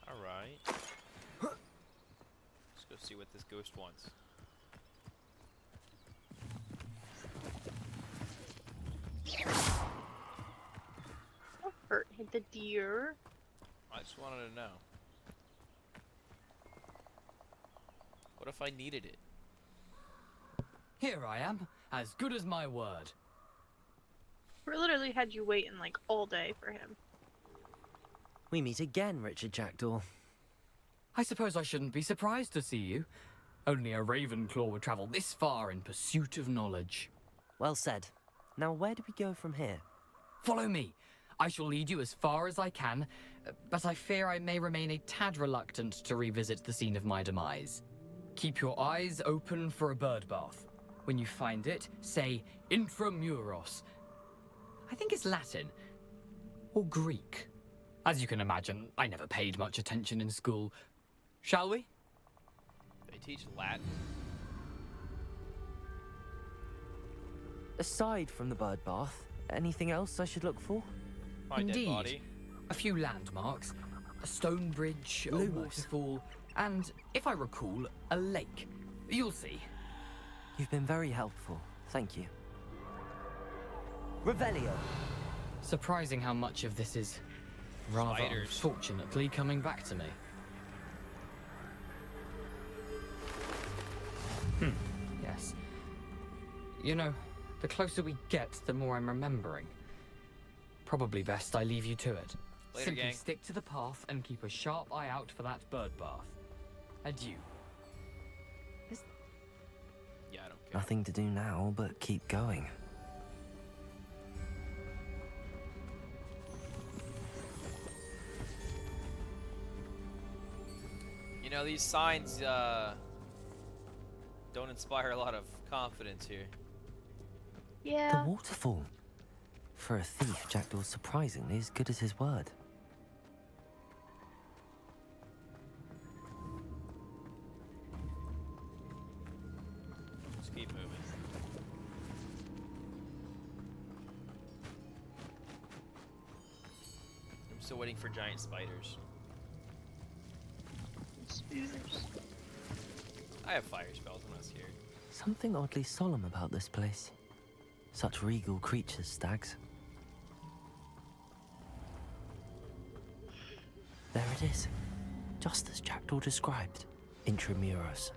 Alright. Let's go see what this ghost wants.
Hurt hit the deer.
I just wanted to know. What if I needed it?
Here I am, as good as my word.
We literally had you waiting like all day for him.
We meet again, Richard Jackdaw.
I suppose I shouldn't be surprised to see you. Only a Ravenclaw would travel this far in pursuit of knowledge.
Well said. Now where do we go from here?
Follow me. I shall lead you as far as I can, but I fear I may remain a tad reluctant to revisit the scene of my demise. Keep your eyes open for a bird bath. When you find it, say intramuros. I think it's Latin. Or Greek. As you can imagine, I never paid much attention in school. Shall we?
They teach Latin?
Aside from the bird bath, anything else I should look for?
My
Indeed.
dead body.
A few landmarks, a stone bridge, a waterfall, and, if I recall, a lake. You'll see.
You've been very helpful. Thank you.
Revelio.
Surprising how much of this is rather
Spiders.
unfortunately coming back to me. Yes. You know, the closer we get, the more I'm remembering. Probably best I leave you to it.
Later,
Simply
gang.
stick to the path and keep a sharp eye out for that bird bath. Adieu.
Yeah, I don't care.
Nothing to do now but keep going.
You know, these signs, don't inspire a lot of confidence here.
Yeah.
The waterfall. For a thief, Jackdaw's surprisingly as good as his word.
Let's keep moving. I'm still waiting for giant spiders.
Spoozers.
I have fire spells, I'm not scared.
Something oddly solemn about this place. Such regal creatures, stags. There it is. Just as Jackdaw described. Intramuros.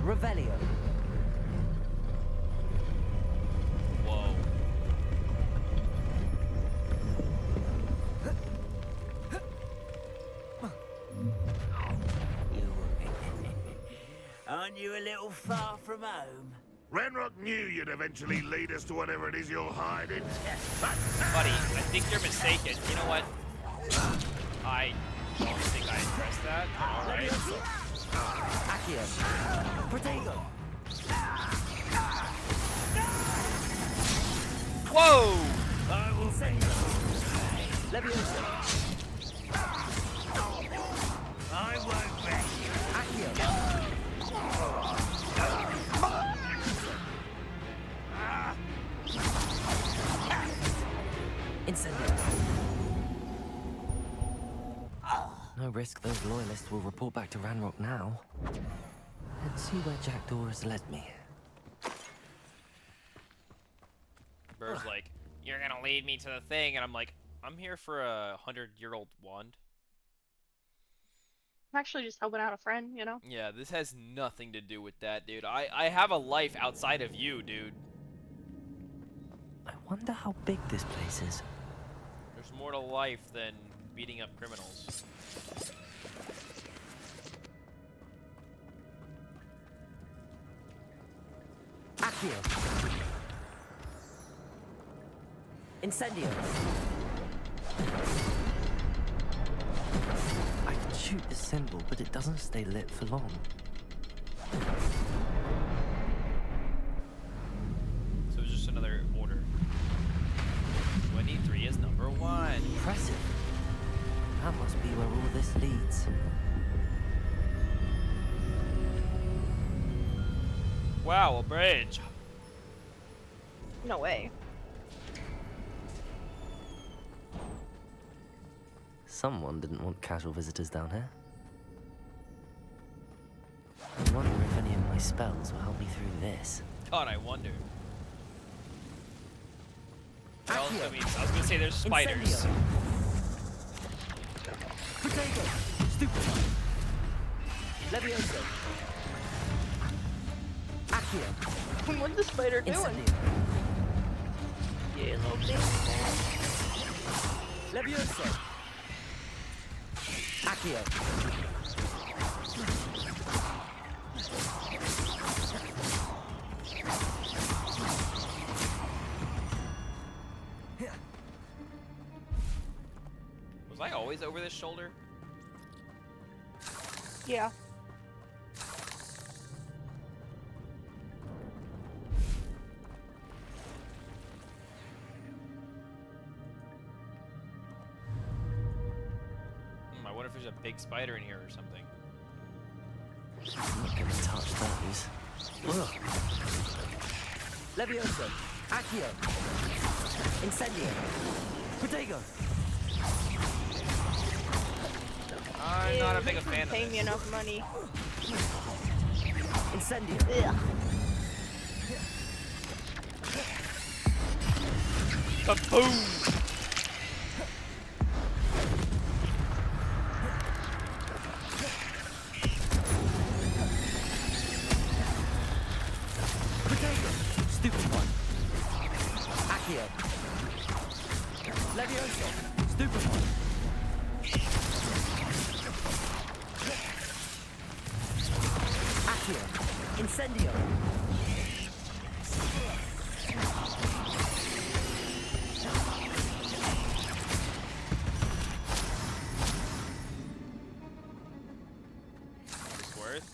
Revelio.
Whoa.
Aren't you a little far from home?
Ranrock knew you'd eventually lead us to whatever it is you're hiding.
Buddy, I think you're mistaken. You know what? I don't think I addressed that. Alright.
Accio. Protego.
Whoa!
I will send you. Levioso. I won't rest. Accio. Incendio.
No risk those loyalists will report back to Ranrock now. Let's see where Jackdaw has led me.
Bird's like, you're gonna lead me to the thing, and I'm like, I'm here for a 100-year-old wand.
I'm actually just helping out a friend, you know?
Yeah, this has nothing to do with that, dude. I have a life outside of you, dude.
I wonder how big this place is.
There's more to life than beating up criminals.
Accio. Incendio. I can shoot the symbol, but it doesn't stay lit for long.
So it's just another order. 23 is number 1.
Impressive. That must be where all this leads.
Wow, a bridge.
No way.
Someone didn't want casual visitors down here. I wonder if any of my spells will help me through this.
God, I wonder. Well, I mean, I was gonna say there's spiders.
Potato! Stupid one! Levioso! Accio!
What's the spider doing?
Incendio!
Yeah, little thing.
Levioso! Accio!
Was I always over this shoulder?
Yeah.
I wonder if there's a big spider in here or something.
I'm not gonna touch those. Ugh. Levioso! Accio! Incendio! Protego!
I'm not a big fan of
Pay me
this.
enough money.
Incendio!
Ugh.
Kaboom!
Stupid one. Accio. Levioso. Stupid one. Accio. Incendio.
It's worth.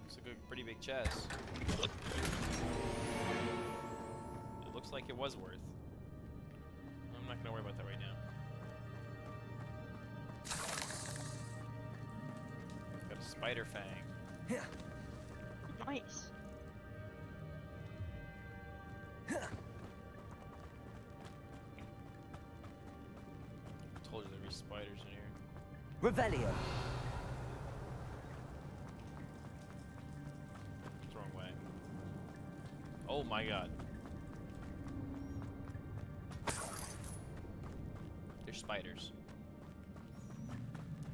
Looks like a pretty big chest. It looks like it was worth. I'm not gonna worry about that right now. Got a spider fang.
Nice.
Told you there'd be spiders in here.
Revelio.
It's the wrong way. Oh my god. There's spiders.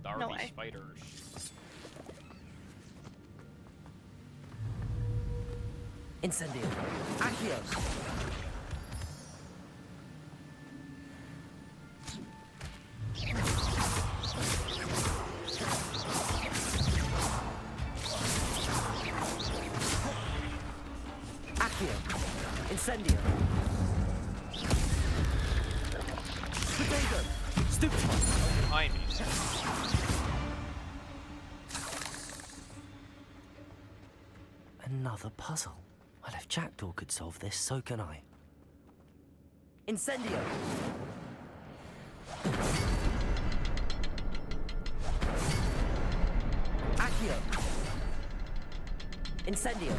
There
No
are
way.
spiders.
Incendio. Accio. Accio. Incendio. Potato. Stupid one.
Behind me.
Another puzzle. Well, if Jackdaw could solve this, so can I. Incendio. Accio. Incendio.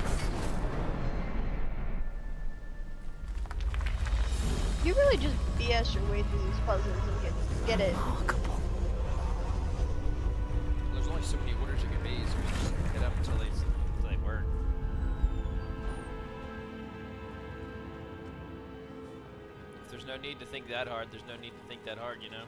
You really just BS your way through these puzzles and get it.
Remarkable.
There's only so many orders you can be, so we just hit up until they work. If there's no need to think that hard, there's no need to think that hard, you know?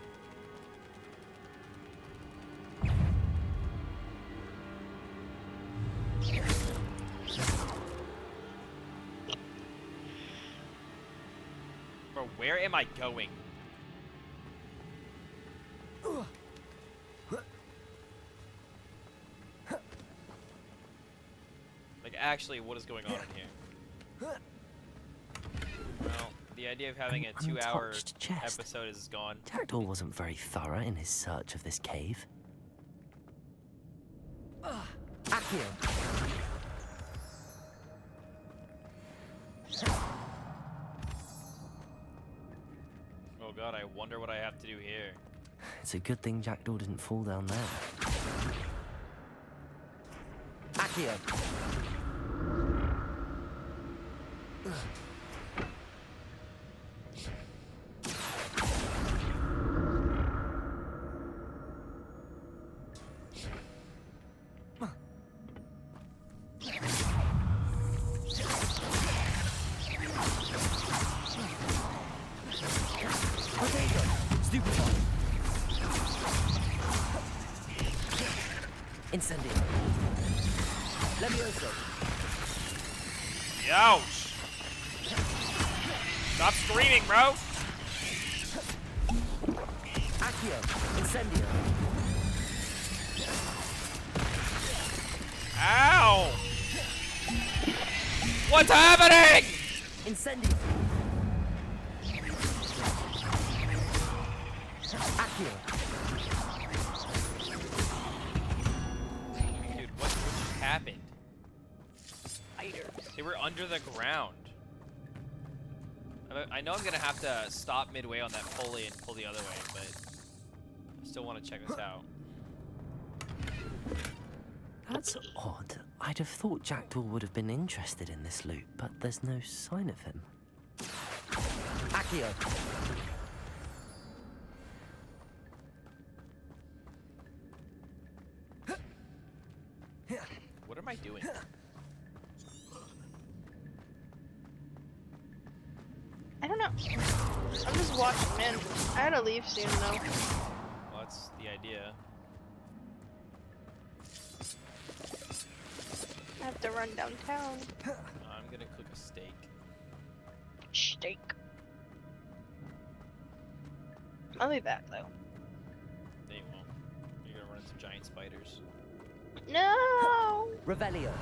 Bro, where am I going? Like, actually, what is going on in here? Well, the idea of having a 2-hour
untouched chest.
episode is gone.
Jackdaw wasn't very thorough in his search of this cave. Accio.
Oh god, I wonder what I have to do here.
It's a good thing Jackdaw didn't fall down there. Accio. Incendio. Levioso.
Ouch! Stop screaming, bro!
Accio. Incendio.
Ow! What's happening?
Incendio. Accio.
Dude, what just happened? They were under the ground. I know I'm gonna have to stop midway on that pulley and pull the other way, but I still want to check this out.
That's odd. I'd have thought Jackdaw would have been interested in this loot, but there's no sign of him. Accio.
What am I doing?
I don't know. I'm just watching, man. I had to leave soon, though.
Well, that's the idea.
I have to run downtown.
I'm gonna cook a steak.
Steak. I'll be back, though.
No, you won't. You're gonna run into giant spiders.
No!
Revelio.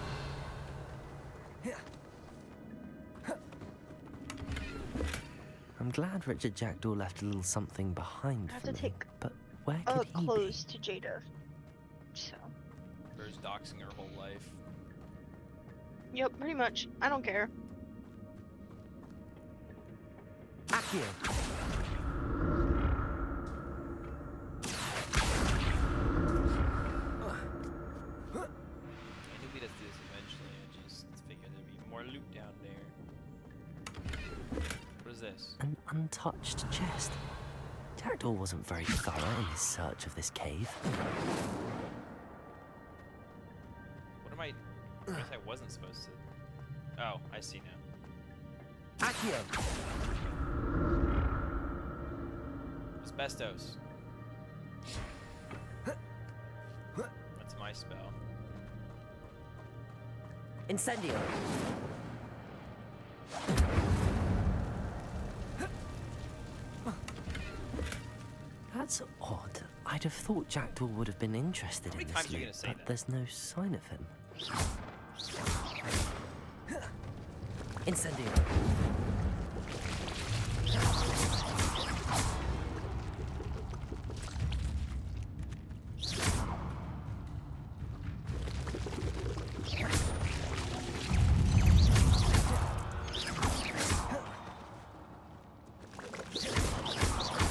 I'm glad Richard Jackdaw left a little something behind
I have
for
to
me,
take
but where could he be?
clothes to Jada. So.
Bird's doxing her whole life.
Yep, pretty much. I don't care.
Accio.
I knew we'd have to do this eventually. I just figured there'd be more loot down there. What is this?
An untouched chest. Jackdaw wasn't very thorough in his search of this cave.
What am I guess I wasn't supposed to. Oh, I see now.
Accio.
Asbestos. That's my spell.
Incendio. That's odd. I'd have thought Jackdaw would have been interested in this loot, but there's no sign of him. Incendio.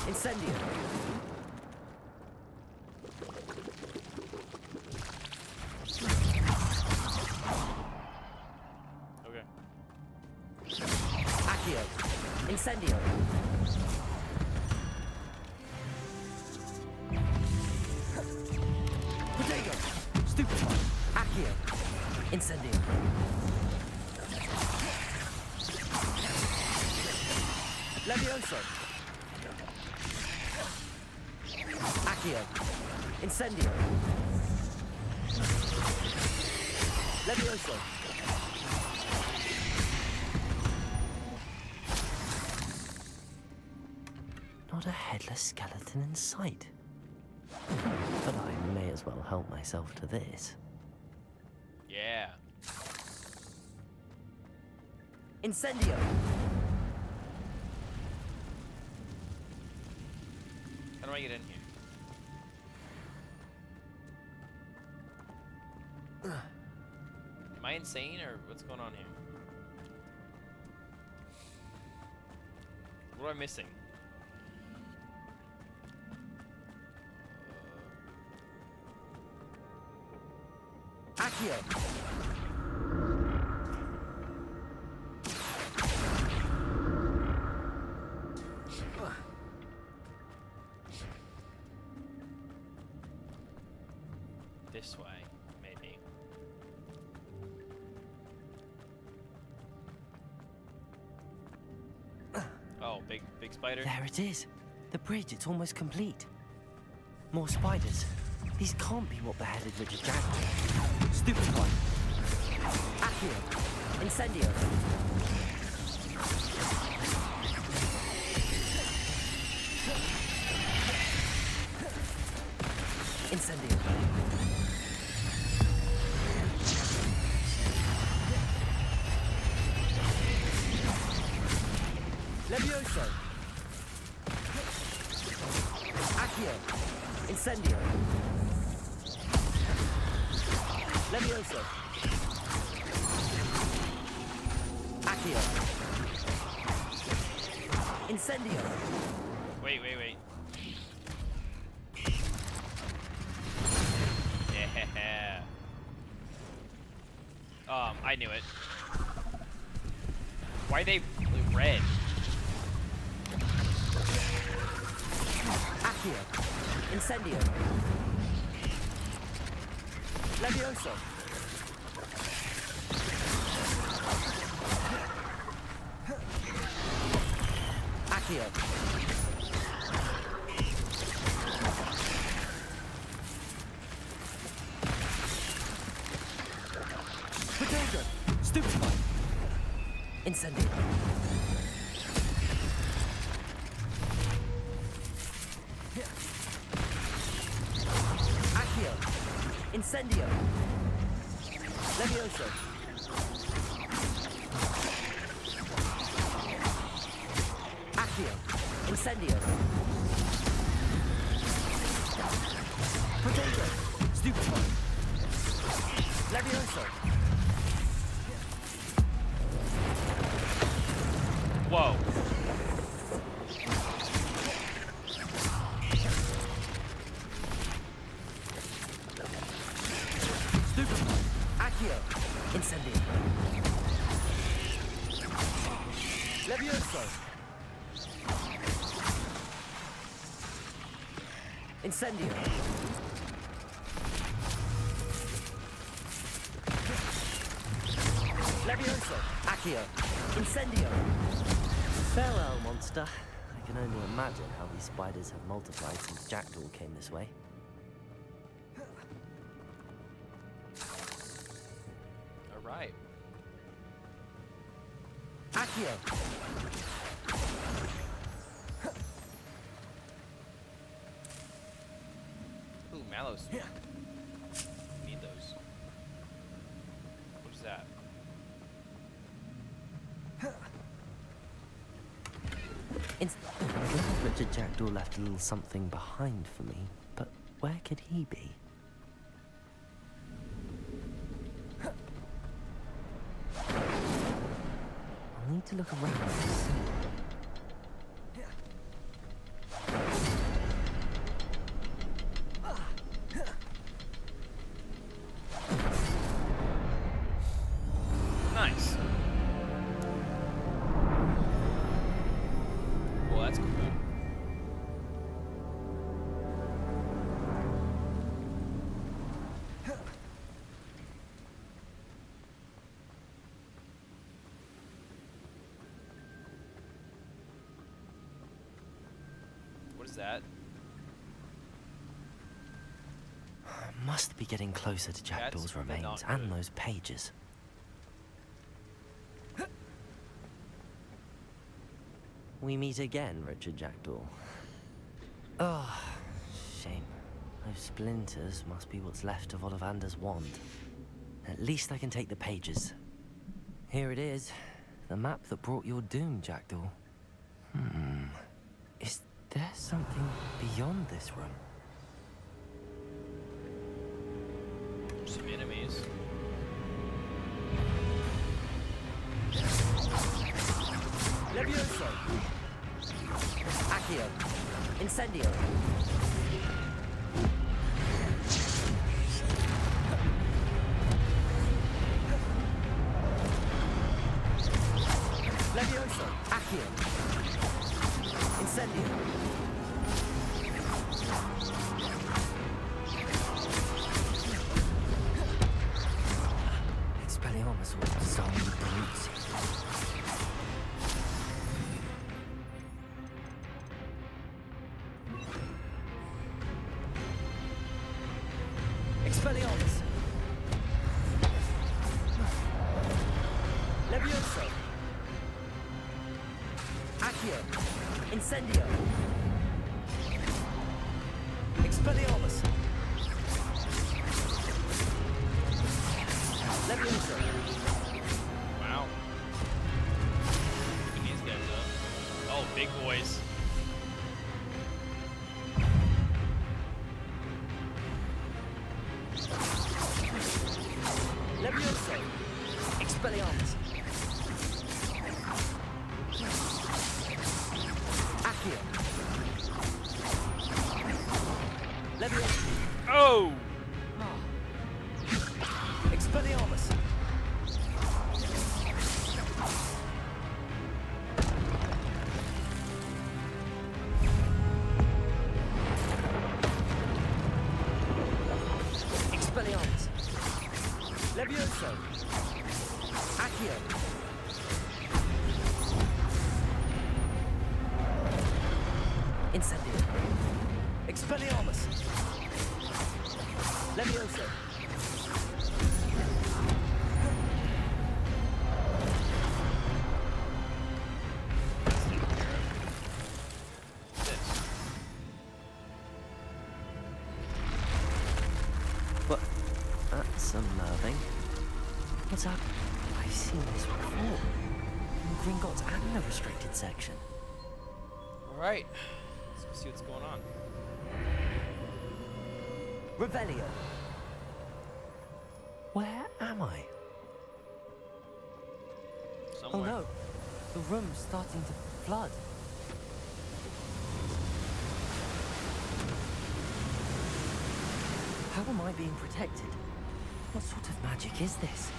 Incendio.
Okay.
Accio. Incendio. Potato. Stupid. Accio. Incendio. Levioso. Accio. Incendio. Levioso. Not a headless skeleton in sight. But I may as well help myself to this.
Yeah.
Incendio!
How do I get in here? Am I insane or what's going on here? What am I missing?
Accio!
This way, maybe. Oh, big spider.
There it is. The bridge, it's almost complete. More spiders. These can't be what beheaded Richard Jackson. Stupid one. Accio. Incendio. Incendio. Levioso. Accio. Incendio. Levioso. Accio. Incendio.
Wait. Yeah. I knew it. Why are they red?
Accio. Incendio. Levioso. Accio. Potato. Stupefy. Incendio. Accio. Incendio. Levioso. Accio. Incendio. Potato. Stupefy. Levioso.
Whoa.
Stupefy. Accio. Incendio. Levioso. Incendio. Levioso. Accio. Incendio. Farewell, monster. I can only imagine how these spiders have multiplied since Jackdaw came this way.
Alright.
Accio.
Ooh, mallows. Need those. What is that?
I'm glad Richard Jackdaw left a little something behind for me, but where could he be? I'll need to look around to see.
Nice. Well, that's cool. What is that?
Must be getting closer to Jackdaw's
That's
remains
not
and
good.
those pages. We meet again, Richard Jackdaw. Oh, shame. Those splinters must be what's left of Ollivander's wand. At least I can take the pages. Here it is. The map that brought your doom, Jackdaw. Is there something beyond this room?
Some enemies.
Levioso! Accio! Incendio! Levioso! Accio! Incendio!
Expelliarmus was designed with the roots.
Expelliarmus! Levioso! Accio! Incendio! Expelliarmus! Levioso!
Wow. Look these guys up. Oh, big boys.
Levioso! Expelliarmus! Accio! Levioso!
Oh!
Expelliarmus! Expelliarmus! Levioso! Accio! Incendio! Expelliarmus! Levioso!
What? That's unnerving. What's up? I've seen this before. In Gringotts and the restricted section.
Alright. Let's go see what's going on.
Revelio!
Where am I?
Somewhere.
Oh no. The room's starting to flood. How am I being protected? What sort of magic is this?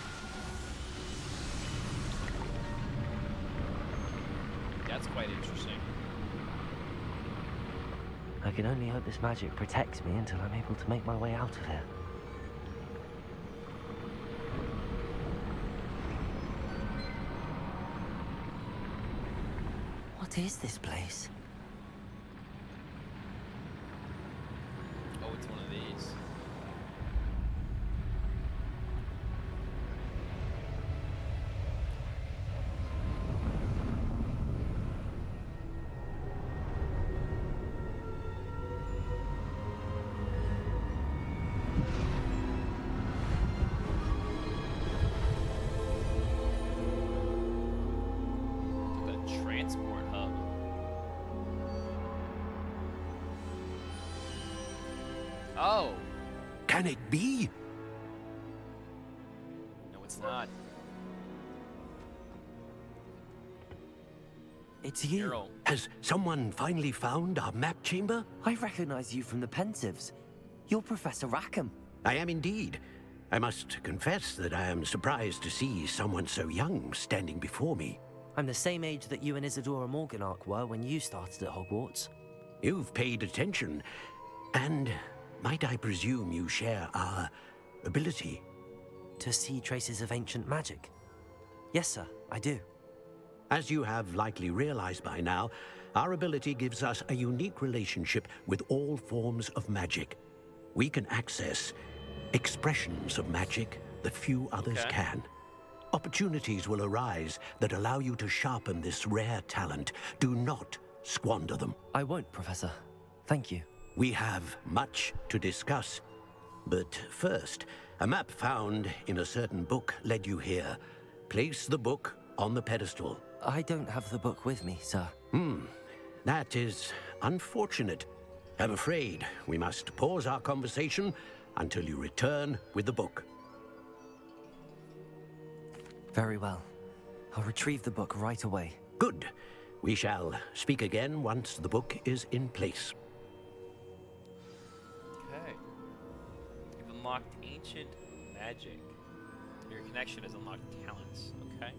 That's quite interesting.
I can only hope this magic protects me until I'm able to make my way out of here. What is this place?
Oh, it's one of these. The transport hub. Oh,
Can it be?
no, it's not.
It's you.
Errol.
Has someone finally found our map chamber?
I recognize you from the Pensieves. You're Professor Rackham.
I am indeed. I must confess that I am surprised to see someone so young standing before me.
I'm the same age that you and Isadora Morganach were when you started at Hogwarts.
You've paid attention, and might I presume you share our ability?
To see traces of ancient magic? Yes, sir, I do.
As you have likely realized by now, our ability gives us a unique relationship with all forms of magic. We can access expressions of magic that few others can. Opportunities will arise that allow you to sharpen this rare talent. Do not squander them.
I won't, Professor. Thank you.
We have much to discuss. But first, a map found in a certain book led you here. Place the book on the pedestal.
I don't have the book with me, sir.
That is unfortunate. I'm afraid we must pause our conversation until you return with the book.
Very well. I'll retrieve the book right away.
Good. We shall speak again once the book is in place.
Okay. You've unlocked ancient magic. Your connection has unlocked talents. Okay.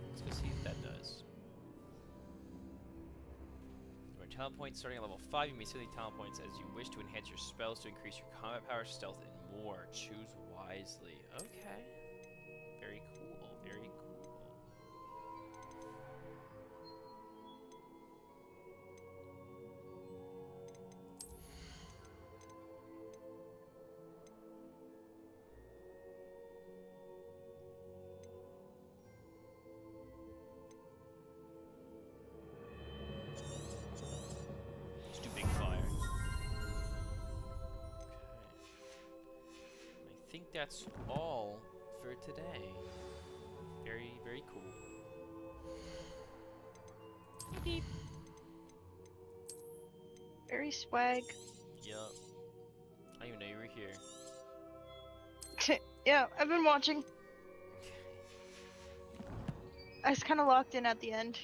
Let's go see what that does. Your talent points starting at level 5. You may spend talent points as you wish to enhance your spells to increase your combat power, stealth, and more. Choose wisely. Okay. Very cool. Very cool. Let's do big fire. Okay. I think that's all for today. Very, very cool. Beep.
Very swag.
Yup. I didn't even know you were here.
Yeah, I've been watching. I was kind of locked in at the end.